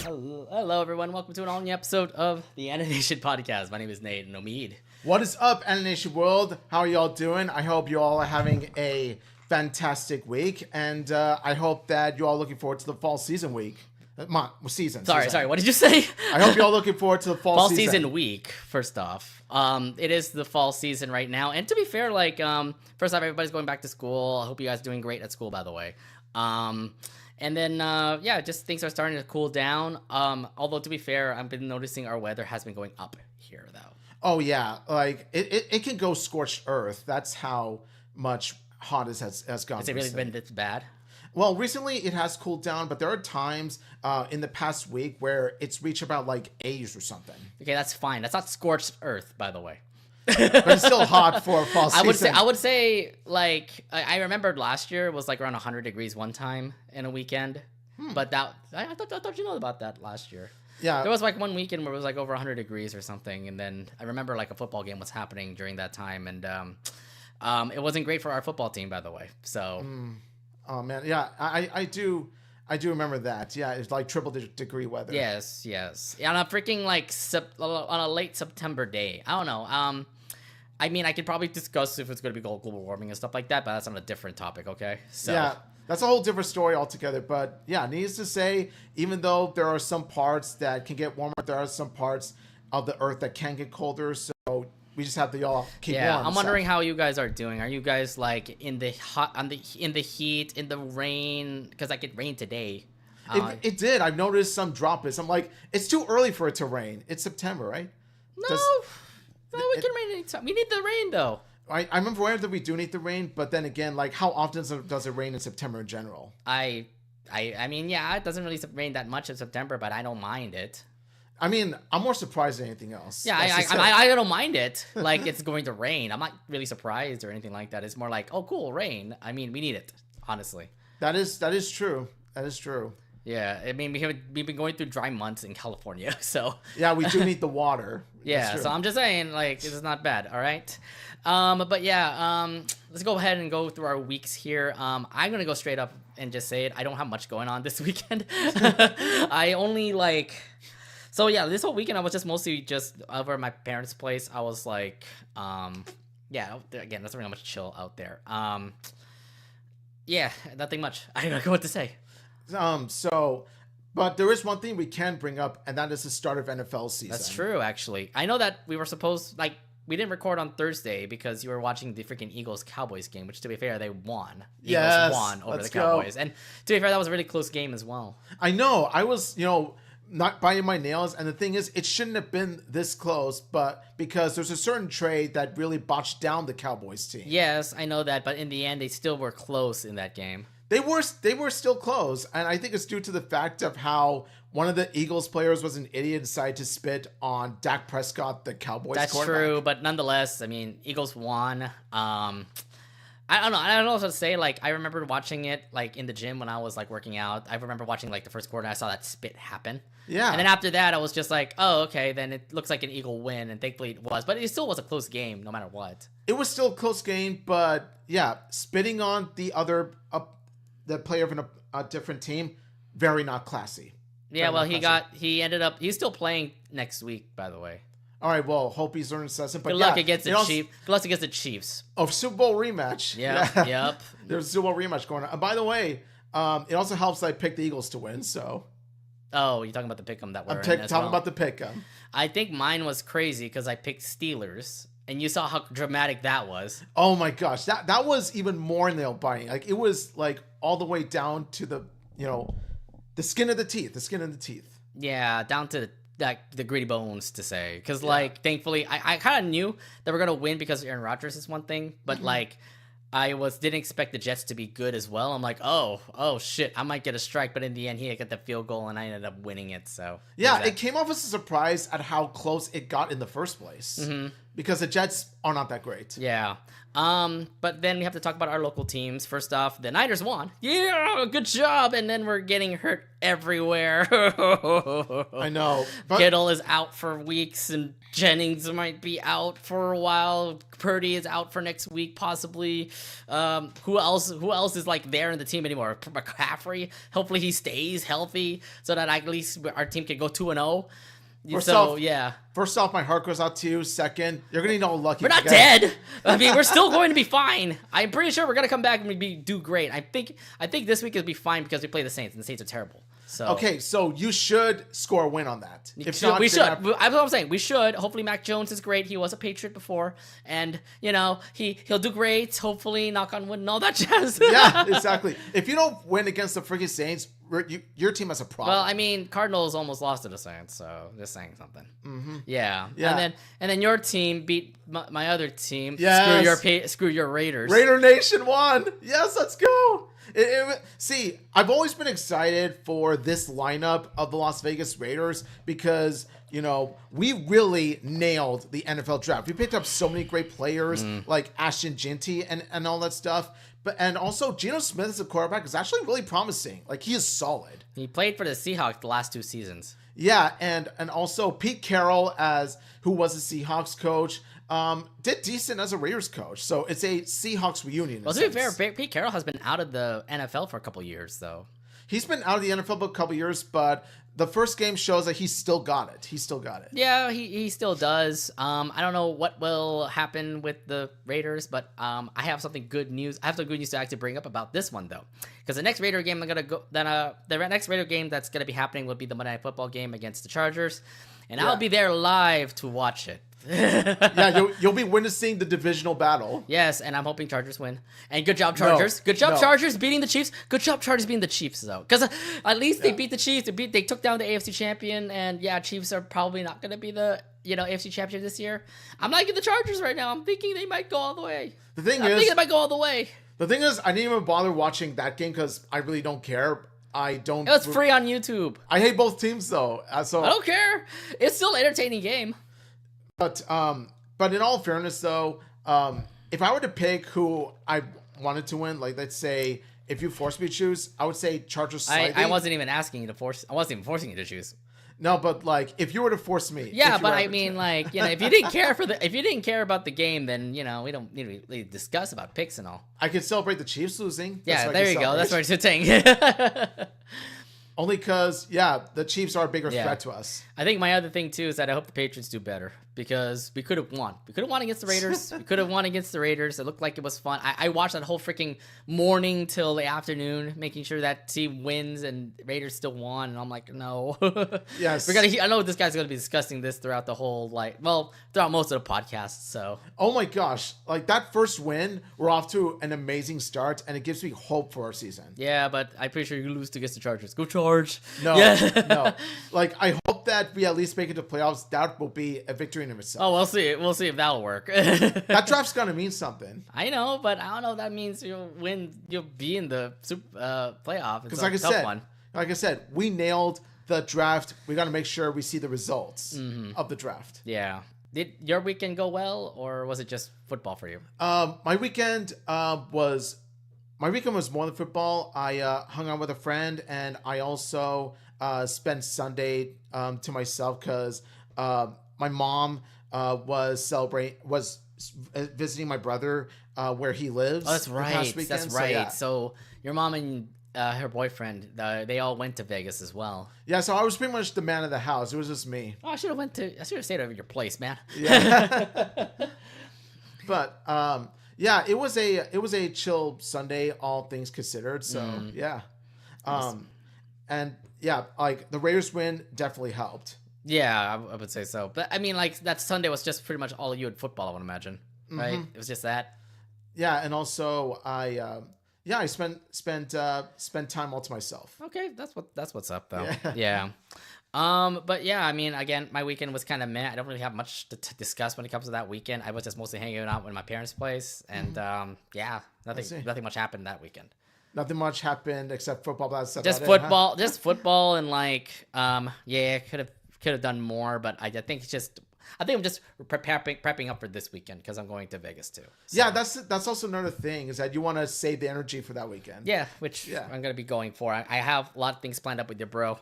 Hello, everyone. Welcome to an all-new episode of the Anination podcast. My name is Nate and Omid. What is up, Anination world? How are y'all doing? I hope you all are having a fantastic week, and I hope that you're all looking forward to the fall season week. Season. Sorry. What did you say? I hope you're all looking forward to the fall season week. First off, it is the fall season right now, and to be fair, first off, everybody's going back to school. I hope you guys are doing great at school, by the way. And then, just things are starting to cool down. Although, to be fair, I've been noticing our weather has been going up here, though. Oh, yeah. Like, it can go scorched earth. That's how much hot it has gone. Has it really been this bad? Well, recently it has cooled down, but there are times in the past week where it's reached about, 80s or something. Okay, that's fine. That's not scorched earth, by the way. But it's still hot for a fall season. I would say I remembered last year was around 100 degrees one time in a weekend. But I thought you know about that last year. Yeah. There was one weekend where it was over 100 degrees or something, and then I remember a football game was happening during that time, and it wasn't great for our football team, by the way. So Oh man, yeah, I do remember that. Yeah, it's triple degree weather. Yes. Yeah, on a freaking on a late September day. I don't know. I mean, I could probably discuss if it's going to be global warming and stuff like that, but that's on a different topic, okay? So yeah, that's a whole different story altogether. But yeah, needless to say, even though there are some parts that can get warmer, there are some parts of the earth that can get colder. So we just have to all keep warm. Yeah, I'm wondering how you guys are doing. Are you guys in the hot, in the heat, in the rain? Because it rained today. It did. I've noticed some droplets. I'm like, it's too early for it to rain. It's September, right? No, we can rain anytime. We need the rain though. I'm aware that we do need the rain, but then again, how often does it rain in September in general? I mean, yeah, it doesn't really rain that much in September, but I don't mind it. I mean, I'm more surprised than anything else. Yeah, I don't mind it. It's going to rain. I'm not really surprised or anything like that. It's more oh, cool, rain. I mean, we need it, honestly. That is true. That is true. Yeah, I mean, we've been going through dry months in California, so yeah, we do need the water. Yeah, so I'm just saying, this is not bad. All right, but yeah, let's go ahead and go through our weeks here. I'm gonna go straight up and just say it. I don't have much going on this weekend. I only So yeah, this whole weekend I was just mostly just over at my parents' place. I was again, that's really much chill out there. Yeah, nothing much. I don't know what to say. But there is one thing we can bring up, and that is the start of NFL season. That's true, actually. I know that we were supposed, we didn't record on Thursday because you were watching the freaking Eagles-Cowboys game, which, to be fair, they won. Yes, Eagles won over the Cowboys. Go. And to be fair, that was a really close game as well. I know. I was, not biting my nails, and the thing is, it shouldn't have been this close, but because there's a certain trade that really botched down the Cowboys team. Yes, I know that, but in the end, they still were close in that game. They were still close, and I think it's due to the fact of how one of the Eagles players was an idiot and decided to spit on Dak Prescott, the Cowboys quarterback. That's true, but nonetheless, I mean, Eagles won. I don't know. I don't know what to say. I remember watching it in the gym when I was working out. I remember watching the first quarter and I saw that spit happen. Yeah. And then after that, I was just oh, okay, then it looks like an Eagle win, and thankfully it was. But it still was a close game, no matter what. It was still a close game, but yeah, spitting on the other the player of a different team, very not classy. Yeah, well, he's still playing next week, by the way. All right, well, hope he's learning his lesson. But Good luck against the Chiefs. Good luck against the Chiefs. Oh, Super Bowl rematch. Yeah. Yep. There's a Super Bowl rematch going on. And by the way, it also helps that I picked the Eagles to win, so. Oh, you're talking about the pick'em that we're talking about the pick'em. I think mine was crazy because I picked Steelers. And you saw how dramatic that was. Oh my gosh, that was even more nail biting. It was all the way down to the the skin of the teeth. Yeah, down to the gritty bones to say. Because thankfully, I kind of knew that we're gonna win because Aaron Rodgers is one thing, but I didn't expect the Jets to be good as well. I'm oh shit, I might get a strike, but in the end, he got the field goal, and I ended up winning it. So yeah, it came off as a surprise at how close it got in the first place, because the Jets are not that great. Yeah, But then we have to talk about our local teams. First off, the Niners won. Yeah, good job. And then we're getting hurt everywhere. I know. But Kittle is out for weeks, and Jennings might be out for a while. Purdy is out for next week, possibly. Who else is like there in the team anymore? McCaffrey. Hopefully he stays healthy so that at least our team can go 2-0. First off, my heart goes out to you. Second, you're gonna need all lucky. We're not dead. I mean, we're still going to be fine. I'm pretty sure we're gonna come back and do great. I think this week will be fine because we play the Saints, and the Saints are terrible. So okay, so you should score a win on that. If not, we should. That's what I'm saying. We should. Hopefully, Mac Jones is great. He was a Patriot before, and he'll do great. Hopefully, knock on wood and all that jazz. Yeah, exactly. If you don't win against the freaking Saints, your team has a problem. Well, I mean, Cardinals almost lost to the Saints, so just saying something. Mm-hmm. Yeah. And then your team beat my other team. Yes. Screw your Raiders. Raider Nation won. Yes, let's go. See, I've always been excited for this lineup of the Las Vegas Raiders because, we really nailed the NFL draft. We picked up so many great players like Ashton Jinty and all that stuff. And also, Geno Smith as a quarterback is actually really promising. Like, he is solid. He played for the Seahawks the last 2 seasons. Yeah, and also Pete Carroll, who was a Seahawks coach, did decent as a Raiders coach. So it's a Seahawks reunion. Well, to be fair, Pete Carroll has been out of the NFL for a couple years, though. He's been out of the NFL for a couple years, but the first game shows that he's still got it. Yeah, he still does. I don't know what will happen with the Raiders, but I have some good news to actually bring up about this one, though. Because the next Raider game the next Raider game that's going to be happening will be the Monday Night Football game against the Chargers. And I'll be there live to watch it. Yeah, you'll be witnessing the divisional battle. Yes, and I'm hoping Chargers win. And good job, Chargers. Good job, Chargers, beating the Chiefs. Good job, Chargers, beating the Chiefs, though. Because at least they beat the Chiefs. They took down the AFC champion. And, Chiefs are probably not going to be the AFC champion this year. I'm liking the Chargers right now. I'm thinking they might go all the way. The thing is, I didn't even bother watching that game because I really don't care. It was free on YouTube. I hate both teams, though. So I don't care. It's still an entertaining game. But in all fairness, though, if I were to pick who I wanted to win, like let's say if you forced me to choose, I would say Chargers slightly. I wasn't even asking you to force. I wasn't even forcing you to choose. No, but like if you were to force me. Yeah, but I mean, like if you didn't care about the game, then we don't need to really discuss about picks and all. I could celebrate the Chiefs losing. Yeah, there you go. That's what you're saying. Only because, the Chiefs are a bigger threat to us. I think my other thing, too, is that I hope the Patriots do better because we could have won. We could have won against the Raiders. It looked like it was fun. I watched that whole freaking morning till the afternoon, making sure that team wins and Raiders still won. And I'm like, no. Yes. I know this guy's going to be discussing this throughout the whole, throughout most of the podcast. So. Oh, my gosh. Like, that first win, we're off to an amazing start, and it gives me hope for our season. Yeah, but I'm pretty sure you lose against the Chargers. Go Chargers. No, yeah. No. Like, I hope that we at least make it to playoffs. That will be a victory in itself. Oh, we'll see. We'll see if that'll work. That draft's gonna mean something. I know, but I don't know if that means you'll win. You'll be in the playoff. It's a tough one. Like I said, we nailed the draft. We got to make sure we see the results of the draft. Yeah. Did your weekend go well, or was it just football for you? My weekend was more than football. I hung out with a friend, and I also spent Sunday to myself because my mom was visiting my brother where he lives. Oh, that's right. That's right. So, so your mom and her boyfriend, they all went to Vegas as well. Yeah, so I was pretty much the man of the house. It was just me. Oh, I should have stayed over your place, man. Yeah. But yeah, it was a chill Sunday, all things considered. So yeah, and yeah, like the Raiders win definitely helped. Yeah, I would say so. But I mean, like that Sunday was just pretty much all you had football, I would imagine, right? It was just that. Yeah, and also I spent time all to myself. Okay, that's what's up though. Yeah. But yeah, I mean, again, my weekend was kind of meh. I don't really have much to discuss when it comes to that weekend. I was just mostly hanging out at my parents' place, and nothing much happened that weekend. Nothing much happened except football. Just football, and like, could have done more, but I think it's just I think I'm just prepping up for this weekend because I'm going to Vegas too. So. Yeah, that's also another thing is that you want to save the energy for that weekend. Yeah, which I'm gonna be going for. I have a lot of things planned up with your bro.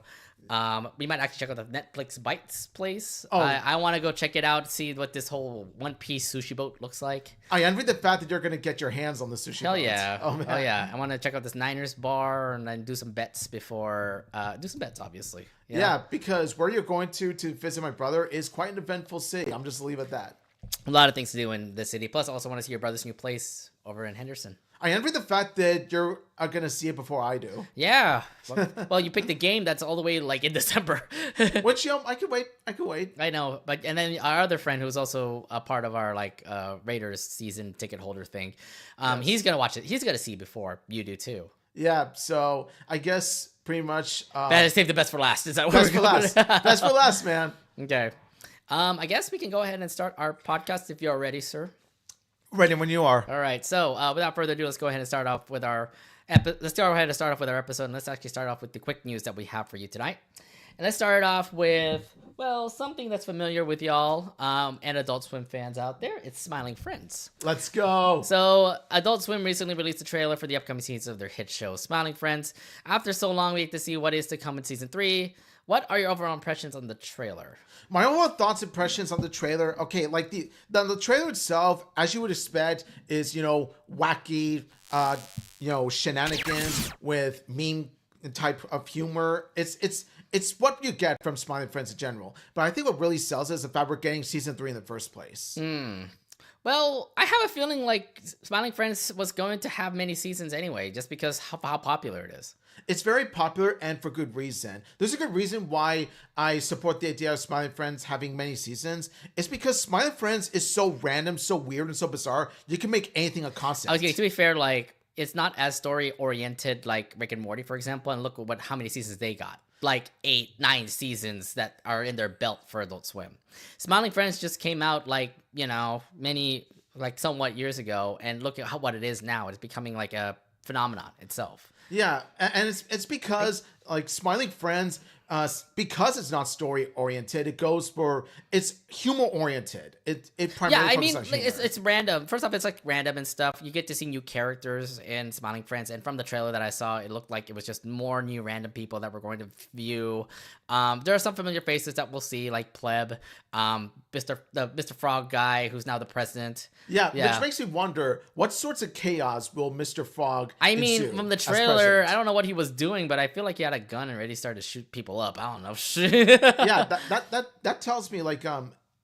We might actually check out the Netflix Bites place. Oh. I want to go check it out, see what this whole One Piece sushi boat looks like. I envy the fact that you're going to get your hands on the sushi boat. Hell yeah. Oh, man. Oh, yeah. I want to check out this Niners bar and then do some bets before... do some bets, obviously. Yeah, because where you're going to visit my brother is quite an eventful city. I'm just leave it at that. A lot of things to do in the city. Plus, I also want to see your brother's new place over in Henderson. I envy the fact that you're going to see it before I do. Yeah. Well, you picked a game that's all the way like in December. Which, I could wait. I know. And then our other friend who's also a part of our like Raiders season ticket holder thing, yes. He's going to watch it. He's going to see before you do too. Yeah. So I guess pretty much. Better save the best for last. Is that what best for last? Best for last, man. Okay. I guess we can go ahead and start our podcast if you're ready, sir. Ready when you are. All right. So without further ado, let's go ahead and start off with our episode. And let's actually start off with the quick news that we have for you tonight. And let's start off with, well, something that's familiar with y'all and Adult Swim fans out there. It's Smiling Friends. Let's go. So Adult Swim recently released a trailer for the upcoming season of their hit show, Smiling Friends. After so long, we get to see what is to come in season 3. What are your overall impressions on the trailer? My overall thoughts, impressions on the trailer. Okay, like the trailer itself, as you would expect, is wacky, shenanigans with meme type of humor. It's what you get from Smiling Friends in general. But I think what really sells is the fact we're getting season 3 in the first place. Well, I have a feeling like Smiling Friends was going to have many seasons anyway, just because how popular it is. It's very popular and for good reason. There's a good reason why I support the idea of Smiling Friends having many seasons. It's because Smiling Friends is so random, so weird, and so bizarre, you can make anything a concept. Okay, to be fair, like, it's not as story-oriented like Rick and Morty, for example, and look at how many seasons they got. Like 8, 9 seasons that are in their belt for Adult Swim. Smiling Friends just came out like, somewhat years ago, and look at what it is now. It's becoming like a phenomenon itself. Yeah, and it's because like Smiling Friends, because it's not story oriented, it's humor oriented. It primarily focuses on humor. It's random. First off, it's like random and stuff. You get to see new characters in Smiling Friends, and from the trailer that I saw, it looked like it was just more new random people that we're going to view. There are some familiar faces that we'll see, like Pleb, Mr. Frog guy who's now the president. Yeah, which makes me wonder what sorts of chaos will Mr. Frog. I mean, from the trailer, I don't know what he was doing, but I feel like he had a gun and already started to shoot people up. I don't know. Yeah, that tells me like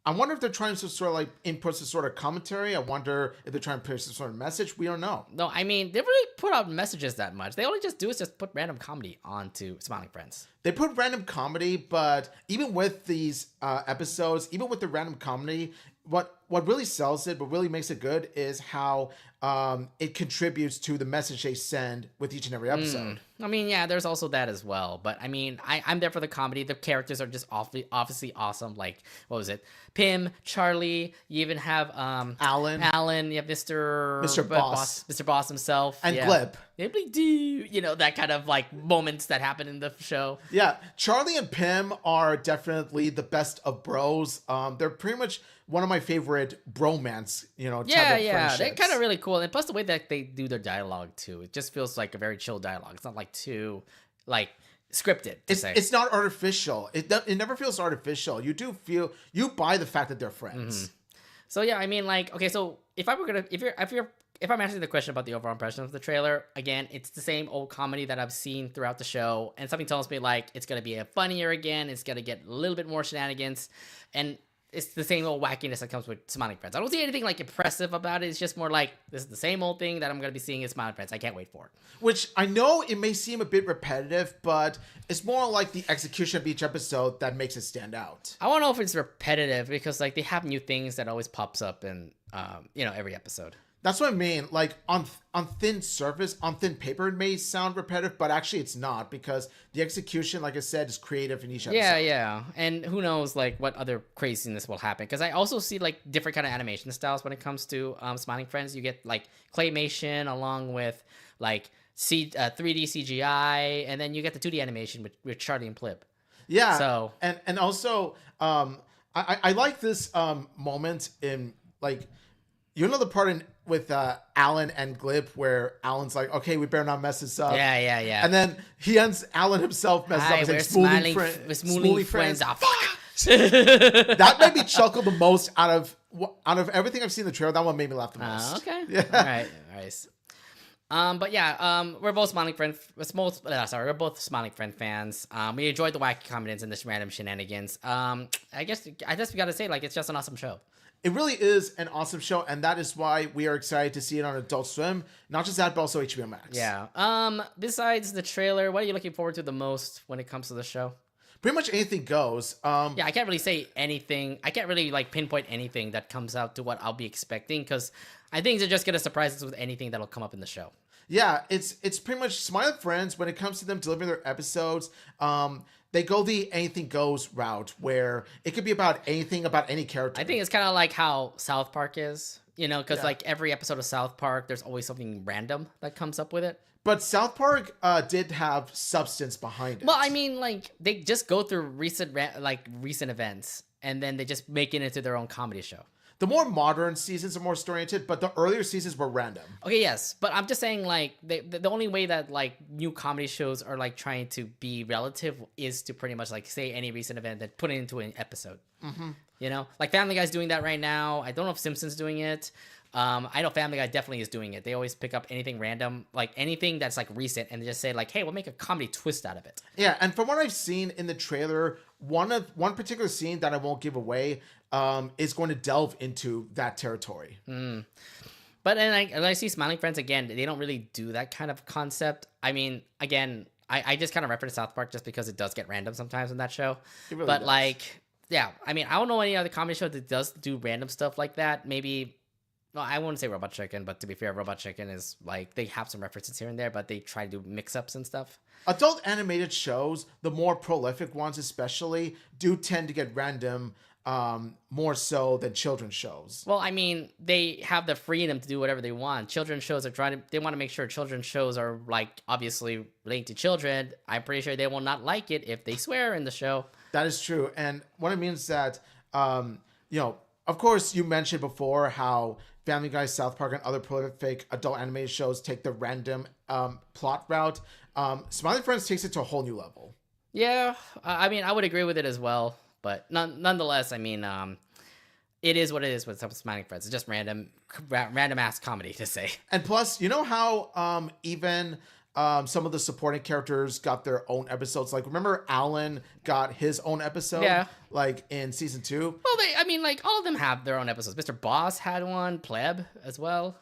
I wonder if they're trying to sort of like input some sort of commentary. I wonder if they're trying to push some sort of message. We don't know. No, I mean, they really put out messages that much. They only just put random comedy onto Smiling Friends. They put random comedy, but even with these episodes, even with the random comedy, what really sells it, what really makes it good is how it contributes to the message they send with each and every episode. I mean, yeah, there's also that as well. But I mean, I'm there for the comedy. The characters are just obviously awesome. Like, what was it? Pim, Charlie. You even have Alan. You have Mr. Boss. Mr. Boss himself. And Glib. That kind of like moments that happen in the show. Yeah, Charlie and Pim are definitely the best of bros. They're pretty much one of my favorite bromance, type of friendships. They're kind of really cool. And plus the way that they do their dialogue too, it just feels like a very chill dialogue. It's not like too like scripted. It's not artificial. It never feels artificial. You buy the fact that they're friends. Mm-hmm. So yeah, I mean, like, okay, so if I'm answering the question about the overall impression of the trailer, again, it's the same old comedy that I've seen throughout the show, and something tells me like it's gonna be funnier again. It's gonna get a little bit more shenanigans, and it's the same old wackiness that comes with Smiling Friends. I don't see anything like impressive about it. It's just more like this is the same old thing that I'm gonna be seeing in Smiling Friends. I can't wait for it. Which I know it may seem a bit repetitive, but it's more like the execution of each episode that makes it stand out. I don't know if it's repetitive because like they have new things that always pops up in every episode. That's what I mean. Like on thin surface, on thin paper, it may sound repetitive, but actually it's not because the execution, like I said, is creative in each episode. Yeah. And who knows like what other craziness will happen. Because I also see like different kind of animation styles when it comes to Smiling Friends. You get like claymation along with like 3D CGI, and then you get the 2D animation with Charlie and Plib. Yeah. So and also I like this moment in like the part in with Alan and Glib where Alan's like, okay, we better not mess this up. Yeah. And then Alan himself messes up. Hi, He's we're like, smiling friends. Oh, fuck. That made me chuckle the most out of everything I've seen in the trailer. That one made me laugh the most. Okay. Yeah. All right. But yeah, we're both Smiling Friend. We're both Smiling Friend fans. We enjoyed the wacky comedians and this random shenanigans. I guess we gotta say, like, it's just an awesome show. It really is an awesome show, and that is why we are excited to see it on Adult Swim. Not just that, but also HBO Max. Yeah. Besides the trailer, what are you looking forward to the most when it comes to the show? Pretty much anything goes. Yeah, I can't really say anything. I can't really like pinpoint anything that comes out to what I'll be expecting because I think they're just gonna surprise us with anything that'll come up in the show. Yeah, it's pretty much Smile Friends when it comes to them delivering their episodes. They go the anything goes route where it could be about anything, about any character. I think it's kind of like how South Park is, because like every episode of South Park, there's always something random that comes up with it. But South Park did have substance behind it. Well, I mean, like they just go through recent events and then they just make it into their own comedy show. The more modern seasons are more story-oriented, but the earlier seasons were random. Okay, yes, but I'm just saying, like, the only way that, like, new comedy shows are, like, trying to be relative is to pretty much, like, say any recent event and put it into an episode. Mm-hmm. Like, Family Guy's doing that right now. I don't know if Simpsons doing it. I know Family Guy definitely is doing it. They always pick up anything random, like, anything that's, like, recent, and they just say, like, hey, we'll make a comedy twist out of it. Yeah, and from what I've seen in the trailer, one particular scene that I won't give away is going to delve into that territory. But then I see Smiling Friends again. They don't really do that kind of concept. I mean, again, I just kind of reference South Park just because it does get random sometimes in that show. It really but does. like, yeah, I mean, I don't know any other comedy show that does do random stuff like that. Maybe, well, I wouldn't say Robot Chicken, but to be fair, Robot Chicken is like they have some references here and there, but they try to do mix-ups and stuff. Adult animated shows, the more prolific ones especially, do tend to get random more so than children's shows. Well, I mean, they have the freedom to do whatever they want. Children's shows they want to make sure children's shows are like obviously relating to children. I'm pretty sure they will not like it if they swear in the show. That is true. And what it means is that, of course you mentioned before how Family Guy, South Park, and other prolific adult animated shows take the random plot route. Smiling Friends takes it to a whole new level. Yeah, I mean, I would agree with it as well. But nonetheless, I mean, it is what it is with some Smiling Friends. It's just random ass comedy to say. And plus, you know how even some of the supporting characters got their own episodes. Like, remember Alan got his own episode? Yeah. Like in season 2. Well, all of them have their own episodes. Mr. Boss had one, Pleb as well.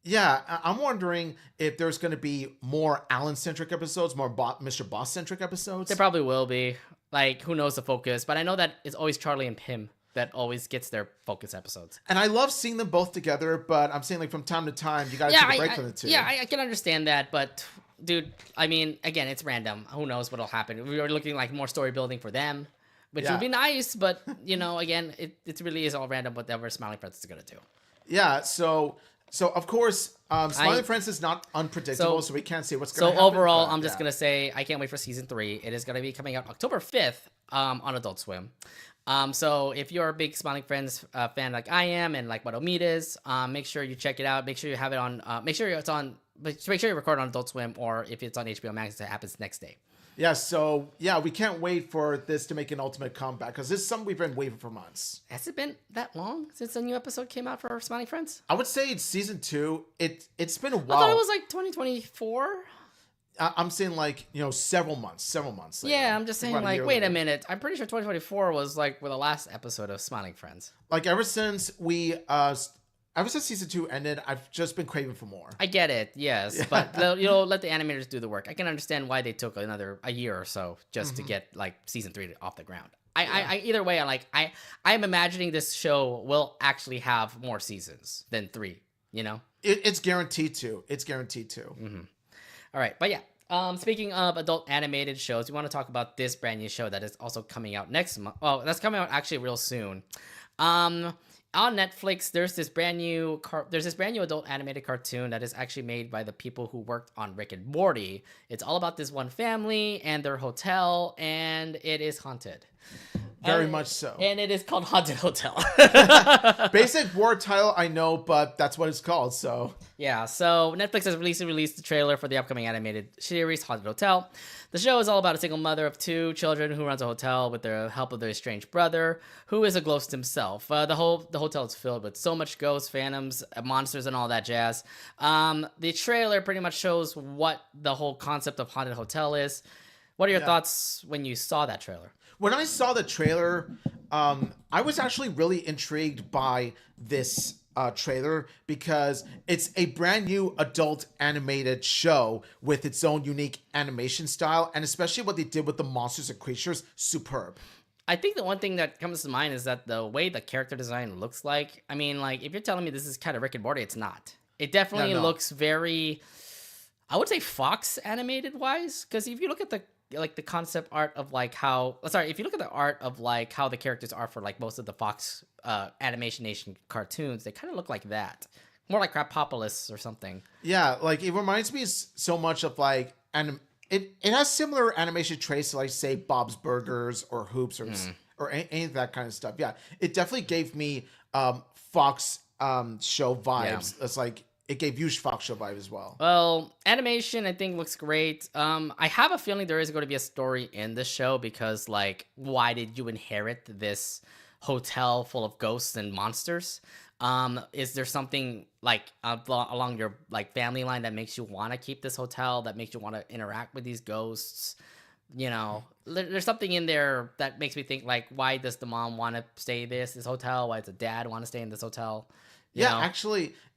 Yeah, I'm wondering if there's going to be more Alan-centric episodes, more Mr. Boss-centric episodes. There probably will be. Like, who knows the focus? But I know that it's always Charlie and Pim that always gets their focus episodes. And I love seeing them both together, but I'm saying, like, from time to time, you got to take a break from the two. Yeah, I can understand that, but, dude, I mean, again, it's random. Who knows what'll happen? We were looking like more story building for them, which would be nice, but, again, it really is all random whatever Smiling Friends is going to do. Yeah, so of course, Smiling Friends is not unpredictable, so we can't say what's going to happen. So overall, I'm just going to say I can't wait for season 3. It is going to be coming out October 5th on Adult Swim. So if you're a big Smiling Friends fan like I am and like what Omid is, make sure you check it out. Make sure you have it on, make sure you record it on Adult Swim, or if it's on HBO Max, it happens next day. Yeah, so, we can't wait for this to make an ultimate comeback, because this is something we've been waiting for months. Has it been that long since a new episode came out for Smiling Friends? I would say it's season 2. It's been a while. I thought it was like 2024. I'm saying several months later. Yeah, I'm just saying wait a minute. I'm pretty sure 2024 was like with the last episode of Smiling Friends. Like ever since season 2 ended, I've just been craving for more. I get it, yes, but let the animators do the work. I can understand why they took a year or so just to get like season 3 off the ground. I either way, I'm imagining this show will actually have more seasons than 3. It's guaranteed to. Mm-hmm. All right, but yeah. Speaking of adult animated shows, we want to talk about this brand new show that is also coming out next month. Oh, that's coming out actually real soon. On Netflix, there's this brand new adult animated cartoon that is actually made by the people who worked on Rick and Morty. It's all about this one family and their hotel, and it is haunted. Very much so. And it is called Haunted Hotel. Basic word title, I know, but that's what it's called, so. Yeah, so Netflix has released the trailer for the upcoming animated series, Haunted Hotel. The show is all about a single mother of 2 children who runs a hotel with the help of their estranged brother, who is a ghost himself. The hotel is filled with so much ghosts, phantoms, monsters, and all that jazz. The trailer pretty much shows what the whole concept of Haunted Hotel is. What are your thoughts when you saw that trailer? When I saw the trailer, I was actually really intrigued by this trailer because it's a brand new adult animated show with its own unique animation style, and especially what they did with the monsters and creatures, superb. I think the one thing that comes to mind is that the way the character design looks like, I mean, like, if you're telling me this is kind of Rick and Morty, it's not. It definitely looks very, I would say Fox animated wise, because if you look at the concept art of like how, if you look at the art of like how the characters are for like most of the Fox Animation Nation cartoons, they kind of look like that, more like Crapopolis or something. Yeah, like it reminds me so much of like it has similar animation traits to like say Bob's Burgers or Hoops or any of that kind of stuff. Yeah, it definitely gave me Fox show vibes. Yeah. It's like it gave you Fox show vibe as well. Well, animation I think looks great. I have a feeling there is going to be a story in the show because like, why did you inherit this hotel full of ghosts and monsters? Is there something like along your like family line that makes you want to keep this hotel, that makes you want to interact with these ghosts? You know, there's something in there that makes me think like, why does the mom want to stay in this hotel? Why does the dad want to stay in this hotel? You know?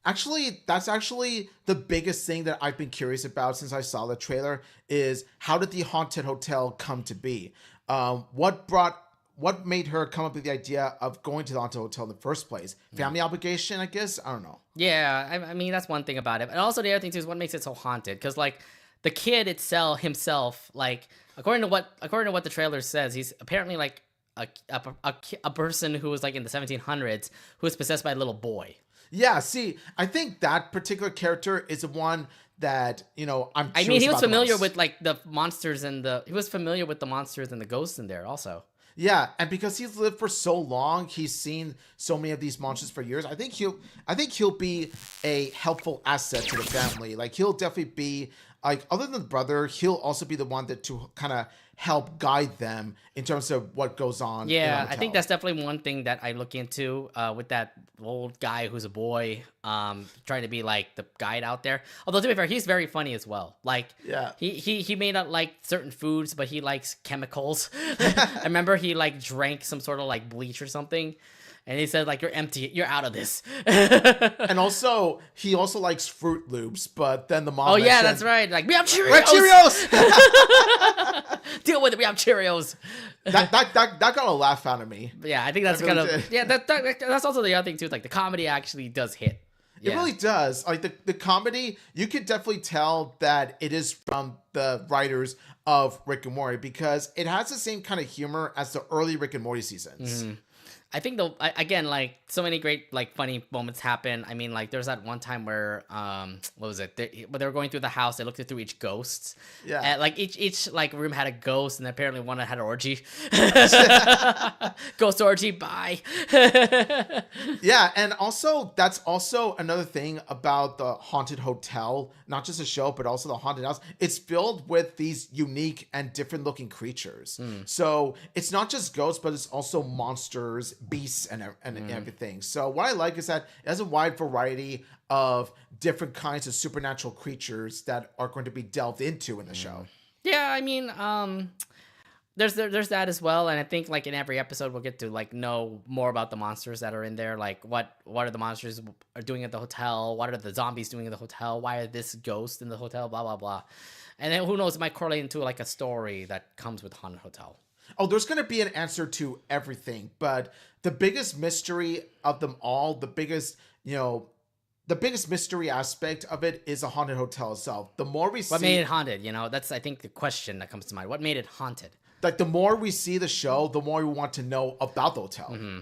Actually, that's actually the biggest thing that I've been curious about since I saw the trailer is how did the haunted hotel come to be? What made her come up with the idea of going to the haunted hotel in the first place? Family obligation, I guess? I don't know. Yeah, I mean, that's one thing about it. And also the other thing too is what makes it so haunted. Because like the kid himself, like according to what the trailer says, he's apparently like a person who was like in the 1700s who was possessed by a little boy. Yeah, see, I think that particular character is the one that, you know, I mean, he was familiar with like the monsters and he was familiar with the monsters and the ghosts in there also. Yeah, and because he's lived for so long, he's seen so many of these monsters for years. I think he'll be a helpful asset to the family. Like he'll definitely be like, other than the brother, he'll also be the one that to kind of help guide them in terms of what goes on. Yeah, I think that's definitely one thing that I look into with that old guy who's a boy, trying to be like the guide out there. Although to be fair, he's very funny as well. Like, yeah, he may not like certain foods, but he likes chemicals. I remember he like drank some sort of like bleach or something. And he said, like, you're empty. You're out of this. And also, he also likes Fruit Loops. But then the mom yeah, that's right. Like, we have Cheerios. We have Cheerios. Deal with it. We have Cheerios. That got a laugh out of me. Yeah, I think that's kind of... Yeah, that's also the other thing, too. Like, the comedy actually does hit. Yeah. It really does. Like, the comedy, you could definitely tell that it is from the writers of Rick and Morty. Because it has the same kind of humor as the early Rick and Morty seasons. Mm-hmm. I think again, like so many great like funny moments happen. I mean, like there's that one time where what was it? They were going through the house. They looked through each ghost. Yeah. And, like each like room had a ghost, and apparently one had an orgy. Ghost orgy. Bye. Yeah, and also that's also another thing about the haunted hotel. Not just a show, but also the haunted house. It's filled with these unique and different looking creatures. So it's not just ghosts, but it's also monsters, beasts, and everything. So what I like is that it has a wide variety of different kinds of supernatural creatures that are going to be delved into in the show. Yeah, I mean, there's that as well, and I think like in every episode we'll get to like know more about the monsters that are in there. Like what are the monsters are doing at the hotel? What are the zombies doing at the hotel? Why are this ghost in the hotel? Blah blah blah. And then who knows? It might correlate into like a story that comes with Haunted Hotel. Oh, there's going to be an answer to everything, but the biggest mystery of them all, the biggest mystery aspect of it is a haunted hotel itself. The more we see... What made it haunted? You know, that's, I think, the question that comes to mind. What made it haunted? Like, the more we see the show, the more we want to know about the hotel. Mm-hmm.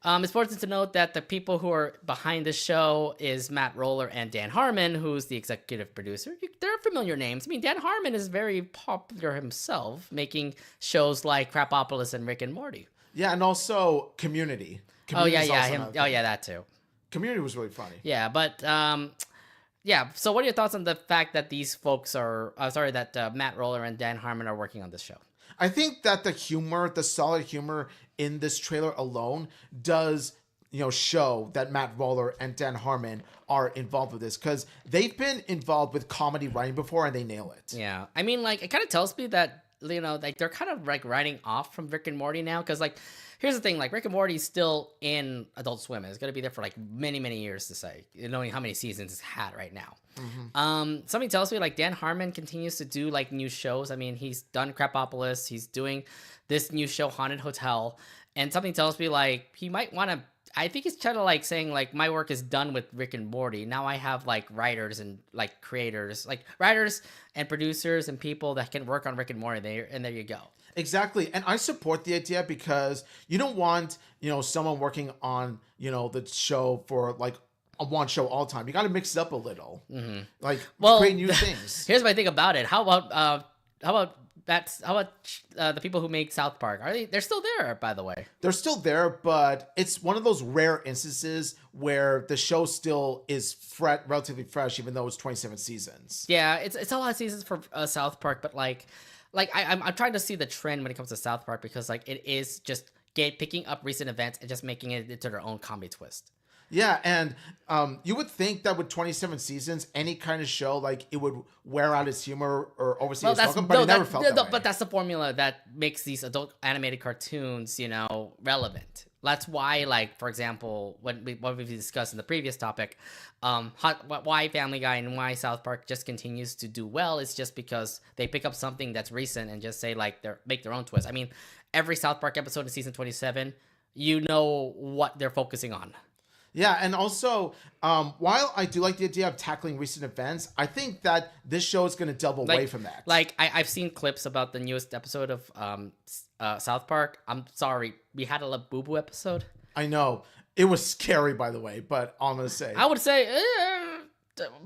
It's important to note that the people who are behind the show is Matt Roller and Dan Harmon, who's the executive producer. They're familiar names. I mean, Dan Harmon is very popular himself, making shows like Crapopolis and Rick and Morty. Yeah, and also Community. Oh yeah, is yeah, also him. another Oh thing. yeah, that too. Community was really funny. Yeah, but yeah. So what are your thoughts on the fact that these folks are sorry that Matt Roller and Dan Harmon are working on this show? I think that the solid humor in this trailer alone does, show that Matt Roller and Dan Harmon are involved with this because they've been involved with comedy writing before and they nail it. Yeah, I mean, like it kind of tells me that like they're kind of like writing off from Rick and Morty now because like. Here's the thing, like Rick and Morty's still in Adult Swim. It's gonna be there for like many, many years to say, knowing how many seasons it's had right now. Something tells me like Dan Harmon continues to do like new shows. I mean, he's done Crapopolis, he's doing this new show Haunted Hotel, and something tells me like he might want to. I think he's kind of like saying like my work is done with Rick and Morty. Now I have like writers and like creators, like writers and producers and people that can work on Rick and Morty. There you go. Exactly. And I support the idea because you don't want, someone working on, the show for like a one show all the time. You got to mix it up a little. Like create new things. Here's my thing about it. How about the people who make South Park? They're still there, by the way. They're still there, but it's one of those rare instances where the show still is relatively fresh, even though it's 27 seasons. Yeah, it's a lot of seasons for South Park, but I'm trying to see the trend when it comes to South Park because like it is just picking up recent events and just making it into their own comedy twist. Yeah, and you would think that with 27 seasons, any kind of show like it would wear out its humor or oversee its welcome, but it never felt that way. But that's the formula that makes these adult animated cartoons, relevant. That's why, like for example, what we've discussed in the previous topic, why Family Guy and why South Park just continues to do well is just because they pick up something that's recent and just say like make their own twist. I mean, every South Park episode in season 27, you know what they're focusing on. Yeah, and also, while I do like the idea of tackling recent events, I think that this show is going to delve away from that. Like, I've seen clips about the newest episode of South Park. I'm sorry, we had a Labubu episode. I know. It was scary, by the way, but all I'm going to say. I would say,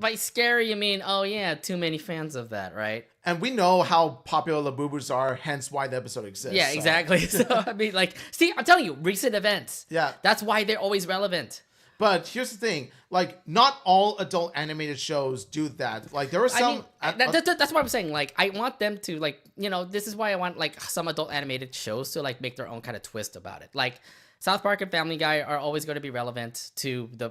by scary, you mean, oh yeah, too many fans of that, right? And we know how popular Labubus are, hence why the episode exists. Yeah, exactly. So, I mean, like, see, I'm telling you, recent events. Yeah. That's why they're always relevant. But here's the thing, like, not all adult animated shows do that. Like, there are some... that's what I'm saying. Like, I want them to, like, this is why I want, like, some adult animated shows to, like, make their own kind of twist about it. Like, South Park and Family Guy are always going to be relevant to the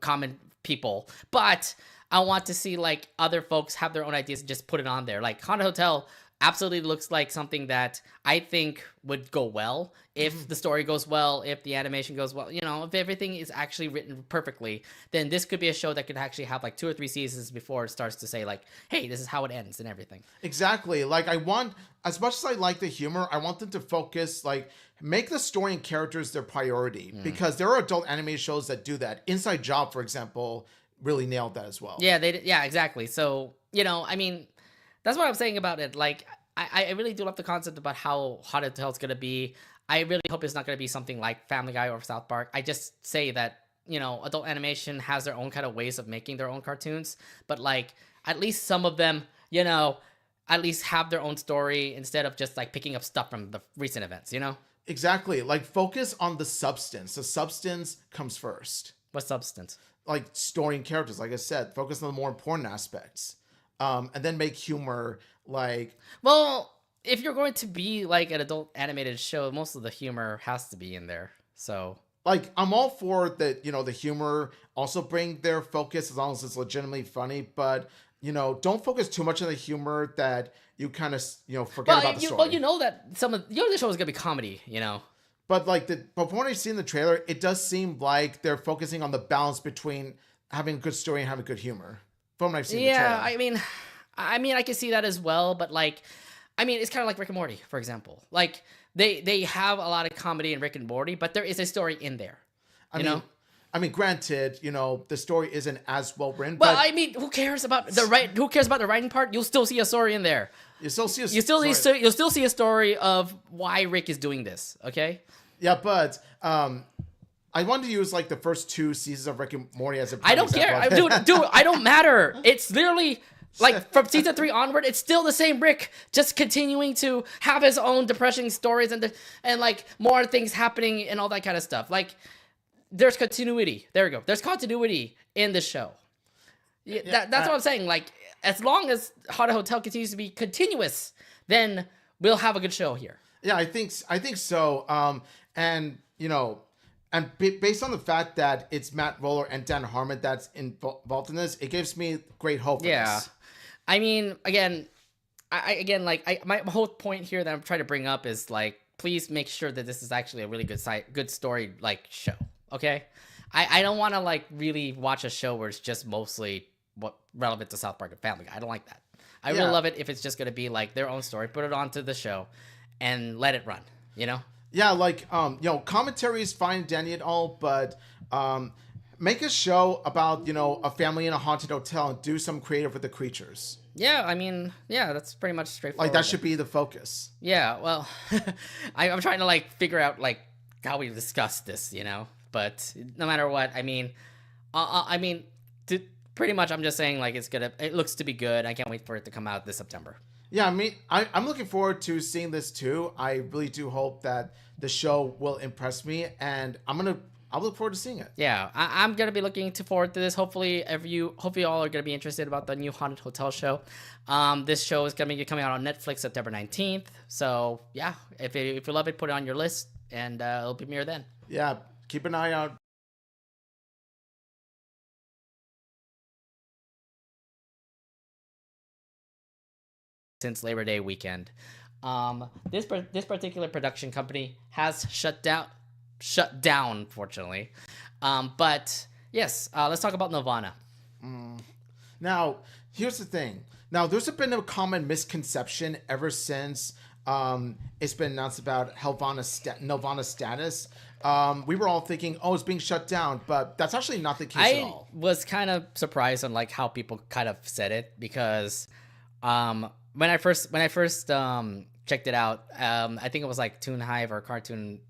common people. But I want to see, like, other folks have their own ideas and just put it on there. Like, Haunted Hotel absolutely looks like something that I think would go well if the story goes well, if the animation goes well, if everything is actually written perfectly, then this could be a show that could actually have like 2 or 3 seasons before it starts to say like, hey, this is how it ends and everything. Exactly. Like I want, as much as I like the humor, I want them to focus, like make the story and characters their priority because there are adult animated shows that do that. Inside Job, for example, really nailed that as well. Yeah, yeah, exactly. So, I mean, that's what I'm saying about it. Like, I really do love the concept about how Haunted Hotel is going to be. I really hope it's not going to be something like Family Guy or South Park. I just say that, adult animation has their own kind of ways of making their own cartoons. But, like, at least some of them, at least have their own story instead of just, like, picking up stuff from the recent events, Exactly. Like, focus on the substance. The substance comes first. What substance? Like, story and characters, like I said. Focus on the more important aspects. And then make humor like... Well, if you're going to be like an adult animated show, most of the humor has to be in there. So... Like, I'm all for the humor also bring their focus as long as it's legitimately funny, but, don't focus too much on the humor that you kind of, forget about the story. Well, that the show is going to be comedy, But, like, but from what I see in the trailer, it does seem like they're focusing on the balance between having a good story and having good humor. From what I've seen in the trailer. Yeah, I mean, I can see that as well, but, like, it's kind of like Rick and Morty, for example. Like, they have a lot of comedy in Rick and Morty, but there is a story in there. I mean, granted, the story isn't as well written. Well, but who cares about the writing part? You'll still see a story in there. You'll still see a story of why Rick is doing this. Okay. Yeah, but I wanted to use like the first 2 seasons of Rick and Morty as a. I don't care, dude. I don't matter. It's literally Like from season 3 onward, it's still the same Rick, just continuing to have his own depressing stories and like more things happening and all that kind of stuff. Like there's continuity. There we go. There's continuity in the show. That's what I'm saying. Like as long as Haunted Hotel continues to be continuous, then we'll have a good show here. Yeah, I think so. And you know, and based on the fact that it's Matt Roller and Dan Harmon that's involved in this, it gives me great hope. Yeah. I mean, again, my whole point here that I'm trying to bring up is like, please make sure that this is actually a really good story like show. Okay, I don't want to like really watch a show where it's just mostly relevant to South Park and Family Guy. I don't like that. I really love it if it's just gonna be like their own story, put it onto the show, and let it run. You know? Yeah, like commentary is fine, Danny and all, but make a show about, a family in a haunted hotel and do some creative with the creatures. Yeah, I mean, yeah, that's pretty much straightforward. Like, that should be the focus. Yeah, well, I'm trying to, like, figure out, like, how we discuss this, But no matter what, I mean, pretty much I'm just saying, like, it looks to be good. I can't wait for it to come out this September. Yeah, I mean, I'm looking forward to seeing this, too. I really do hope that the show will impress me, and I'll look forward to seeing it. Yeah, I'm gonna be looking forward to this. Hopefully, all are gonna be interested about the new Haunted Hotel show. This show is gonna be coming out on Netflix September 19th. So yeah, if you love it, put it on your list, and it'll premiere then. Yeah, keep an eye out. Since Labor Day weekend, this particular production company has shut down, fortunately. But yes, let's talk about Nelvana. Now, here's the thing. Now, there's been a common misconception ever since it's been announced about Nelvana's status. We were all thinking, oh, it's being shut down, but that's actually not the case at all. I was kind of surprised on like how people kind of said it, because when I first checked it out, I think it was like Toon Hive or Cartoon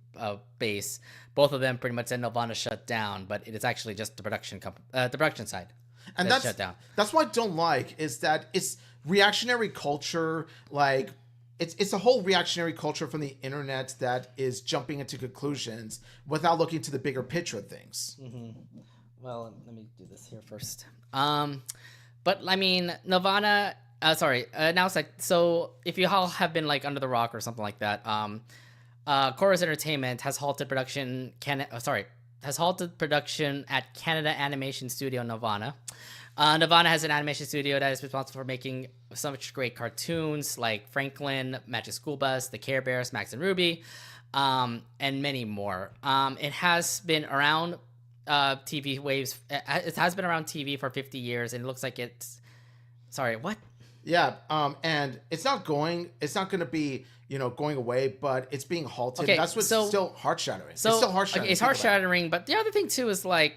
Base. Both of them pretty much said Nelvana shut down, but it is actually just the production side. And that's shut down. That's what I don't like, is that it's reactionary culture. Like it's a whole reactionary culture from the internet that is jumping into conclusions without looking to the bigger picture of things. Mm-hmm. Well, let me do this here first. But I mean, Nelvana. Now it's like, so if you all have been like under the rock or something like that, Chorus Entertainment has halted production at Canada Animation Studio Nelvana. Nelvana has an animation studio that is responsible for making such great cartoons like Franklin, Magic School Bus, The Care Bears, Max and Ruby, and many more. It has been around TV waves. It has been around TV for 50 years, and it looks like it's. Sorry, what? Yeah, and it's not going to be, going away, but it's being halted. Okay, that's what's still heart-shattering. So, it's still heart-shattering. Okay, it's heart-shattering, but the other thing, too, is, like,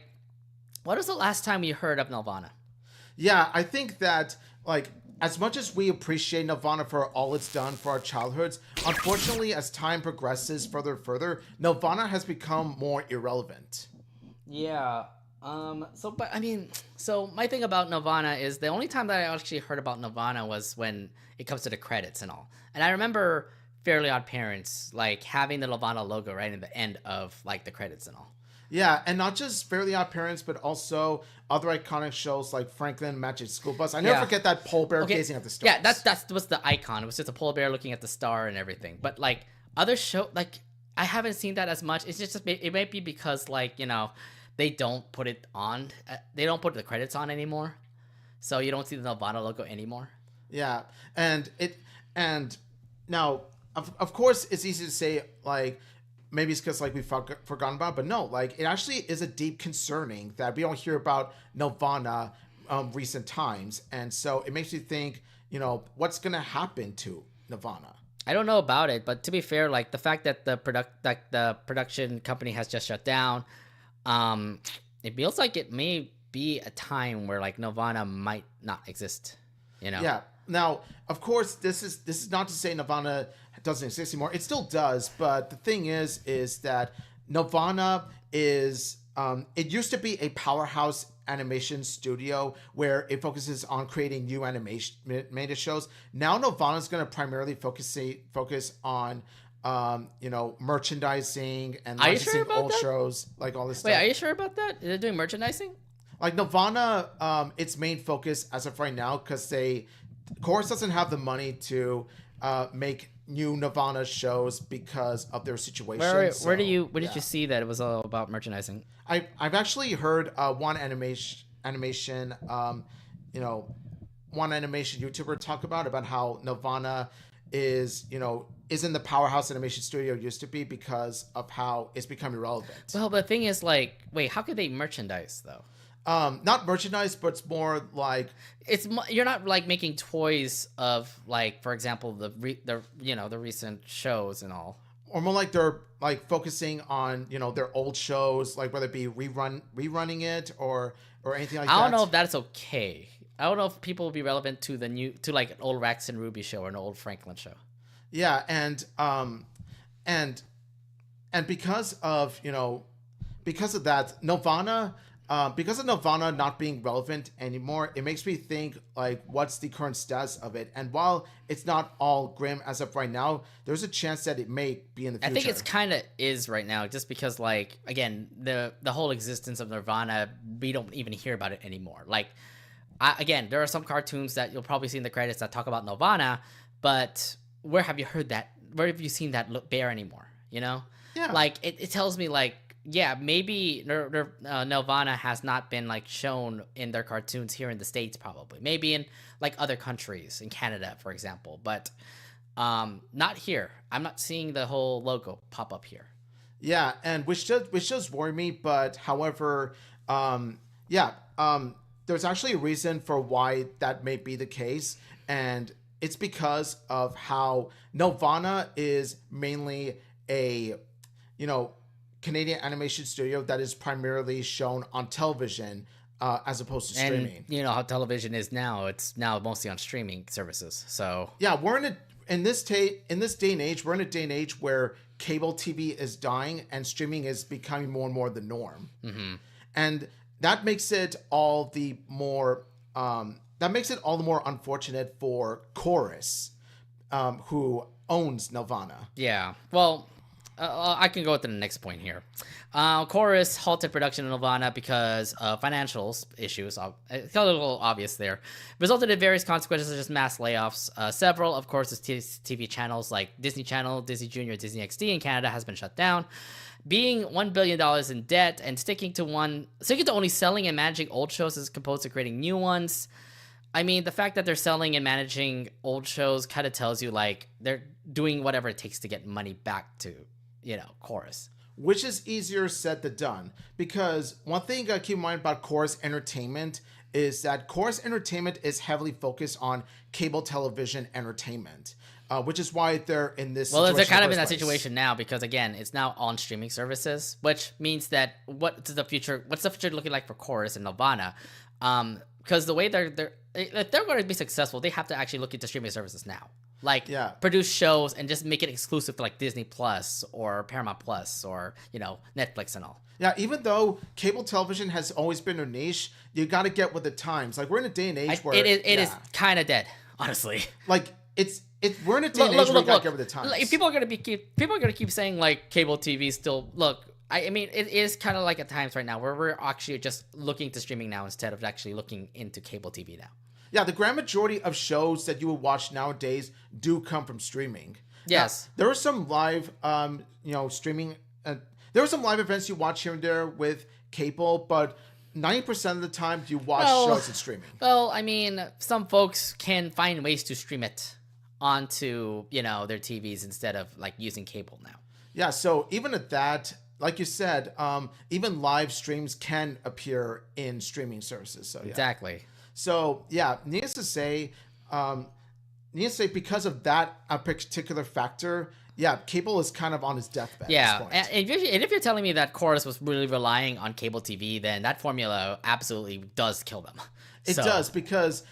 what was the last time you heard of Nelvana? Yeah, I think that, like, as much as we appreciate Nelvana for all it's done for our childhoods, unfortunately, as time progresses further and further, Nelvana has become more irrelevant. Yeah. So my thing about Nelvana is the only time that I actually heard about Nelvana was when it comes to the credits and all. And I remember Fairly Odd Parents, like, having the Nelvana logo right in the end of, like, the credits and all. Yeah, and not just Fairly Odd Parents, but also other iconic shows like Franklin, Magic School Bus. I never forget that polar bear gazing at the stars. Yeah, that was the icon. It was just a polar bear looking at the star and everything. But, like, other show, like, I haven't seen that as much. It's just, it might be because, like, they don't put it on. They don't put the credits on anymore, so you don't see the Nelvana logo anymore. Yeah, and now, of course, it's easy to say, like, maybe it's because, like, we've forgotten about it, but no, like, it actually is a deep concerning that we don't hear about Nelvana recent times, and so it makes you think, what's gonna happen to Nelvana. I don't know about it, but to be fair, like, the fact that the production company has just shut down. It feels like it may be a time where, like, Nelvana might not exist, Yeah. Now, of course, this is not to say Nelvana doesn't exist anymore. It still does, but the thing is that Nelvana is it used to be a powerhouse animation studio where it focuses on creating new animated shows. Now Nelvana is going to primarily focus on merchandising and Are you sure licensing about old that? shows, like all this Wait, stuff. are you sure about that? They're doing merchandising? Like Nelvana, its main focus as of right now, because Chorus doesn't have the money to make new Nelvana shows because of their situation. Where did you see that it was all about merchandising? I've actually heard one animation one animation YouTuber talk about how Nelvana is isn't the powerhouse animation studio it used to be because of how it's become irrelevant. Well, the thing is, like, wait, how could they merchandise though? Not merchandise, but it's more like you're not like making toys of, like, for example, the recent shows and all. Or more like they're like focusing on their old shows, like whether it be rerunning it or anything like that. I don't know if that's okay. I don't know if people will be relevant to like an old Rex and Ruby show or an old Franklin show. Yeah, and because of that, Nelvana. Because of Nelvana not being relevant anymore, it makes me think, like, what's the current status of it? And while it's not all grim as of right now, there's a chance that it may be in the future. I think it's kind of is right now, just because, like, again, the whole existence of Nelvana, we don't even hear about it anymore. Like, again, there are some cartoons that you'll probably see in the credits that talk about Nelvana, but where have you heard that? Where have you seen that bear anymore? Yeah. Like, it tells me, like, yeah, maybe Nelvana has not been, like, shown in their cartoons here in the States, probably.Maybe in, like, other countries, in Canada, for example. But not here. I'm not seeing the whole logo pop up here. Yeah, and which does worry me. But however, there's actually a reason for why that may be the case, and it's because of how Nelvana is mainly a Canadian animation studio that is primarily shown on television as opposed to streaming. And you know how television is now; it's now mostly on streaming services. So yeah, we're in this day and age. We're in a day and age where cable TV is dying and streaming is becoming more and more the norm. Mm-hmm. And that makes it all the more unfortunate for Chorus, who owns Nelvana. Yeah. Well, I can go to the next point here. Chorus halted production of Nelvana because of financial issues. It's a little obvious there. Resulted in various consequences such as mass layoffs. Several of Chorus's TV channels like Disney Channel, Disney Junior, Disney XD in Canada has been shut down. Being $1 billion in debt and sticking to only selling and managing old shows as opposed to creating new ones. I mean, the fact that they're selling and managing old shows kind of tells you, like, they're doing whatever it takes to get money back to Chorus. Which is easier said than done. Because one thing you gotta keep in mind about Chorus Entertainment is that Chorus Entertainment is heavily focused on cable television entertainment. Which is why they're in this situation. Well, they're kind of in that situation now because, again, it's now on streaming services, which means that what's the future looking like for Chorus and Nelvana? Because the way if they're going to be successful, they have to actually look into streaming services now. Like, produce shows and just make it exclusive to, like, Disney Plus or Paramount Plus or, Netflix and all. Yeah, even though cable television has always been a niche, you got to get with the times. Like, we're in a day and age where it is kind of dead, honestly. Like, we're in a day and age where you got to get with the times. Like, people are gonna keep saying, like, cable TV still I mean, it is kind of like at times right now where we're actually just looking to streaming now instead of actually looking into cable TV now. Yeah, the grand majority of shows that you will watch nowadays do come from streaming. Yes. Now, there are some live, streaming. There are some live events you watch here and there with cable, but 90% of the time you watch shows in streaming. Well, I mean, some folks can find ways to stream it onto, their TVs instead of, like, using cable now. Yeah, so even at that, like you said, even live streams can appear in streaming services. So yeah. Exactly. So yeah, needless to say, because of that particular factor, yeah, cable is kind of on its deathbed. Yeah, at this point. And if you're telling me that Chorus was really relying on cable TV, then that formula absolutely does kill them. It does because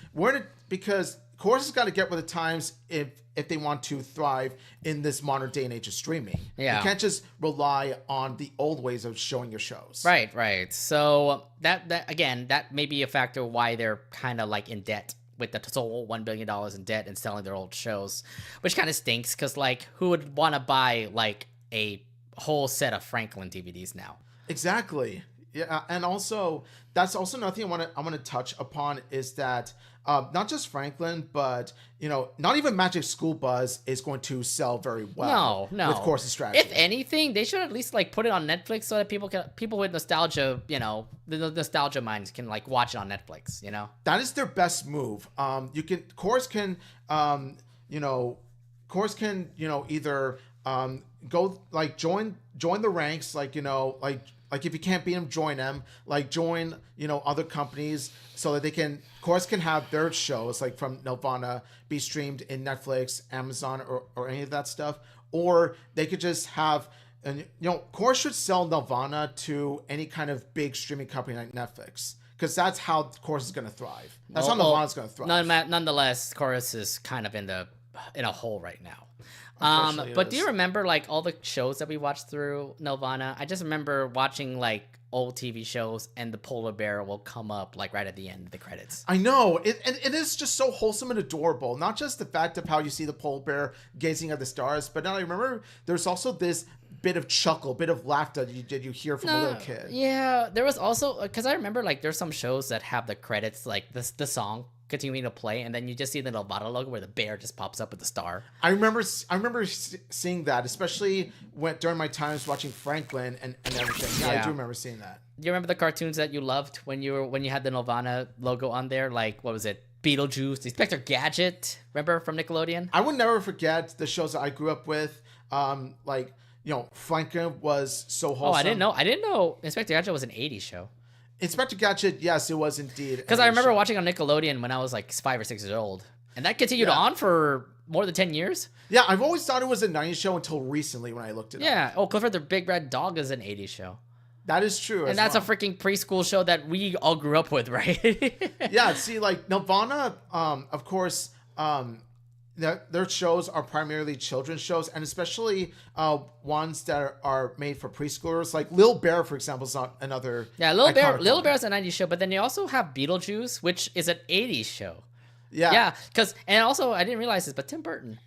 Chorus has got to get with the times if they want to thrive in this modern day and age of streaming. Yeah. You can't just rely on the old ways of showing your shows. Right. So that may be a factor why they're kind of like in debt with the whole $1 billion in debt and selling their old shows, which kind of stinks because like who would want to buy like a whole set of Franklin DVDs now? Exactly. Yeah, and also that's also another thing I want to touch upon is that not just Franklin, but not even Magic School Bus is going to sell very well. No. With Course's strategy. If anything, they should at least like put it on Netflix so that people with nostalgia, the nostalgia minds can like watch it on Netflix. That is their best move. Course can either go like join the ranks, like if you can't beat them, join them. Like join, other companies so that Course can have their shows like from Nelvana be streamed in Netflix, Amazon, or any of that stuff. Or they could just have, Course should sell Nelvana to any kind of big streaming company like Netflix. Because that's how Course is going to thrive. That's how Nelvana's going to thrive. Nonetheless, Chorus is kind of in a hole right now. But do you remember like all the shows that we watched through Nelvana? I just remember watching like old TV shows and the polar bear will come up like right at the end of the credits. I know. It is just so wholesome and adorable. Not just the fact of how you see the polar bear gazing at the stars, but now I remember there's also this bit of chuckle, bit of laughter that you hear from a little kid. Yeah, there was also, because I remember like there's some shows that have the credits like the song continuing to play, and then you just see the Nelvana logo where the bear just pops up with the star. I remember seeing that, especially during my times watching Franklin and everything. Yeah, I do remember seeing that. Do you remember the cartoons that you loved when you had the Nelvana logo on there? Like, what was it? Beetlejuice, Inspector Gadget. Remember from Nickelodeon? I would never forget the shows that I grew up with. Franklin was so wholesome. Oh, I didn't know Inspector Gadget was an 80s show. Inspector Gadget, yes, it was indeed. Because I remember watching on Nickelodeon when I was like 5 or 6 years old. And that continued on for more than 10 years. Yeah, I've always thought it was a 90s show until recently when I looked it up. Yeah. Oh, Clifford the Big Red Dog is an 80s show. That is true. And that's a freaking preschool show that we all grew up with, right? Yeah, see, like Nelvana, of course, their shows are primarily children's shows, and especially ones that are made for preschoolers. Like Lil Bear, for example, is not another. Yeah, Lil Bear is a 90s show, but then you also have Beetlejuice, which is an 80s show. Yeah, and also I didn't realize this, but Tim Burton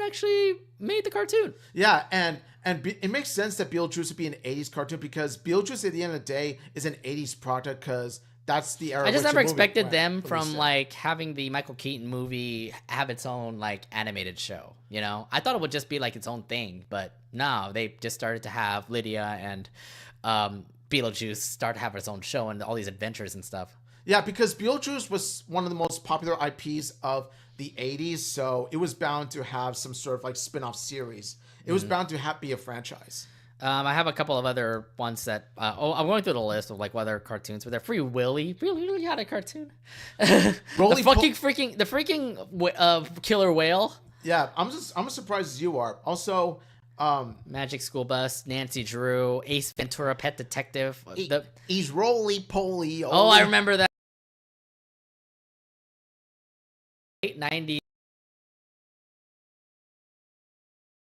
actually made the cartoon. Yeah, and it makes sense that Beetlejuice would be an 80s cartoon because Beetlejuice at the end of the day is an 80s product because that's the era. I just never expected them from like having the Michael Keaton movie have its own like animated show. I thought it would just be like its own thing, but no, they just started to have Lydia and Beetlejuice start to have its own show and all these adventures and stuff. Yeah, because Beetlejuice was one of the most popular IPs of the 80s, so it was bound to have some sort of like spin-off series. It was bound to be a franchise. I have a couple of other ones that I'm going through the list of like what other cartoons, but they're Free Willy. Really had a cartoon. The freaking killer whale. Yeah, I'm as surprised as you are. Also, Magic School Bus, Nancy Drew, Ace Ventura, Pet Detective. He's roly poly. Oh, I remember that. 90s.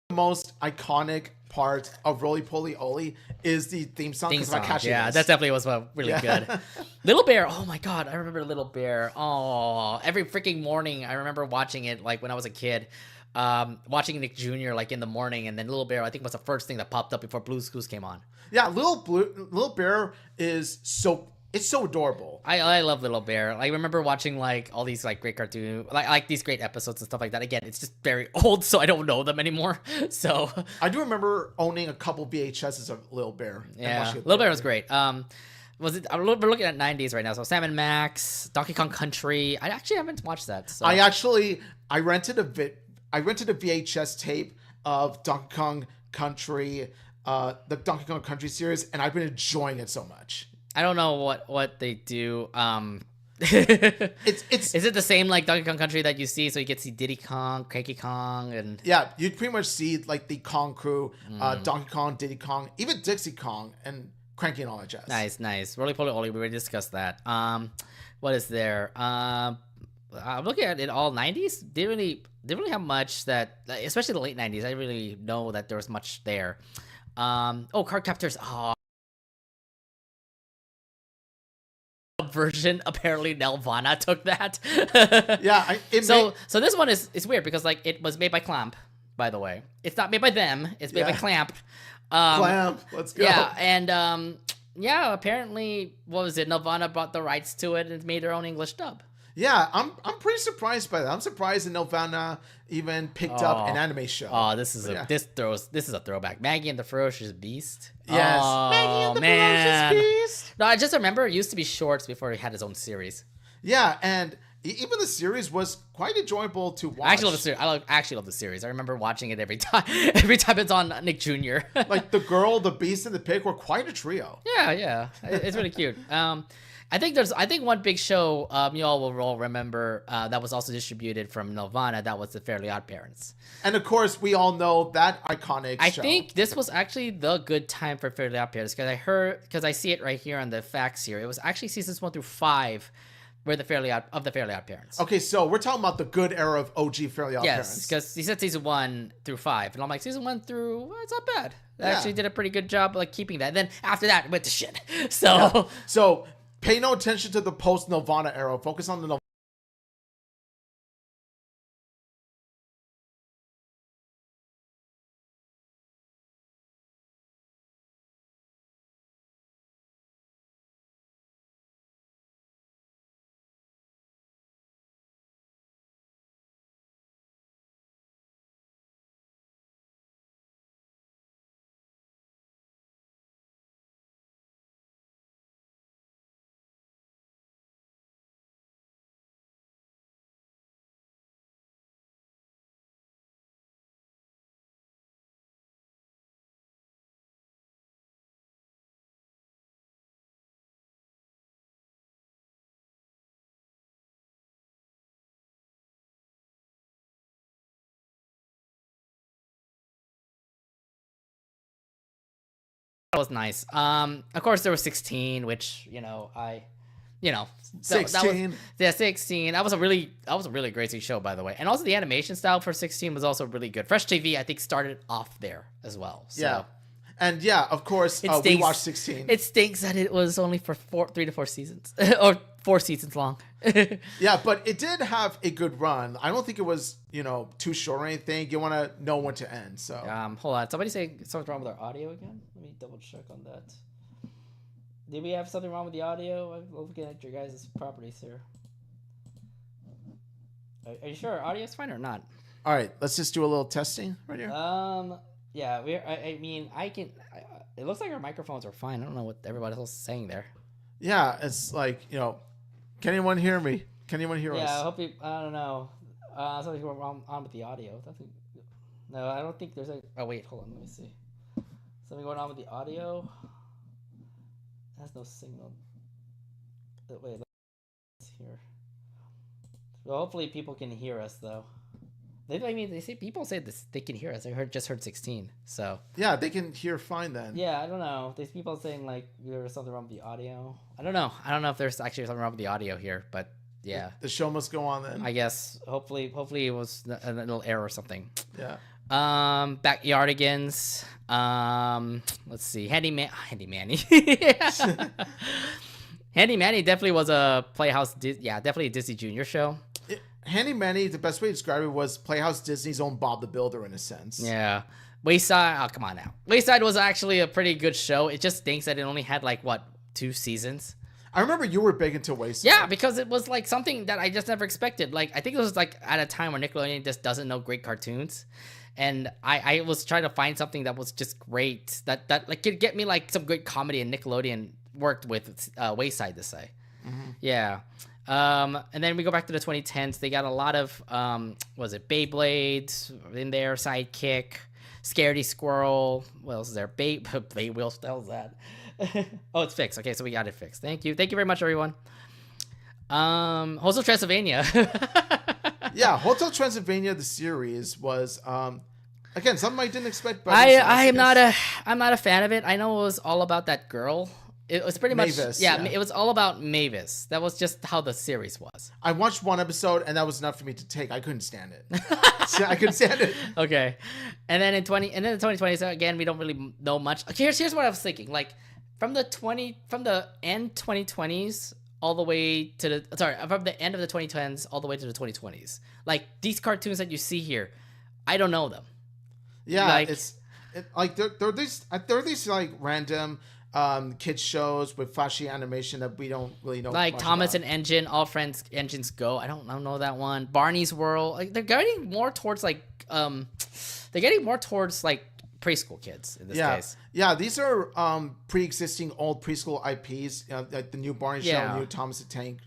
The most iconic part of Roly Poly Oly is the theme song. Yeah, that definitely was really good. Little Bear. Oh my God, I remember Little Bear. Oh, every freaking morning I remember watching it like when I was a kid. Watching Nick Jr. like in the morning, and then Little Bear I think was the first thing that popped up before Blue's Clues came on. Yeah, Little Bear is so adorable. I love Little Bear. I remember watching like all these like great cartoon like these great episodes and stuff like that. Again, it's just very old, so I don't know them anymore. So I do remember owning a couple VHSs of Little Bear. Yeah, Little Bear was great. We're looking at 90s right now. So Sam and Max, Donkey Kong Country. I actually haven't watched that. So. I rented a VHS tape of Donkey Kong Country, the Donkey Kong Country series, and I've been enjoying it so much. I don't know what they do. Is it the same like Donkey Kong Country that you see? So you get to see Diddy Kong, Cranky Kong, and you pretty much see like the Kong crew, Donkey Kong, Diddy Kong, even Dixie Kong, and Cranky and all that jazz. Nice. Roly Poly Oly. We already discussed that. What is there? I'm looking at it all 90s. Didn't really have much that, especially the late 90s. I didn't really know that there was much there. Card captors. Oh, version. Apparently, Nelvana took that. Yeah. So this one is weird because like it was made by Clamp. By the way, it's not made by them. It's made by Clamp. Clamp. Let's go. Yeah, and apparently, what was it? Nelvana bought the rights to it and made their own English dub. Yeah, I'm pretty surprised by that. I'm surprised that Nelvana even picked up an anime show. Oh, this is a throwback. Maggie and the Ferocious Beast. Yes, Maggie and the Ferocious Beast. No, I just remember it used to be shorts before he had his own series. Yeah, and even the series was quite enjoyable to watch. I actually love the series. I actually love the series. I remember watching it every time. Every time it's on Nick Jr. Like the girl, the beast, and the pig were quite a trio. Yeah, it's really cute. I think one big show you all will all remember that was also distributed from Nelvana. That was the Fairly Odd Parents. And of course, we all know that iconic show. I think this was actually the good time for Fairly Odd Parents because I see it right here on the facts here. It was actually seasons 1 through 5 were the Fairly Odd Parents. Okay, so we're talking about the good era of OG Fairly Odd Parents. Yes, because he said season 1 through 5, and I'm like season 1 through it's not bad. They actually did a pretty good job like keeping that. And then after that, it went to shit. So pay no attention to the post Nelvana era. Focus on the That was nice. Of course there was 16, which 16. 16. That was a really great show, by the way. And also the animation style for 16 was also really good. Fresh TV, I think, started off there as well. So. Yeah. And yeah, of course, we watched 16. It stinks that it was only for 3 to 4 seasons, or 4 seasons long. Yeah, but it did have a good run. I don't think it was, too short or anything. You want to know when to end. So hold on. Somebody say something's wrong with our audio again. Let me double check on that. Did we have something wrong with the audio? I'm looking at your guys' properties here. Are you sure our audio's fine or not? All right, let's just do a little testing right here. Yeah, it looks like our microphones are fine. I don't know what everybody else is saying there. Yeah, it's like, can anyone hear me? Can anyone hear us? Yeah, I don't know. Something's wrong on with the audio. No, I don't think there's oh, wait, hold on. Let me see. Something going on with the audio. It has no signal. Wait, let's hear. Well, hopefully people can hear us, though. They say people say this. They can hear us. I just heard 16. So yeah, they can hear fine then. Yeah, I don't know. There's people saying like there's something wrong with the audio. I don't know. I don't know if there's actually something wrong with the audio here, but yeah, the show must go on then. I guess. Hopefully it was a little error or something. Yeah. Backyardigans. Let's see. Handy Manny. Handy Manny definitely was a Playhouse. Definitely a Disney Junior show. Handy Manny, the best way to describe it was Playhouse Disney's own Bob the Builder in a sense. Yeah. Wayside, oh, come on now. Wayside was actually a pretty good show. It just stinks that it only had 2 seasons. I remember you were big into Wayside. Yeah, because it was something that I just never expected. I think it was at a time where Nickelodeon just doesn't know great cartoons. And I was trying to find something that was just great. That could get me some great comedy, and Nickelodeon worked with Wayside to say. Mm-hmm. Yeah. And then we go back to the 2010s. They got a lot of Beyblade in there, Sidekick, Scaredy Squirrel. What else is there? Beyblade wheel. What the hell is that? Oh, it's fixed. Okay, so we got it fixed. Thank you very much, everyone. Hotel Transylvania. Yeah, Hotel Transylvania, the series was again something I didn't expect. But I'm not a fan of it. I know it was all about that girl It was pretty much Mavis, yeah, yeah. it was all about Mavis. That was just how the series was. I watched one episode and that was enough for me to take. I couldn't stand it. I couldn't stand it. Okay, and then in 2020s again, we don't really know much. Okay, here's what I was thinking. Like from the end 2020s all the way to from the end of the 2010s all the way to the 2020s. Like these cartoons that you see here, I don't know them. Yeah, Like- like they're these like random kids shows with flashy animation that we don't really know. Like much Thomas about. and Engine, All Friends Engines Go. I don't know that one. Barney's World. Like they're getting more towards like preschool kids in this case. Yeah, these are pre-existing old preschool IPs, like the new Barney Yeah. show, new Thomas the Tank.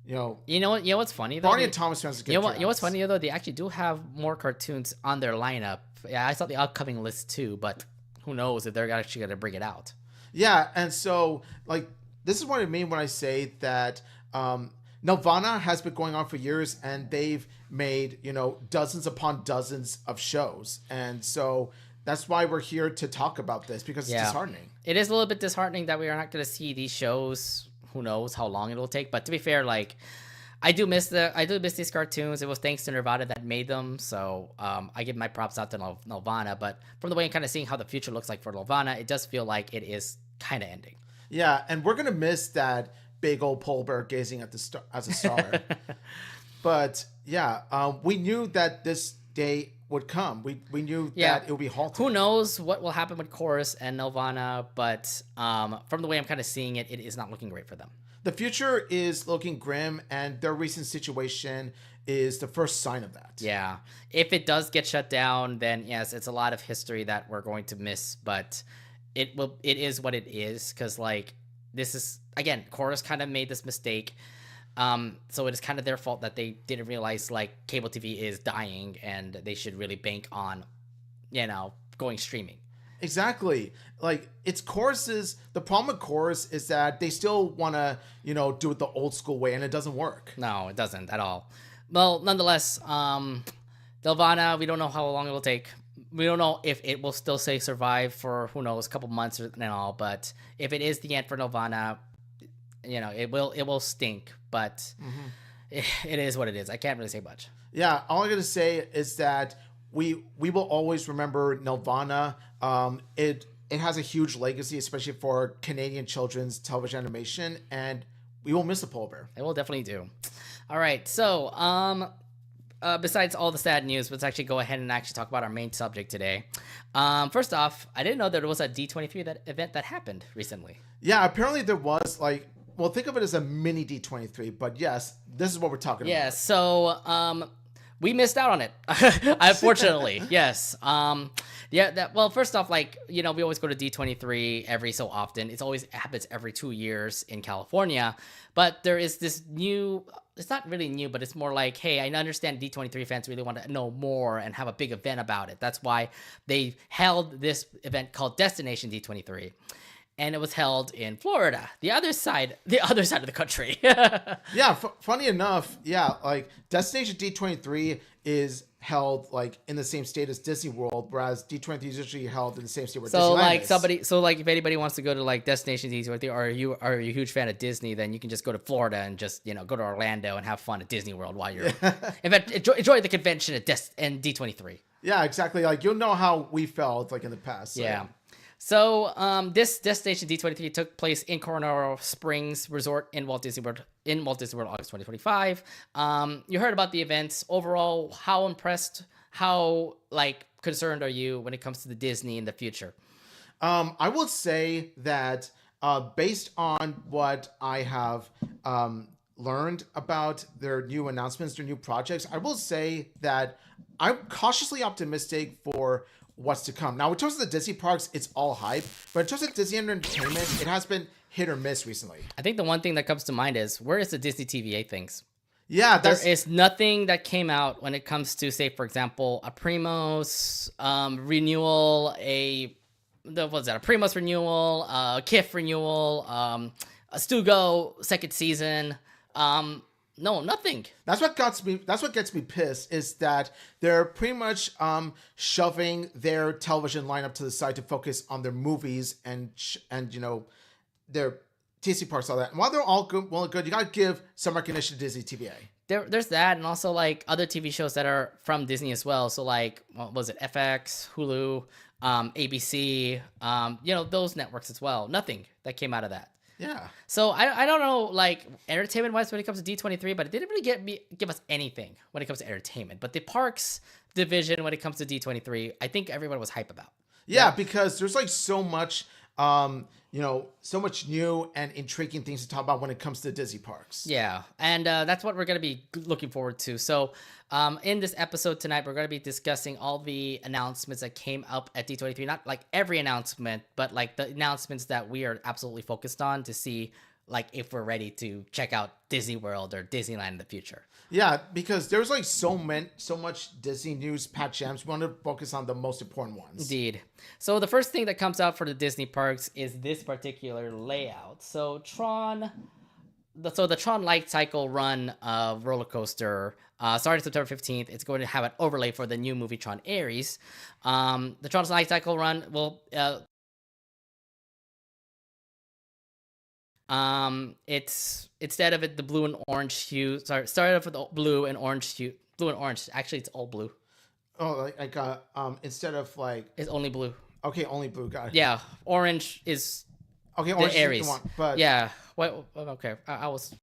You know what's funny though? Barney and Thomas fans get You know what's funny though? They actually do have more cartoons on their lineup. Yeah, I saw the upcoming list too, but who knows if they're actually gonna bring it out. Yeah, and so like this is what I mean when I say that Nelvana has been going on for years, and they've made dozens upon dozens of shows, and so that's why we're here to talk about this, because it's disheartening. It is a little bit disheartening that we are not going to see these shows. Who knows how long it'll take? But to be fair, like I do miss these cartoons. It was thanks to Nirvana that made them, so I give my props out to Nelvana. But from the way I'm kind of seeing how the future looks like for Nelvana, it does feel like it is kind of ending. Yeah, and we're gonna miss that big old polar bear gazing at the star as a star. But yeah, we knew that this day would come. We knew that it would be halted. Who knows what will happen with Chorus and Nelvana, but from the way I'm kind of seeing it, it is not looking great for them. The future is looking grim, and their recent situation is the first sign of that. Yeah. If it does get shut down, then yes, it's a lot of history that we're going to miss, but it is what it is, because like this is, again, Chorus kind of made this mistake. So it is kind of their fault that they didn't realize like cable TV is dying and they should really bank on, going streaming. Exactly. Like it's Chorus's. The problem with Chorus is that they still want to, do it the old school way, and it doesn't work. No, it doesn't at all. Well, nonetheless, Nelvana, we don't know how long it will take. We don't know if it will still say survive for, who knows, a couple months and all. But if it is the end for Nelvana, it will stink. But it is what it is. I can't really say much. Yeah, all I gotta say is that we will always remember Nelvana. It has a huge legacy, especially for Canadian children's television animation, and we will miss the polar bear. It will definitely do. All right, so besides all the sad news, let's actually go ahead and actually talk about our main subject today. First off, I didn't know there was a D23 event that happened recently. Yeah, apparently there was think of it as a mini D23, but yes, this is what we're talking about. Yeah, so we missed out on it, unfortunately. Yes. First off, we always go to D23 every so often. It always happens every 2 years in California. But there is this new, it's not really new, but it's more like, hey, I understand D23 fans really want to know more and have a big event about it. That's why they held this event called Destination D23. And it was held in Florida, the other side of the country. Yeah, funny enough, Destination D23 is held in the same state as Disney World, whereas D23 is usually held in the same state where Disneyland is. If anybody wants to go to Destination D23, or you are a huge fan of Disney, then you can just go to Florida and just go to Orlando and have fun at Disney World while you're enjoy the convention at D23. Yeah, exactly. You'll know how we felt in the past. So. Yeah. So this Destination D23 took place in Coronado Springs Resort in Walt Disney World, August 2025. You heard about the events. Overall, how impressed, how concerned are you when it comes to the Disney in the future? I would say that based on what I have learned about their new announcements, their new projects, I will say that I'm cautiously optimistic for what's to come. Now, in terms of the Disney parks, it's all hype, but in terms of Disney Entertainment, it has been hit or miss recently. I think the one thing that comes to mind is, where is the Disney TVA things? Yeah, there is nothing that came out when it comes to, say, for example, a Primos renewal, a Primos renewal, a KIF renewal, a Stugo second season. No, nothing. That's what gets me pissed, is that they're pretty much shoving their television lineup to the side to focus on their movies and their Disney parks, all that. And while they're all good, well, good, you gotta give some recognition to Disney TVA. There's that, and also like other TV shows that are from Disney as well. So like, what was it? FX, Hulu, ABC, those networks as well. Nothing that came out of that. Yeah. So I don't know, like entertainment wise when it comes to D23, but it didn't really give us anything when it comes to entertainment. But the parks division when it comes to D23, I think everyone was hype about. Yeah, because there's like so much, so much new and intriguing things to talk about when it comes to Disney parks. Yeah, and that's what we're going to be looking forward to. So in this episode tonight, we're going to be discussing all the announcements that came up at D23. Not like every announcement, but like the announcements that we are absolutely focused on to see like if we're ready to check out Disney World or Disneyland in the future. Yeah, because there's like so much Disney news, Pat Jams. We want to focus on the most important ones. Indeed. So the first thing that comes out for the Disney parks is this particular layout. So the Tron Light Cycle Run roller coaster starting September 15th. It's going to have an overlay for the new movie Tron Ares. The Tron Light Cycle Run will it's instead of the blue and orange hue. Sorry, started off with the blue and orange hue. Blue and orange. Actually, it's all blue. Oh, instead of like it's only blue. Okay, only blue. Got it. Yeah, orange is okay. Orange the Ares. Is what you want, but yeah. Well, okay. I was.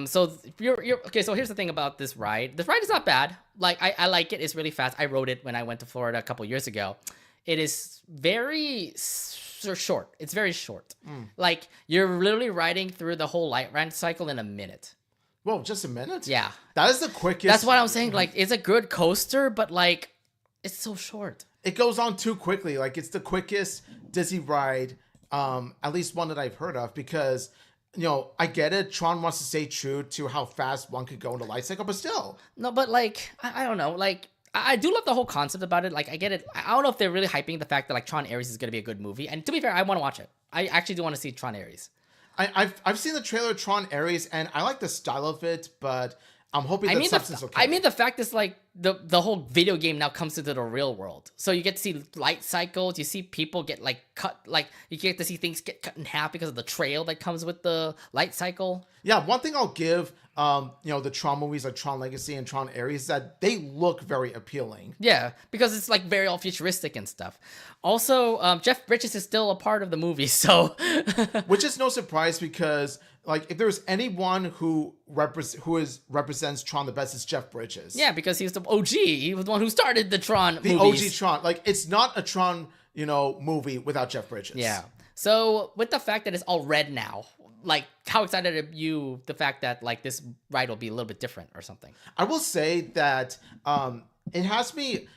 So you're okay. So here's the thing about this ride. This ride is not bad. Like I like it. It's really fast. I rode it when I went to Florida a couple years ago. It is very short. It's very short. Like you're literally riding through the whole light ride cycle in a minute. Whoa, just a minute? Yeah. That is the quickest. That's what I'm saying. Like it's a good coaster, but like it's so short. It goes on too quickly. Like it's the quickest Disney ride, at least one that I've heard of, because I get it. Tron wants to stay true to how fast one could go in the light cycle, but still. No, but like I don't know. Like I do love the whole concept about it. Like I get it. I don't know if they're really hyping the fact that like Tron Ares is going to be a good movie. And to be fair, I want to watch it. I actually do want to see Tron Ares. I've seen the trailer Tron Ares and I like the style of it, but I'm hoping the substance okay. I mean, the fact is like the whole video game now comes into the real world. So you get to see light cycles. You see people get like cut. Like you get to see things get cut in half because of the trail that comes with the light cycle. Yeah, one thing I'll give the Tron movies like Tron Legacy and Tron Ares is that they look very appealing. Yeah, because it's like very all futuristic and stuff. Also, Jeff Bridges is still a part of the movie, so which is no surprise because like if there's anyone who represents Tron the best, it's Jeff Bridges. Yeah, because he's the OG. He was the one who started the Tron movies. OG Tron. Like it's not a Tron movie without Jeff Bridges. Yeah. So with the fact that it's all red now, like how excited are you the fact that like this ride will be a little bit different or something? I will say that it has me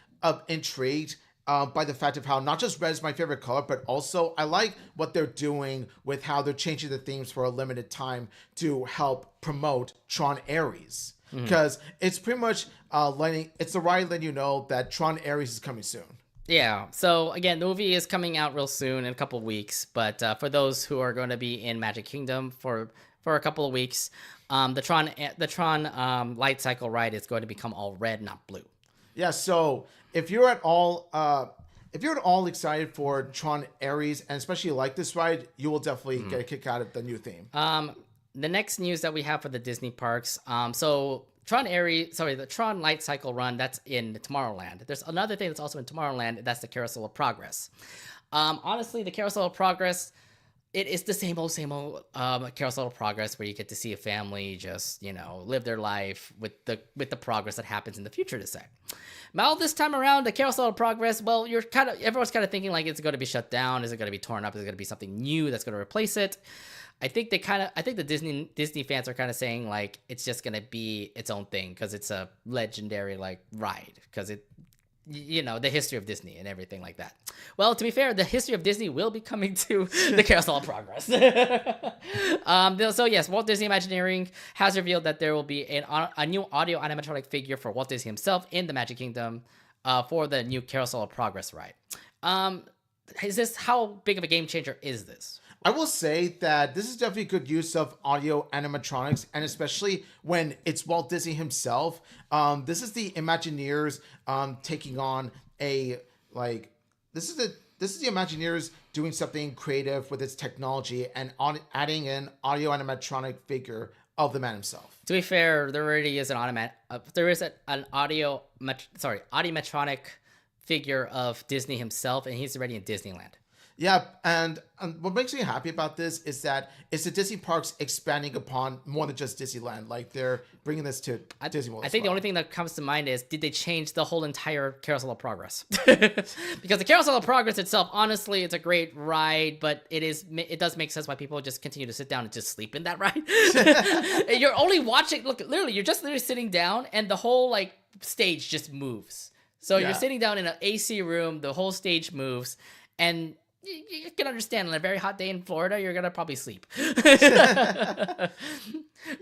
intrigued by the fact of how not just red is my favorite color, but also I like what they're doing with how they're changing the themes for a limited time to help promote Tron Ares. Because it's pretty much it's the ride letting you know that Tron Ares is coming soon. Yeah. So again, the movie is coming out real soon in a couple of weeks. But for those who are going to be in Magic Kingdom for a couple of weeks, the Tron Light Cycle ride is going to become all red, not blue. Yeah. So if you're at all excited for Tron Ares and especially like this ride, you will definitely get a kick out of the new theme. The next news that we have for the Disney parks. So the Tron Light Cycle Run, that's in Tomorrowland. There's another thing that's also in Tomorrowland, that's the Carousel of Progress. Honestly, the Carousel of Progress, it is the same old Carousel of Progress where you get to see a family just, live their life with the progress that happens in the future to say. Now this time around, the Carousel of Progress, well, everyone's kind of thinking like it's going to be shut down, is it going to be torn up, is it going to be something new that's going to replace it? I think the Disney fans are kind of saying like it's just gonna be its own thing because it's a legendary like ride because it, the history of Disney and everything like that. Well, to be fair, the history of Disney will be coming to the Carousel of Progress. So yes, Walt Disney Imagineering has revealed that there will be a new audio animatronic figure for Walt Disney himself in the Magic Kingdom for the new Carousel of Progress ride. How big of a game changer is this? I will say that this is definitely good use of audio animatronics, and especially when it's Walt Disney himself. This is the Imagineers taking on this is the this is the Imagineers doing something creative with its technology and adding an audio animatronic figure of the man himself. To be fair, there already is an audiometronic figure of Disney himself, and he's already in Disneyland. Yeah, and what makes me happy about this is that it's the Disney parks expanding upon more than just Disneyland. Like, they're bringing this to Disney World. I think the only thing that comes to mind is, did they change the whole entire Carousel of Progress? Because the Carousel of Progress itself, honestly, it's a great ride, but it does make sense why people just continue to sit down and just sleep in that ride. You're only watching, look, literally, you're just literally sitting down, and the whole, like, stage just moves. So you're sitting down in an AC room, the whole stage moves, and you can understand on a very hot day in Florida, you're gonna probably sleep. But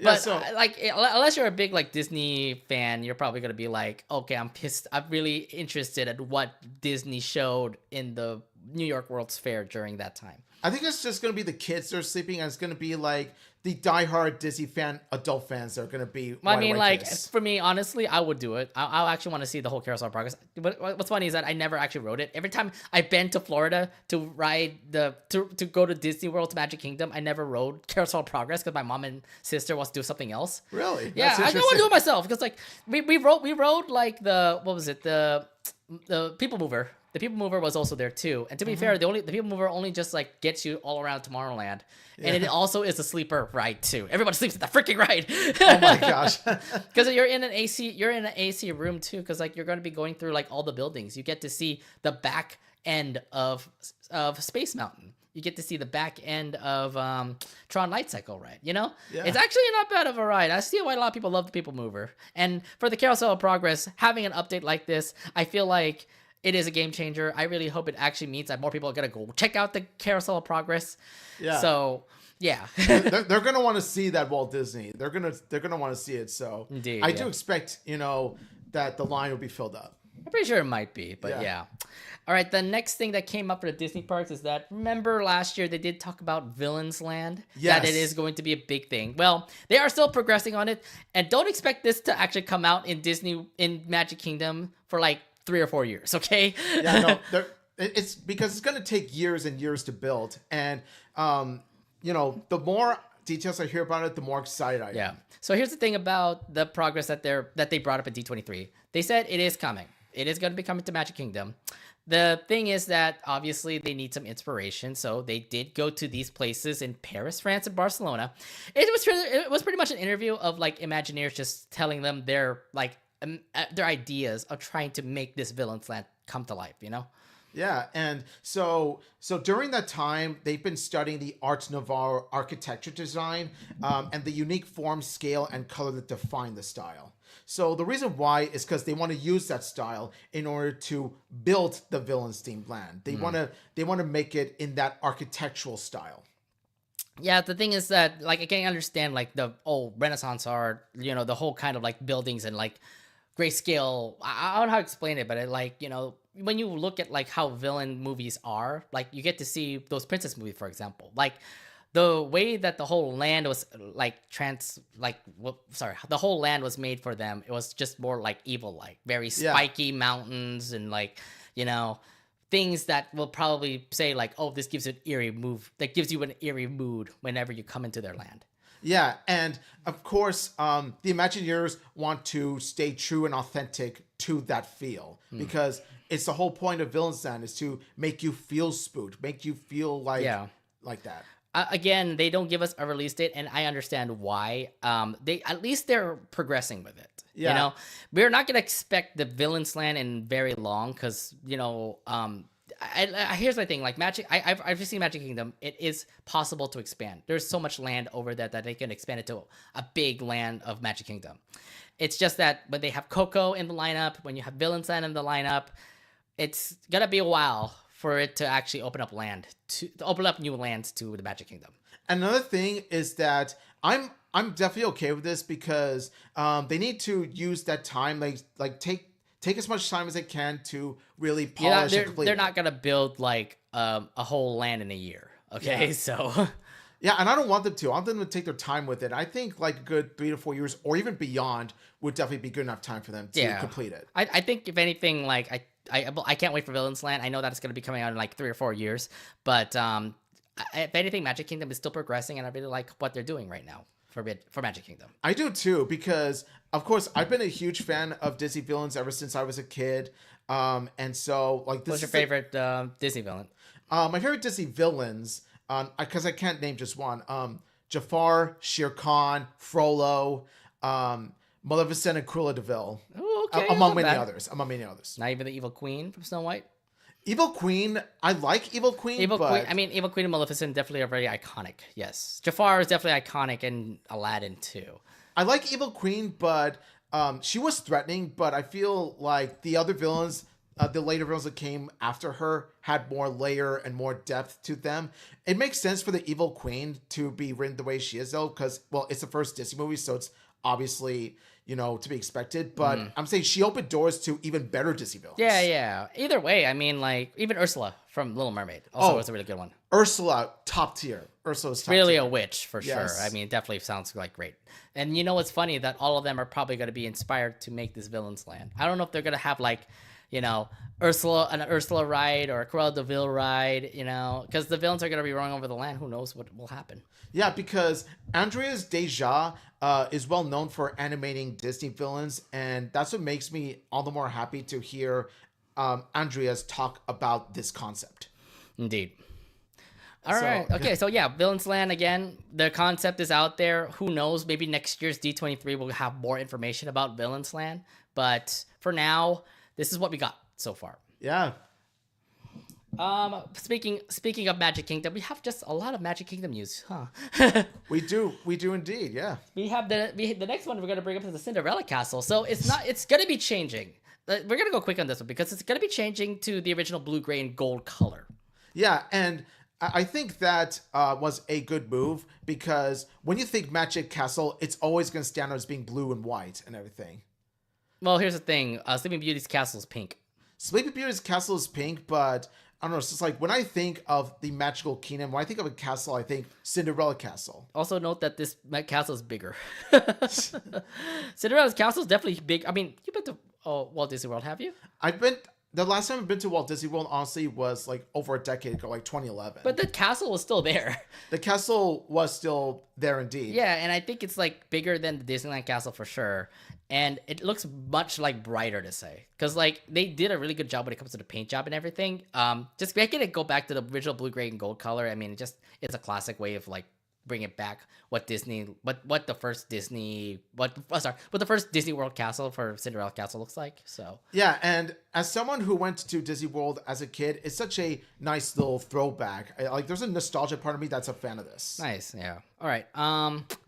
like, unless you're a big like Disney fan, you're probably gonna be like, okay, I'm pissed. I'm really interested in what Disney showed in the New York World's Fair during that time. I think it's just gonna be the kids that are sleeping, and it's gonna be like the diehard Disney adult fans that are gonna be. I mean, like, for me, honestly, I would do it. I'll actually want to see the whole Carousel of Progress. But what's funny is that I never actually rode it. Every time I've been to Florida to ride to go to Disney World to Magic Kingdom, I never rode Carousel of Progress because my mom and sister wants to do something else. Really? Yeah, I don't want to do it myself because like we rode like the People Mover. The People Mover was also there too, and to be fair, the People Mover only just like gets you all around Tomorrowland, and it also is a sleeper ride too. Everybody sleeps at the freaking ride. Oh my gosh! Because you're in an AC room too. Because like you're going to be going through like all the buildings. You get to see the back end of Space Mountain. You get to see the back end of Tron Light Cycle ride. You know, it's actually not bad of a ride. I see why a lot of people love the People Mover, and for the Carousel of Progress, having an update like this, I feel like it is a game changer. I really hope it actually means that more people are gonna go check out the Carousel of Progress. Yeah. So yeah, they're gonna want to see that Walt Disney. They're gonna want to see it. So indeed, I do expect that the line will be filled up. I'm pretty sure it might be, but yeah. All right, the next thing that came up for the Disney parks is that, remember last year they did talk about Villains Land? Yes. That it is going to be a big thing. Well, they are still progressing on it, and don't expect this to actually come out in Magic Kingdom for like 3 or 4 years, okay? Yeah, no, it's because it's going to take years and years to build, and the more details I hear about it, the more excited I am. Yeah. So here's the thing about the progress that they brought up at D23. They said it is coming. It is going to be coming to Magic Kingdom. The thing is that obviously they need some inspiration, so they did go to these places in Paris, France, and Barcelona. It was pretty much an interview of like Imagineers just telling them their ideas of trying to make this Villains Land come to life, Yeah, and so during that time, they've been studying the Art Nouveau architecture design and the unique form, scale, and color that define the style. So the reason why is because they want to use that style in order to build the Villains themed land. They want to make it in that architectural style. Yeah, the thing is that like I can understand like the old Renaissance art, the whole kind of like buildings and like grayscale. I don't know how to explain it, but it like, when you look at like how villain movies are, like you get to see those princess movies, for example, like the way that the whole land was the whole land was made for them. It was just more like evil, like very spiky mountains and like, things that will probably say like, oh, this gives an eerie that gives you an eerie mood whenever you come into their land. Yeah, and of course, the Imagineers want to stay true and authentic to that feel because it's the whole point of Villains Land is to make you feel spooked, make you feel like that. Again, they don't give us a release date, and I understand why. They're progressing with it. Yeah. We're not gonna expect the Villains Land in very long because here's my thing. Like Magic, I've just seen Magic Kingdom. It is possible to expand. There's so much land over there that they can expand it to a big land of Magic Kingdom. It's just that when they have Coco in the lineup, when you have Villains Land in the lineup, it's gonna be a while for it to actually open up new lands to the Magic Kingdom. Another thing is that I'm definitely okay with this because they need to use that time, like take as much time as they can to really polish and complete. They're not gonna build like a whole land in a year. Okay, so. Yeah, and I don't want them to. I want them to take their time with it. I think like a good 3 to 4 years or even beyond would definitely be good enough time for them to complete it. I think if anything, like I can't wait for Villains Land. I know that it's going to be coming out in like 3 or 4 years, but if anything, Magic Kingdom is still progressing, and I really like what they're doing right now for Magic Kingdom. I do too, because of course I've been a huge fan of Disney villains ever since I was a kid. And so like this. What's your favorite Disney villain? My favorite Disney villains, because I can't name just one. Jafar, Shere Khan, Frollo, Maleficent, and Cruella de Vil. Oh, okay. Among many others. Among many others. Not even the Evil Queen from Snow White. Evil Queen, I like Evil Queen. Queen. I mean, Evil Queen and Maleficent definitely are very iconic. Yes, Jafar is definitely iconic, and Aladdin too. I like Evil Queen, but she was threatening. But I feel like the other villains, the later villains that came after her, had more layer and more depth to them. It makes sense for the Evil Queen to be written the way she is, though, because well, it's the first Disney movie, so it's obviously, you know, to be expected. But I'm saying she opened doors to even better Disney villains. Yeah. Either way, I mean, like, even Ursula from Little Mermaid also was a really good one. Ursula, top tier. Ursula's top really tier. A witch for sure. I mean, it definitely sounds like great. And you know what's funny? That all of them are probably going to be inspired to make this Villains Land. I don't know if they're going to have like, you know, an Ursula ride or a Cruella de Vil ride, you know, because the villains are going to be running over the land. Who knows what will happen? Yeah, because Andreas Deja is well known for animating Disney villains, and that's what makes me all the more happy to hear Andreas talk about this concept. Indeed. All right. Okay. So yeah, Villains Land again. The concept is out there. Who knows? Maybe next year's D23 will have more information about Villains Land. But for now, this is what we got so far. Yeah. Speaking of Magic Kingdom, we have just a lot of Magic Kingdom news, huh? We do indeed. Yeah. We have the next one we're gonna bring up is the Cinderella Castle. So it's gonna be changing. We're gonna go quick on this one because it's gonna be changing to the original blue, gray, and gold color. Yeah, and I think that was a good move, because when you think Magic Castle, it's always going to stand out as being blue and white and everything. Well, here's the thing. Sleeping Beauty's castle is pink. Sleeping Beauty's castle is pink, but I don't know. It's just like when I think of the Magical Kingdom, when I think of a castle, I think Cinderella Castle. Also note that this castle is bigger. Cinderella's castle is definitely big. I mean, you've been to Walt Disney World, have you? The last time I've been to Walt Disney World, honestly, was like over a decade ago, like 2011. But the castle was still there. The castle was still there indeed. Yeah, and I think it's like bigger than the Disneyland castle for sure. And it looks much like brighter to say. Because like they did a really good job when it comes to the paint job and everything. Just making it go back to the original blue, gray, and gold color. I mean, it's a classic way of like bring it back what the first Disney World castle for Cinderella Castle looks like. So yeah, and as someone who went to Disney World as a kid, it's such a nice little throwback. Like there's a nostalgia part of me that's a fan of this. Nice, yeah. All right,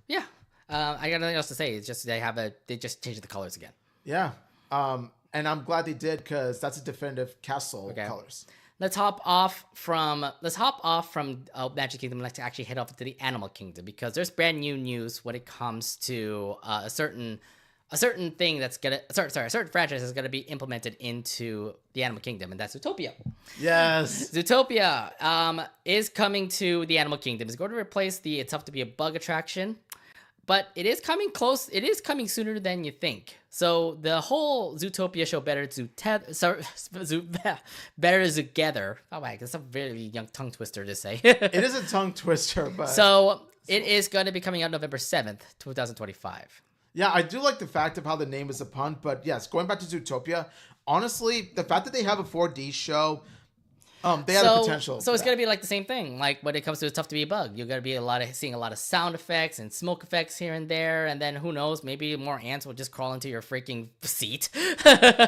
yeah. I got nothing else to say. It's just they just changed the colors again. Yeah, and I'm glad they did, because that's a definitive castle colors. Let's hop off from Magic Kingdom. Let's actually head off to the Animal Kingdom, because there's brand new news when it comes to a certain thing that's gonna a certain franchise is gonna be implemented into the Animal Kingdom, and that's Zootopia. Yes, Zootopia is coming to the Animal Kingdom. It's going to replace the It's Tough to Be a Bug attraction. But it is coming close. It is coming sooner than you think. So the whole Zootopia show, Better Together. Oh my, that's a very young tongue twister to say. It is a tongue twister, but so it is going to be coming out November 7th, 2025. Yeah, I do like the fact of how the name is a pun, but yes, going back to Zootopia, honestly, the fact that they have a 4D show. They had a potential. So it's gonna be like the same thing. Like when it comes to It's Tough to Be a Bug, you're gonna be seeing a lot of sound effects and smoke effects here and there, and then who knows, maybe more ants will just crawl into your freaking seat.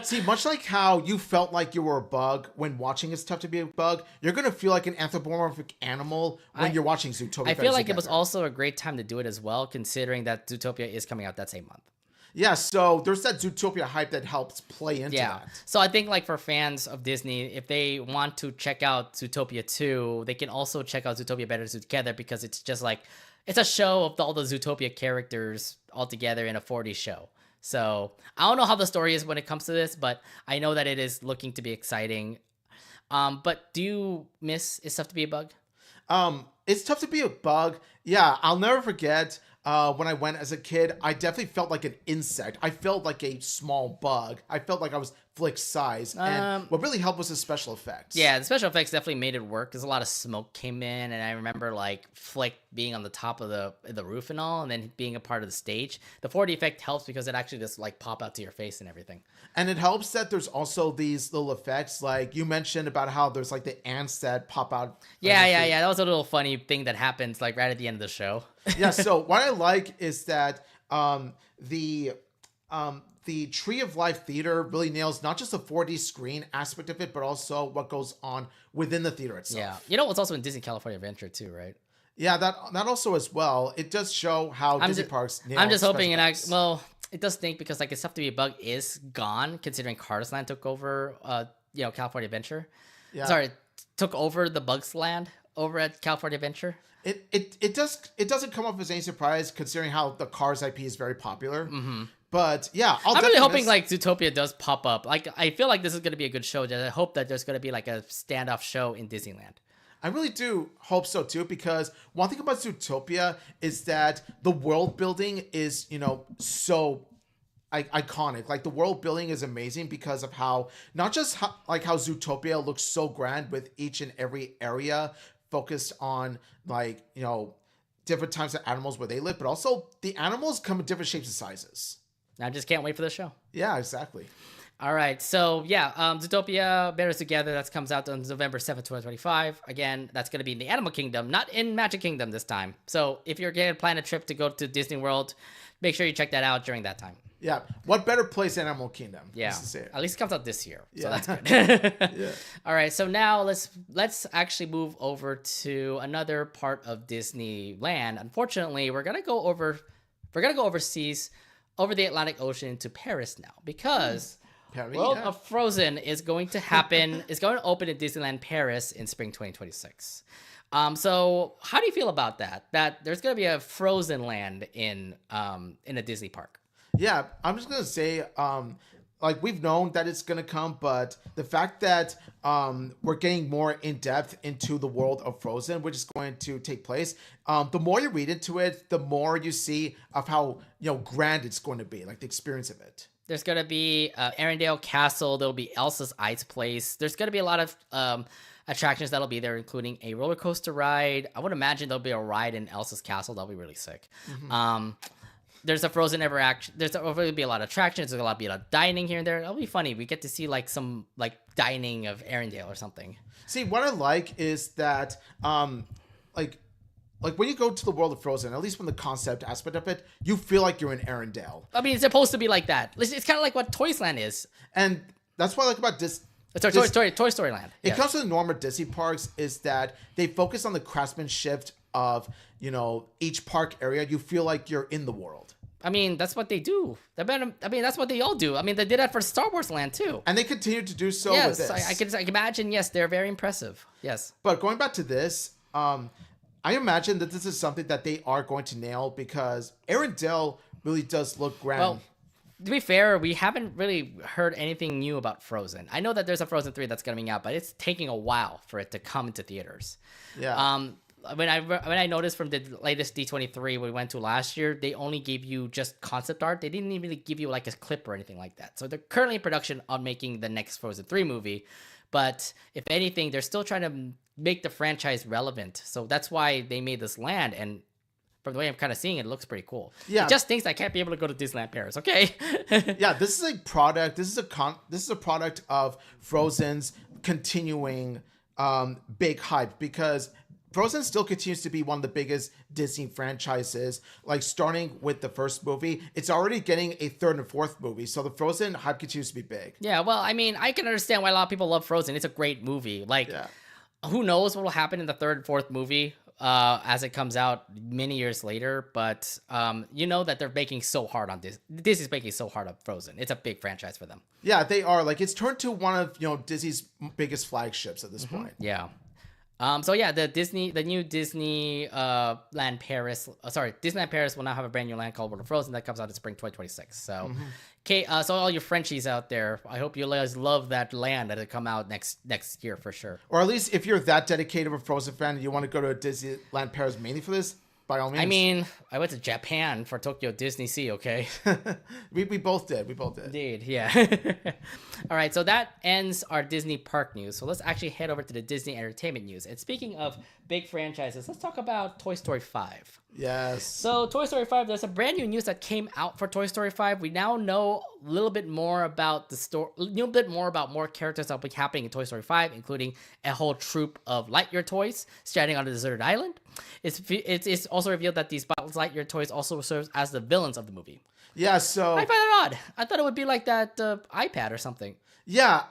See, much like how you felt like you were a bug when watching It's Tough to Be a Bug, you're gonna feel like an anthropomorphic animal when you're watching Zootopia. I feel like it was also a great time to do it as well, considering that Zootopia is coming out that same month. Yeah, so there's that Zootopia hype that helps play into that. So I think like for fans of Disney, if they want to check out Zootopia 2, they can also check out Zootopia Better Together, because it's just like, it's a show of all the Zootopia characters all together in a 4D show. So I don't know how the story is when it comes to this, but I know that it is looking to be exciting. But do you miss It's Tough to Be a Bug? It's Tough to Be a Bug. Yeah, I'll never forget when I went as a kid. I definitely felt like an insect. I felt like a small bug. I felt like I was flick size. And what really helped was the special effects. Yeah, the special effects definitely made it work because a lot of smoke came in, and I remember like Flick being on the top of the roof and all, and then being a part of the stage. The 4D effect helps because it actually just like pop out to your face and everything. And it helps that there's also these little effects, like you mentioned about how there's like the ants that pop out. Yeah. That was a little funny thing that happens like right at the end of the show. Yeah. So what I like is that the Tree of Life Theater really nails not just the 4D screen aspect of it, but also what goes on within the theater itself. Yeah. You know, it's also in Disney California Adventure too, right? Yeah, that also as well. It does show how Disney parks nail. I'm just hoping it does think because like the Stuff to Be a Bug is gone considering Cars Land took over California Adventure. Yeah. Sorry, took over the Bugs Land over at California Adventure. It doesn't come off as any surprise considering how the Cars IP is very popular. Mm-hmm. But yeah, I'm really hoping like Zootopia does pop up. Like I feel like this is going to be a good show. I hope that there's going to be like a standoff show in Disneyland. I really do hope so too, because one thing about Zootopia is that the world building is, so iconic. Like the world building is amazing because of how not just how Zootopia looks so grand with each and every area focused on different types of animals where they live, but also the animals come in different shapes and sizes. I just can't wait for the show. Yeah, exactly. All right, so yeah, Zootopia Better Together, that comes out on November 7th, 2025. Again, that's going to be in the Animal Kingdom, not in Magic Kingdom this time. So if you're going to plan a trip to go to Disney World, make sure you check that out during that time. Yeah, what better place than Animal Kingdom? Yeah, at least it comes out this year, so that's good. Yeah. All right, so now let's actually move over to another part of Disneyland. Unfortunately, we're gonna go overseas, over the Atlantic Ocean to Paris now, because World of Frozen is going to happen. Is going to open in Disneyland Paris in spring 2026. So how do you feel about that? That there's going to be a Frozen land in a Disney park? Yeah, I'm just gonna say, we've known that it's gonna come, but the fact that we're getting more in depth into the world of Frozen, which is going to take place, the more you read into it, the more you see of how grand it's going to be, like the experience of it. There's gonna be Arendelle Castle. There'll be Elsa's Ice Place. There's gonna be a lot of attractions that'll be there, including a roller coaster ride. I would imagine there'll be a ride in Elsa's Castle. That'll be really sick. Mm-hmm. There's a Frozen Ever action. There'll be a lot of attractions. There's be a lot of dining here and there. It'll be funny. We get to see some dining of Arendelle or something. See, what I like is that when you go to the world of Frozen, at least from the concept aspect of it, you feel like you're in Arendelle. I mean, it's supposed to be like that. It's kind of like what Toysland is. And that's what I like about this. Toy Story Land. It comes to the norm of Disney parks is that they focus on the craftsmanship of, each park area. You feel like you're in the world. I mean, that's what they do. That's what they all do. I mean, they did that for Star Wars Land too. And they continue to do so with this. I can imagine, yes, they're very impressive. Yes. But going back to this, I imagine that this is something that they are going to nail because Arendelle really does look grand. Well, to be fair, we haven't really heard anything new about Frozen. I know that there's a Frozen 3 that's coming out, but it's taking a while for it to come into theaters. Yeah. When I noticed from the latest D23 we went to last year, they only gave you just concept art. They didn't even really give you like a clip or anything like that. So they're currently in production on making the next Frozen 3 movie. But if anything, they're still trying to make the franchise relevant. So that's why they made this land. And from the way I'm kind of seeing it, it looks pretty cool. Yeah. It just thinks I can't be able to go to Disneyland Paris. Okay. Yeah, this is a product. This is a product of Frozen's continuing big hype because Frozen still continues to be one of the biggest Disney franchises. Like starting with the first movie, it's already getting a third and fourth movie. So the Frozen hype continues to be big. Yeah, well, I mean, I can understand why a lot of people love Frozen. It's a great movie. Who knows what will happen in the third and fourth movie as it comes out many years later. But you know that they're making so hard on this. Disney's making so hard on Frozen. It's a big franchise for them. Yeah, they are. It's turned to one of Disney's biggest flagships at this point. Yeah. So yeah, the new Disneyland Paris. Disneyland Paris will now have a brand new land called World of Frozen that comes out in spring 2026. So, okay, so all you Frenchies out there, I hope you guys love that land that'll come out next year for sure. Or at least if you're that dedicated of a Frozen fan and you want to go to Disneyland Paris mainly for this, by all means. I mean, I went to Japan for Tokyo Disney Sea, okay? we both did. We both did. Indeed, yeah. All right, so that ends our Disney park news. So let's actually head over to the Disney entertainment news. And speaking of big franchises, let's talk about Toy Story 5. Yes. So Toy Story 5, there's a brand new news that came out for Toy Story 5. We now know a little bit more about the story, a little bit more about more characters that will be happening in Toy Story 5, including a whole troop of Lightyear toys stranding on a deserted island. It's also revealed that these Buzz Lightyear toys also serve as the villains of the movie. Yeah, so I find that odd. I thought it would be like that iPad or something. Yeah,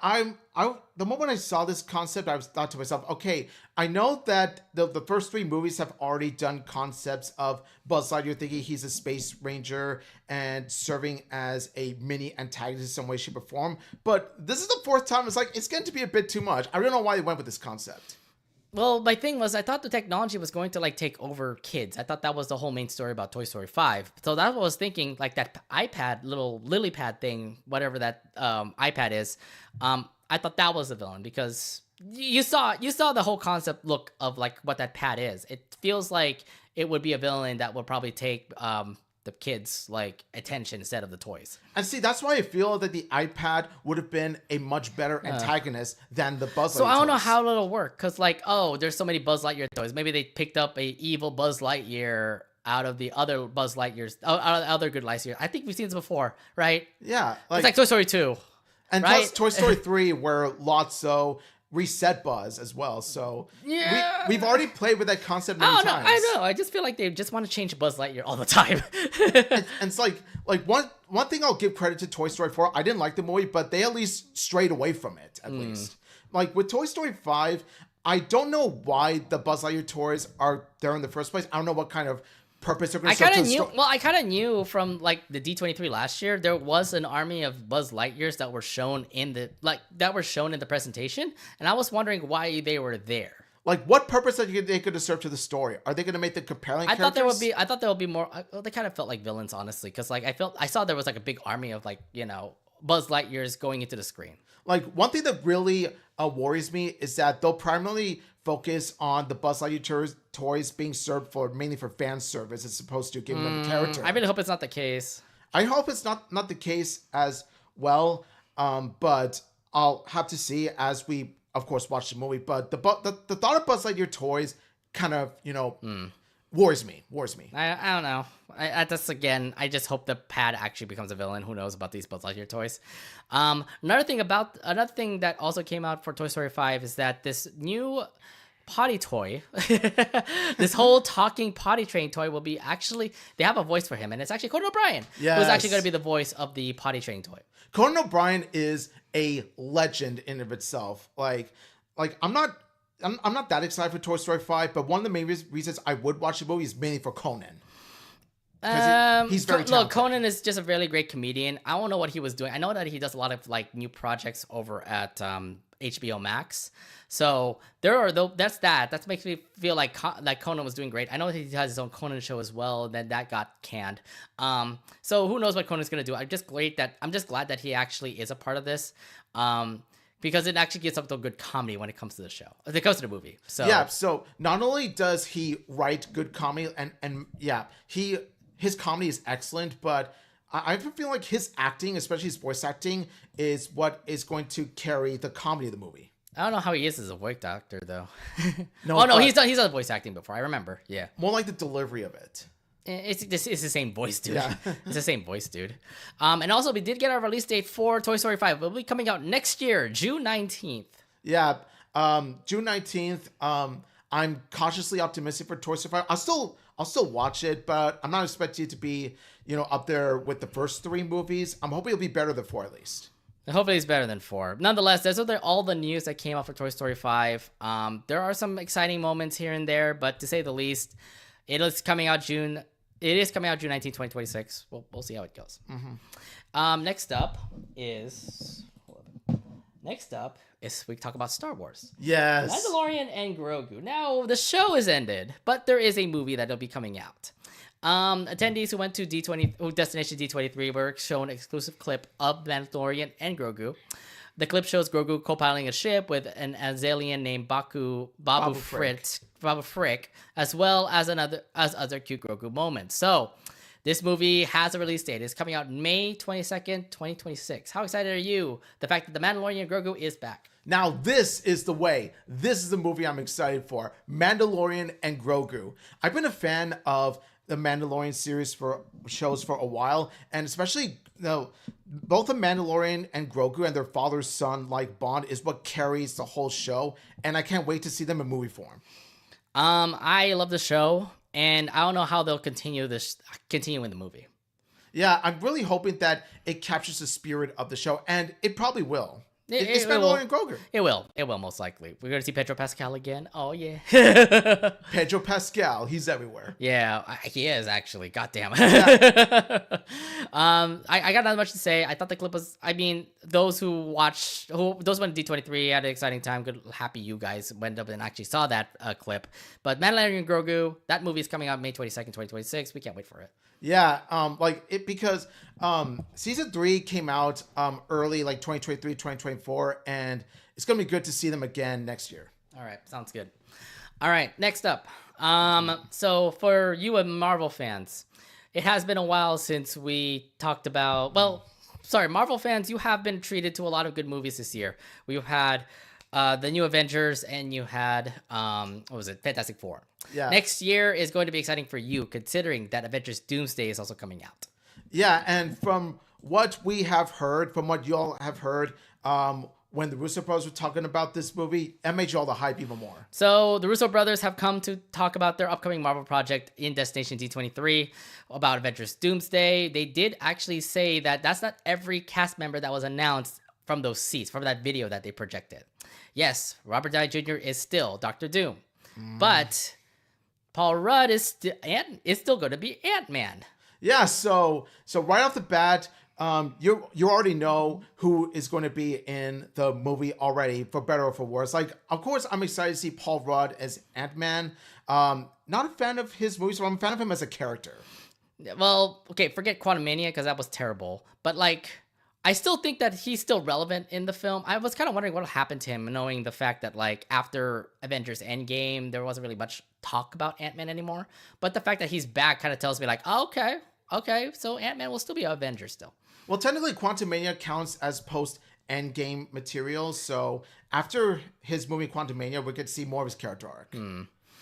the moment I saw this concept, I thought to myself, okay, I know that the first three movies have already done concepts of Buzz Lightyear thinking he's a space ranger and serving as a mini antagonist in some way, shape, or form. But this is the fourth time. It's like, it's getting to be a bit too much. I don't know why they went with this concept. Well, my thing was, I thought the technology was going to like take over kids. I thought that was the whole main story about Toy Story 5. So that's what I was thinking, like that iPad, little lily pad thing, whatever that iPad is. I thought that was the villain because you saw the whole concept look of like what that pad is. It feels like it would be a villain that would probably take the kids like attention instead of the toys. And see, that's why I feel that the iPad would have been a much better antagonist than the Buzz Lightyear So I don't know toys. how it'll work because like, oh, there's so many Buzz Lightyear toys. Maybe they picked up a evil Buzz Lightyear out of the other Buzz Lightyears, out of the other good Lightyear. I think we've seen this before, right? Yeah, It's like Toy Story 2. and right? plus Toy Story 3, where Lotso reset Buzz as well. So Yeah. we've already played with that concept many I don't know. times. I know. I just feel like they just want to change Buzz Lightyear all the time. And it's like one thing I'll give credit to Toy Story 4. I didn't like the movie, but they at least strayed away from it, at least. Like with Toy Story 5, I don't know why the Buzz Lightyear toys are there in the first place. I don't know what kind of purpose they're going I to serve kind to of the knew. story. Well, I kind of knew from like the D23 last year, there was an army of Buzz Lightyears that were shown in the presentation, and I was wondering why they were there. Like, what purpose are they going to serve to the story? Are they going to make the compelling I characters? thought there would be more. Well, they kind of felt like villains, honestly, because like I saw there was like a big army of like Buzz Lightyears going into the screen. Like, one thing that really worries me is that they'll primarily focus on the Buzz Lightyear toys being served mainly for fan service as opposed to giving them a character. I really hope it's not the case. I hope it's not the case as well, but I'll have to see as we, of course, watch the movie. But the thought of Buzz Lightyear toys kind of, worries me. I don't know. I just hope the pad actually becomes a villain. Who knows about these Buzz Lightyear toys? Another thing that also came out for Toy Story 5 is that this new potty toy, this whole talking potty train toy will be they have a voice for him, and it's actually Conan O'Brien, who's actually going to be the voice of the potty train toy. Conan O'Brien is a legend in of itself. Like I'm not that excited for Toy Story 5, but one of the main reasons I would watch the movie is mainly for Conan. He's very talented. Look, Conan is just a really great comedian. I don't know what he was doing. I know that he does a lot of like new projects over at HBO Max. So that makes me feel like Conan was doing great. I know that he has his own Conan show as well. Then that got canned. So who knows what Conan's gonna do? I'm just glad that he actually is a part of this. Because it actually gives up to good comedy when it comes to the show. When it comes to the movie. So yeah. So not only does he write good comedy, and his comedy is excellent, but I feel like his acting, especially his voice acting, is what is going to carry the comedy of the movie. I don't know how he is as a voice actor though. No, he's done voice acting before. I remember. Yeah. More like the delivery of it. It's the same voice, dude. Yeah. It's the same voice, dude. And also, we did get our release date for Toy Story 5. It'll be coming out next year, June 19th. Yeah, June 19th. I'm cautiously optimistic for Toy Story 5. I'll still watch it, but I'm not expecting it to be, up there with the first three movies. I'm hoping it'll be better than 4 at least. Hopefully it's better than 4. Nonetheless, those are all the news that came out for Toy Story 5. There are some exciting moments here and there, but to say the least, it is coming out June 19, 2026. We'll see how it goes. Mm-hmm. Next up is we talk about Star Wars. Yes. Mandalorian and Grogu. Now, the show is ended, but there is a movie that'll be coming out. Attendees who went to Destination D23 were shown an exclusive clip of Mandalorian and Grogu. The clip shows Grogu co-piloting a ship with an alien named Babu Frick, as well as other cute Grogu moments. So, this movie has a release date. It's coming out May 22nd, 2026. How excited are you? The fact that The Mandalorian Grogu is back. Now, this is the way. This is the movie I'm excited for. Mandalorian and Grogu. I've been a fan of the Mandalorian series shows for a while, and especially both the Mandalorian and Grogu and their father-son like bond is what carries the whole show, and I can't wait to see them in movie form. I love the show, and I don't know how they'll continue in the movie. Yeah, I'm really hoping that it captures the spirit of the show, and it probably will. It's It Mandalorian and Grogu. It will most likely. We're gonna see Pedro Pascal again. Oh yeah. Pedro Pascal, he's everywhere. Yeah, he is actually. God damn it. Yeah. I got not much to say. I thought the clip was. I mean, those who went to D23 had an exciting time. Good, happy you guys went up and actually saw that clip. But Mandalorian and Grogu, that movie is coming out May 22nd, 2026. We can't wait for it. Yeah, because season 3 came out early, like 2023, 2024, and it's gonna be good to see them again next year. All right, sounds good. All right, next up. So for you and Marvel fans, it has been a while since we talked about. Well, sorry, Marvel fans, you have been treated to a lot of good movies this year. We've had the new Avengers, and you had Fantastic Four. Yeah. Next year is going to be exciting for you, considering that Avengers Doomsday is also coming out. Yeah, and from what we have heard, from what y'all have heard, when the Russo brothers were talking about this movie, that made y'all the hype even more. So the Russo brothers have come to talk about their upcoming Marvel project in Destination D23 about Avengers Doomsday. They did actually say that that's not every cast member that was announced from those seats, from that video that they projected. Yes, Robert Downey Jr. is still Dr. Doom, but Paul Rudd is still going to be Ant-Man. Yeah, so right off the bat, you already know who is going to be in the movie already, for better or for worse. Like, of course, I'm excited to see Paul Rudd as Ant-Man. Not a fan of his movies, but I'm a fan of him as a character. Well, okay, forget Quantumania because that was terrible. But like, I still think that he's still relevant in the film. I was kind of wondering what happened to him, knowing the fact that like after Avengers Endgame, there wasn't really much talk about Ant-Man anymore. But the fact that he's back kind of tells me like, oh, okay, so Ant-Man will still be an Avenger still. Well, technically, Quantumania counts as post-Endgame material. So after his movie Quantumania, we could see more of his character arc.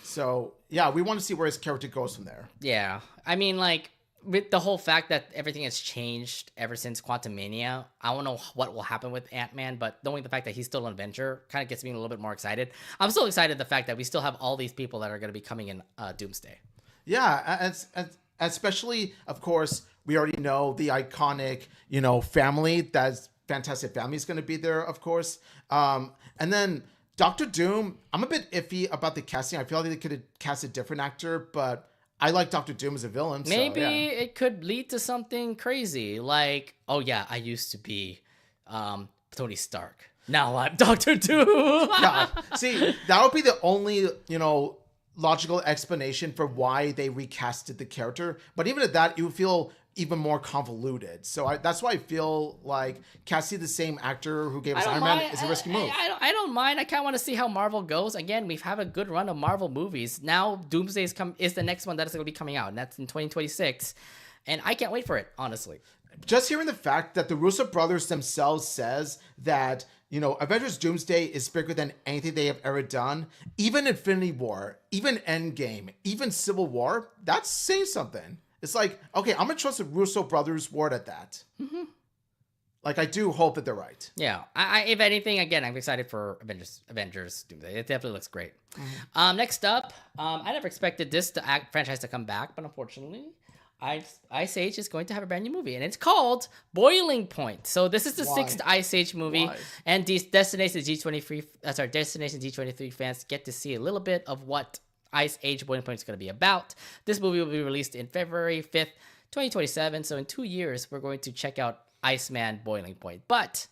So yeah, we want to see where his character goes from there. Yeah, I mean, like, with the whole fact that everything has changed ever since Quantumania, I don't know what will happen with Ant-Man, but knowing the fact that he's still an Avenger kind of gets me a little bit more excited. I'm still excited the fact that we still have all these people that are going to be coming in Doomsday. Yeah, especially, of course, we already know the iconic, family. That's Fantastic Family is going to be there, of course. And then Doctor Doom, I'm a bit iffy about the casting. I feel like they could have cast a different actor, but I like Doctor Doom as a villain. Maybe so, yeah. it could lead to something crazy, like, oh yeah, I used to be Tony Stark. Now I'm Doctor Doom. Yeah. See, that would be the only, logical explanation for why they recasted the character. But even at that, you would feel even more convoluted. So that's why I feel like casting the same actor who gave us Iron Man is a risky move. I don't mind. I kind of want to see how Marvel goes. Again, we've had a good run of Marvel movies. Now Doomsday is the next one that is going to be coming out, and that's in 2026. And I can't wait for it, honestly. Just hearing the fact that the Russo brothers themselves says that, Avengers Doomsday is bigger than anything they have ever done, even Infinity War, even Endgame, even Civil War, that's saying something. It's like, okay, I'm going to trust the Russo brothers' word at that. Mm-hmm. Like, I do hope that they're right. Yeah. I if anything, again, I'm excited for Avengers Doomsday. It definitely looks great. Mm-hmm. Next up, I never expected this franchise to come back, but unfortunately, Ice Age is going to have a brand new movie, and it's called Boiling Point. So this is the sixth Ice Age movie, and Destination D23 fans get to see a little bit of what Ice Age Boiling Point is going to be about. This movie will be released in February 5th, 2027. So in 2 years, we're going to check out Iceman Boiling Point. But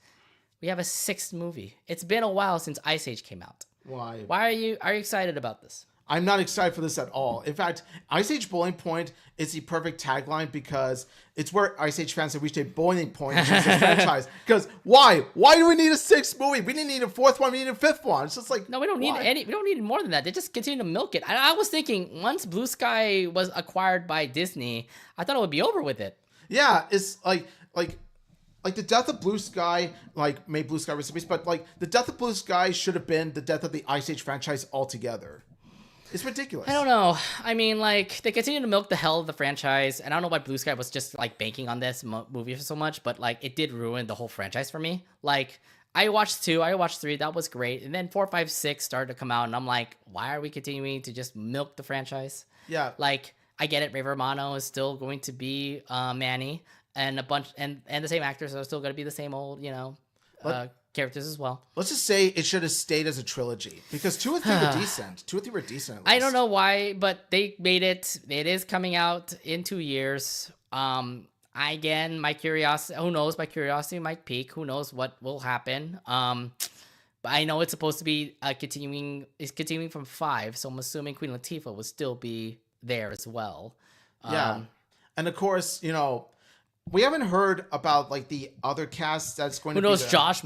we have a sixth movie. It's been a while since Ice Age came out. Why? Are you excited about this? I'm not excited for this at all. In fact, Ice Age Boiling Point is the perfect tagline because it's where Ice Age fans have reached a boiling point in terms of franchise. Because why? Why do we need a sixth movie? We didn't need a fourth one. We need a fifth one. It's just like, no, we don't need any. We don't need more than that. They just continue to milk it. I was thinking once Blue Sky was acquired by Disney, I thought it would be over with it. Yeah, it's like the death of Blue Sky, like made Blue Sky recipes, but like the death of Blue Sky should have been the death of the Ice Age franchise altogether. It's ridiculous. I don't know. I mean, like, they continue to milk the hell of the franchise, and I don't know why Blue Sky was just, like, banking on this movie so much, but, like, it did ruin the whole franchise for me. Like, I watched 2, I watched 3, that was great, and then 4, 5, 6 started to come out, and I'm like, why are we continuing to just milk the franchise? Yeah. Like, I get it, Ray Romano is still going to be Manny, and a bunch, and the same actors are still going to be the same old, you know, characters as well. Let's just say it should have stayed as a trilogy because 2 and 3 were decent. 2 and 3 were decent. At least. I don't know why, but they made it. It is coming out in 2 years. Again, my curiosity. Who knows? My curiosity might peak. Who knows what will happen? But I know it's supposed to be continuing. It's continuing from 5, so I'm assuming Queen Latifah will still be there as well. Yeah, and of course, you know. We haven't heard about like the other cast that's going to be. Who knows? Josh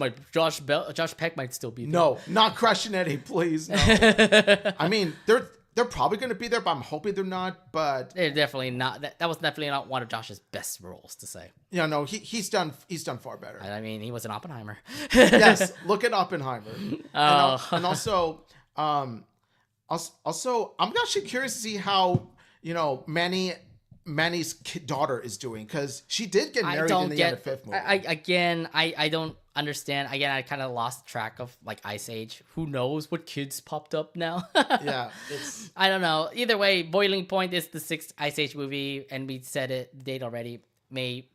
Peck might still be there. No, not Crashinetti, please. No. I mean, they're probably going to be there, but I'm hoping they're not. But they're definitely not. That was definitely not one of Josh's best roles to say. Yeah, no, he's done far better. I mean, he was an Oppenheimer. Yes, look at Oppenheimer. Oh. And also, I'm actually curious to see how Manny's daughter is doing because she did get married in the end of 5th movie. I don't understand. Again, I kind of lost track of like Ice Age. Who knows what kids popped up now? Yeah, I don't know. Either way, Boiling Point is the 6th Ice Age movie, and we said it the date already.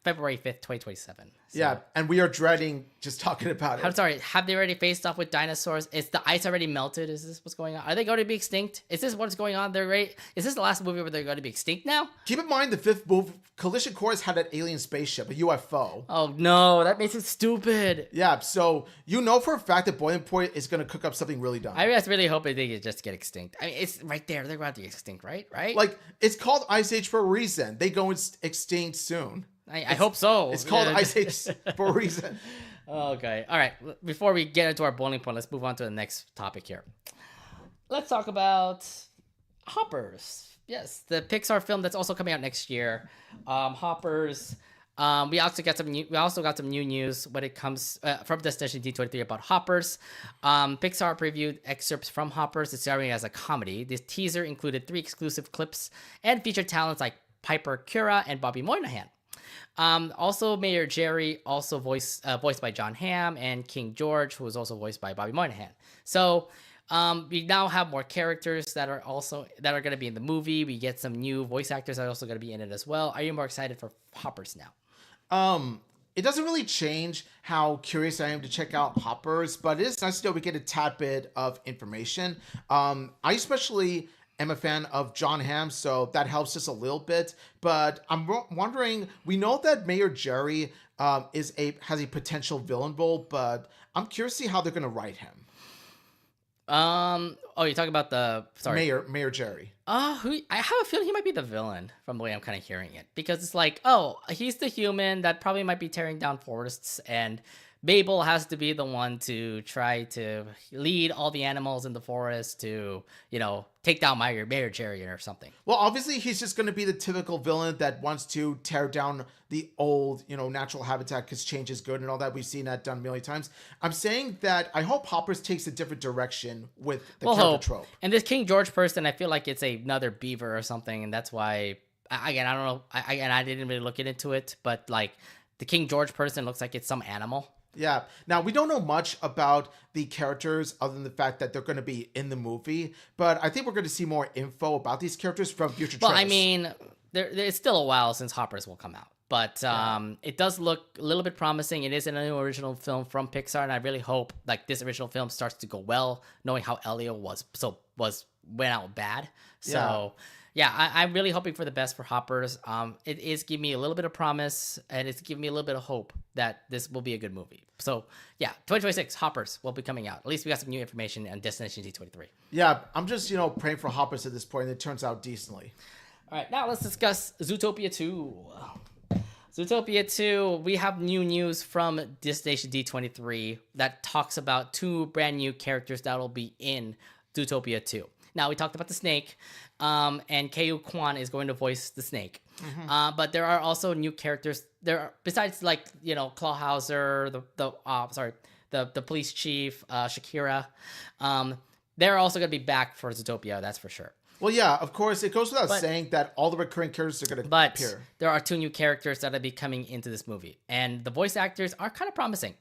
February 5th, 2027. So. Yeah, and we are dreading just talking about it. I'm sorry, have they already faced off with dinosaurs? Is the ice already melted? Is this what's going on? Are they going to be extinct? Is this what's going on? Is this the last movie where they're going to be extinct now? Keep in mind the 5th movie, Collision Course had an alien spaceship, a UFO. Oh no, that makes it stupid. Yeah, so you know for a fact that Boiling Point is going to cook up something really dumb. I just really hope they just get extinct. I mean, it's right there. They're going to be extinct, right? Like, it's called Ice Age for a reason. They go extinct soon. I hope so. It's called Ice Age for a reason. Okay. All right. Before we get into our boiling point, let's move on to the next topic here. Let's talk about Hoppers. Yes, the Pixar film that's also coming out next year. Hoppers. We also got some new news when it comes from Destination D23 about Hoppers. Pixar previewed excerpts from Hoppers, starring as a comedy. This teaser included 3 exclusive clips and featured talents like Piper Cura and Bobby Moynihan. Also, Mayor Jerry, also voiced by John Hamm, and King George, who was also voiced by Bobby Moynihan. So, we now have more characters that are going to be in the movie. We get some new voice actors that are also going to be in it as well. Are you more excited for Hoppers now? It doesn't really change how curious I am to check out Hoppers, but it is nice to know we get a tad bit of information. I especially am a fan of John Hamm, so that helps just a little bit. But I'm wondering, we know that Mayor Jerry has a potential villain role, but I'm curious to see how they're going to write him. You're talking about Mayor Jerry. I have a feeling he might be the villain from the way I'm kind of hearing it, because it's like, he's the human that probably might be tearing down forests, and Babel has to be the one to try to lead all the animals in the forest to, take down Mayor Jerry or something. Well, obviously, he's just going to be the typical villain that wants to tear down the old, natural habitat because change is good and all that. We've seen that done a million times. I'm saying that I hope Hoppers takes a different direction with the character trope. And this King George person, I feel like it's another beaver or something, and that's why, again, I don't know. I didn't really look into it, but, like, the King George person looks like it's some animal. Yeah. Now, we don't know much about the characters other than the fact that they're going to be in the movie, but I think we're going to see more info about these characters from future trailers. Well, I mean, it's still a while since Hoppers will come out, but it does look a little bit promising. It is a new original film from Pixar, and I really hope like this original film starts to go well, knowing how Elio went out bad. So yeah, I'm really hoping for the best for Hoppers. It is giving me a little bit of promise, and it's giving me a little bit of hope that this will be a good movie. So yeah, 2026 Hoppers will be coming out. At least we got some new information on Destination D23. Yeah, I'm just praying for Hoppers at this point, and it turns out decently. All right, now let's discuss Zootopia 2. Zootopia 2, we have new news from Destination D23 that talks about 2 brand new characters that will be in Zootopia 2. Now, we talked about the snake, and Keiyu Kwan is going to voice the snake. But there are also new characters. There are, besides Clawhauser, the police chief, Shakira. They're also going to be back for Zootopia, that's for sure. Well, yeah, of course, it goes without saying that all the recurring characters are going to appear. But there are 2 new characters that will be coming into this movie, and the voice actors are kind of promising.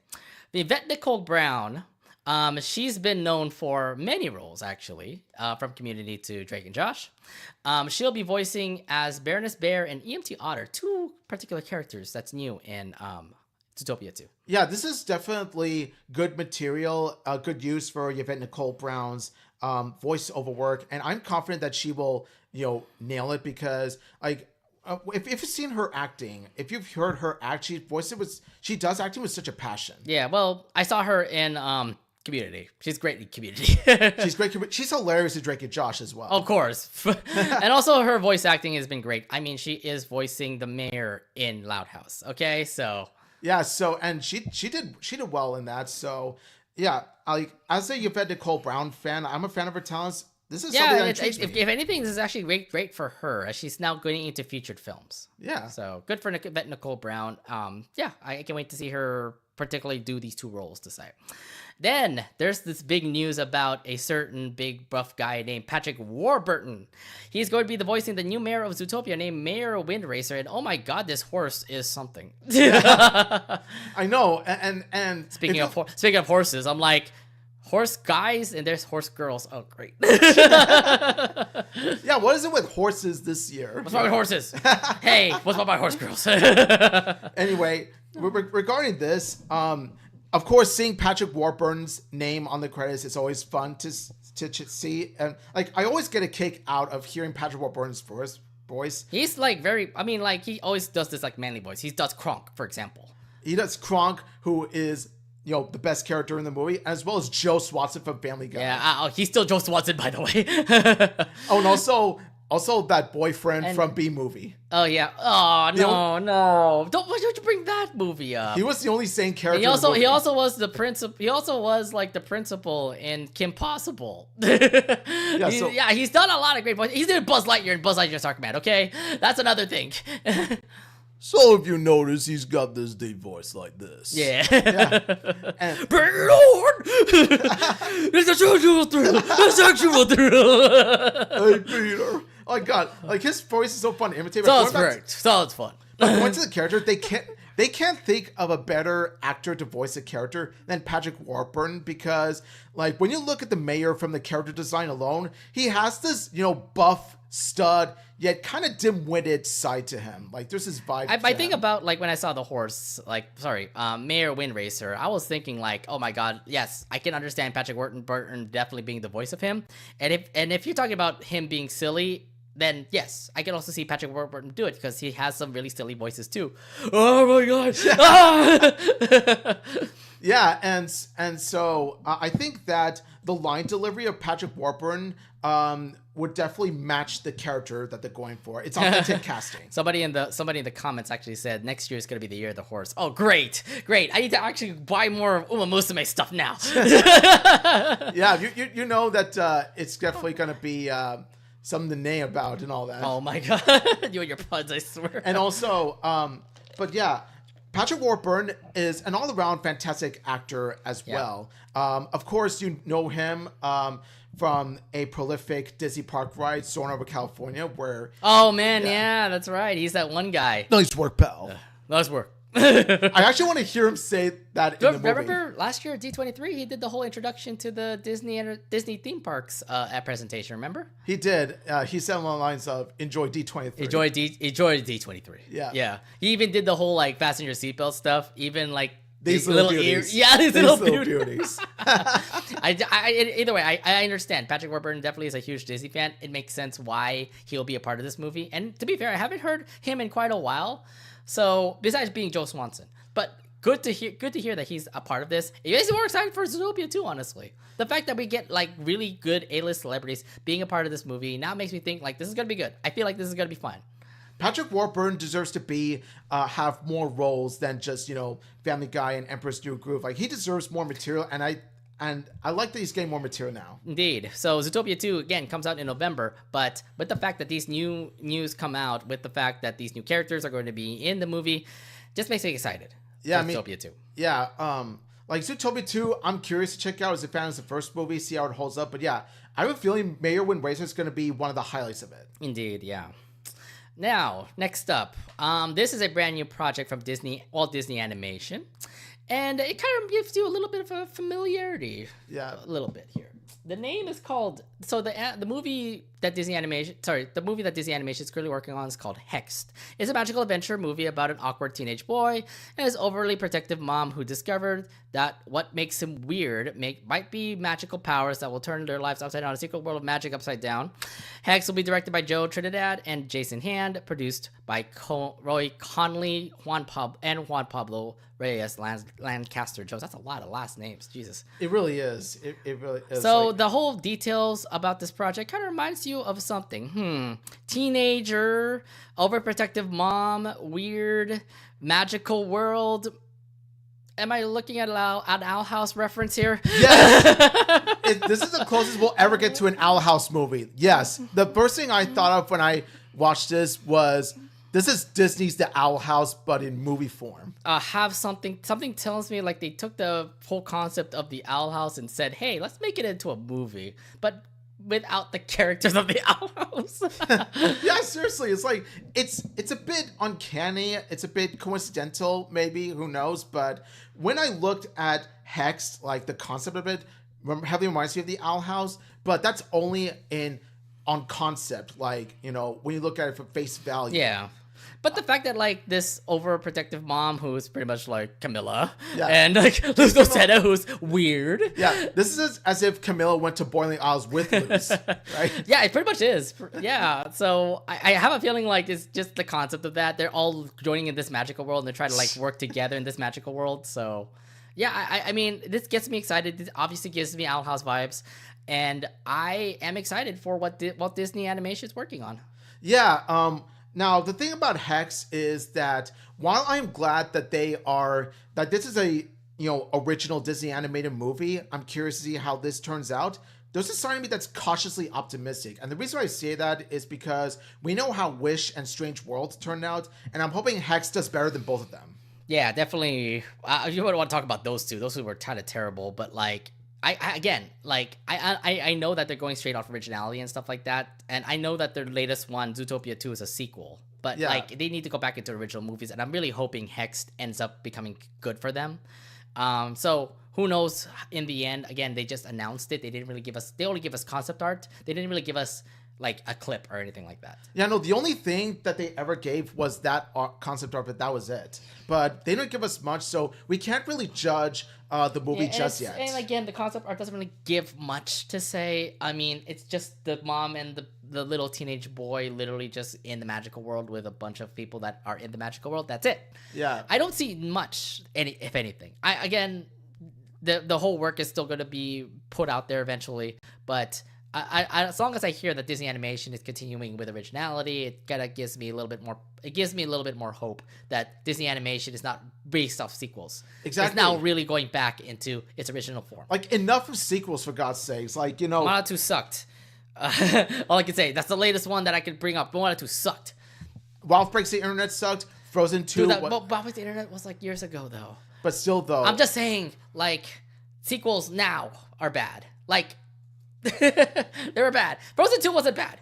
The Yvette Nicole Brown, she's been known for many roles, actually, from Community to Drake and Josh. She'll be voicing as Baroness Bear and EMT Otter, 2 particular characters that's new in Zootopia 2. Yeah, this is definitely good material, good use for Yvette Nicole Brown's voiceover work, and I'm confident that she will, nail it because, if you've seen her acting, if you've heard her act, she does acting with such a passion. Yeah, well, I saw her in Community. She's great in Community. She's great. She's hilarious to Drake and Josh as well. Of course. And also her voice acting has been great. I mean, she is voicing the mayor in Loud House. Okay, so yeah, and she did well in that. So yeah, as a Yvette Nicole Brown fan, I'm a fan of her talents. This is something that intrigues me. If anything, this is actually great for her as she's now going into featured films. Yeah. So good for Yvette Nicole Brown. Yeah, I can't wait to see her particularly do these 2 roles to say. Then there's this big news about a certain big buff guy named Patrick Warburton. He's going to be the voicing the new mayor of Zootopia named Mayor Windracer, and oh my god, this horse is something. I know, and speaking of horses, I'm like, horse guys and there's horse girls. Oh, great. Yeah, what is it with horses this year? What's wrong with horses? Hey, what's wrong with horse girls? Anyway, regarding this, of course, seeing Patrick Warburton's name on the credits is always fun to see, and I always get a kick out of hearing Patrick Warburton's voice. He's he always does this manly voice. He does Kronk, for example. He does Kronk, who is the best character in the movie, as well as Joe Swanson from Family Guy. Yeah, he's still Joe Swanson, by the way. Oh, and also that boyfriend from B-Movie. Oh yeah. Oh no. Why don't you bring that movie up? He was the only sane character. He also was the principal. He also was the principal in Kim Possible. He's done a lot of great voices. He's doing Buzz Lightyear and Buzz Lightyear's Dark Man. Okay, that's another thing. So if you notice, he's got this deep voice like this. Yeah. And bring it on! It's a sexual thrill. A sexual thrill. Hey, Peter. Oh my god, his voice is so fun to imitate. Sounds fun. But going to the character, they can't think of a better actor to voice a character than Patrick Warburton, because when you look at the mayor from the character design alone, he has this buff stud yet kind of dim-witted side to him. There's this vibe. I think about when I saw the horse, Mayor Windracer, I was thinking oh my god, yes, I can understand Patrick Warburton definitely being the voice of him, and if you're talking about him being silly, then yes, I can also see Patrick Warburton do it because he has some really silly voices too. Oh my god! Yeah, and so I think that the line delivery of Patrick Warburton would definitely match the character that they're going for. It's authentic casting. Somebody in the comments actually said next year is going to be the year of the horse. Oh, great! I need to actually buy more of Uma Musume stuff now. Yeah, you know that it's definitely going to be something to neigh about and all that. Oh my god, you and your puns, I swear. And also, but yeah, Patrick Warburton is an all-around fantastic actor as well. Of course, you know him from a prolific Disney park ride, Soarin' Over California, where... Oh, man, yeah, that's right. He's that one guy. Nice work, pal. Nice work. I actually want to hear him say that in the movie. Remember last year at D23, he did the whole introduction to the Disney theme parks at presentation, remember? He did. He said along the lines of, enjoy D23. Enjoy D23. Yeah. Yeah. He even did the whole, fasten your seatbelt stuff. Even, These little beauties. Yeah, these little beauties. beauties. Either way, I understand. Patrick Warburton definitely is a huge Disney fan. It makes sense why he'll be a part of this movie. And to be fair, I haven't heard him in quite a while. So besides being Joe Swanson, but good to hear that he's a part of this. It makes me more excited for Zootopia too, honestly. The fact that we get like really good A-list celebrities being a part of this movie now makes me think like this is gonna be good. I feel like this is gonna be fun. Patrick Warburton deserves to be have more roles than just, you know, Family Guy and Emperor's New Groove. Like, he deserves more material, and I like that he's getting more material now. Indeed. So Zootopia 2 again comes out in November, but with the fact that these new news come out, with the fact that these new characters are going to be in the movie, just makes me excited. Yeah, Zootopia 2. Yeah, like Zootopia 2, I'm curious to check out as a fan of the first movie, see how it holds up. But yeah, I have a feeling Mayor Wind Racer is going to be one of the highlights of it. Indeed, yeah. Now, next up, this is a brand new project from Walt Disney Animation, and it kind of gives you a little bit of a familiarity. Yeah, a little bit here. The name is called the movie that Disney Animation is currently working on is called Hexed. It's a magical adventure movie about an awkward teenage boy and his overly protective mom who discovered that what makes him weird might be magical powers that will turn their lives upside down, a secret world of magic upside down. Hex will be directed by Joe Trinidad and Jason Hand, produced by Roy Conley, Juan Pablo Reyes, Lancaster Jones. That's a lot of last names. Jesus. It really is. It really is. So the whole details about this project kind of reminds you of something. Teenager, overprotective mom, weird, magical world. Am I looking at an Owl House reference here? Yes. This is the closest we'll ever get to an Owl House movie. Yes. The first thing I thought of when I watched this was, this is Disney's The Owl House, but in movie form. Something tells me like they took the whole concept of the Owl House and said, hey, let's make it into a movie, but without the characters of the Owl House. Yeah, seriously, it's like it's a bit uncanny, it's a bit coincidental, maybe, who knows. But when I looked at Hex, like the concept of it heavily reminds me of the Owl House, but that's only on concept, like, you know, when you look at it for face value. Yeah. But the fact that, like, this overprotective mom who's pretty much like Camilla, yeah, and like Luz Lucetta who's weird. Yeah, this is as if Camilla went to Boiling Isles with Luz, right? Yeah, it pretty much is. Yeah, so I have a feeling like it's just the concept of that. They're all joining in this magical world and they're trying to like work together in this magical world. So yeah, I mean, this gets me excited. This obviously gives me Owl House vibes. And I am excited for what Disney Animation is working on. Yeah, now, the thing about Hex is that while I'm glad that this is a, you know, original Disney animated movie, I'm curious to see how this turns out. There's a side of me that's cautiously optimistic. And the reason I say that is because we know how Wish and Strange Worlds turned out, and I'm hoping Hex does better than both of them. Yeah, definitely. You would want to talk about those two. Those two were kind of terrible, but like, I know that they're going straight off originality and stuff like that, and I know that their latest one, Zootopia 2, is a sequel, but yeah, like, they need to go back into original movies, and I'm really hoping Hexed ends up becoming good for them. So who knows in the end. Again, they just announced it. They only give us concept art. They didn't really give us like a clip or anything like that. Yeah, no, the only thing that they ever gave was that concept art, but that was it. But they didn't give us much, so we can't really judge the movie just yet. And again, the concept art doesn't really give much to say. I mean, it's just the mom and the little teenage boy literally just in the magical world with a bunch of people that are in the magical world. That's it. Yeah. I don't see much, if anything. The whole work is still going to be put out there eventually, but as long as I hear that Disney Animation is continuing with originality, it kind of gives me a little bit more. It gives me a little bit more hope that Disney Animation is not based off sequels. Exactly. It's now really going back into its original form. Like, enough of sequels, for God's sakes. Like, you know, Moana 2 sucked. All I can say, that's the latest one that I could bring up. Moana 2 sucked. Wild Breaks the Internet sucked. Frozen 2. Wild Breaks the Internet was like years ago, though. But still, though, I'm just saying, like, sequels now are bad. Like. They were bad. Frozen 2 wasn't bad,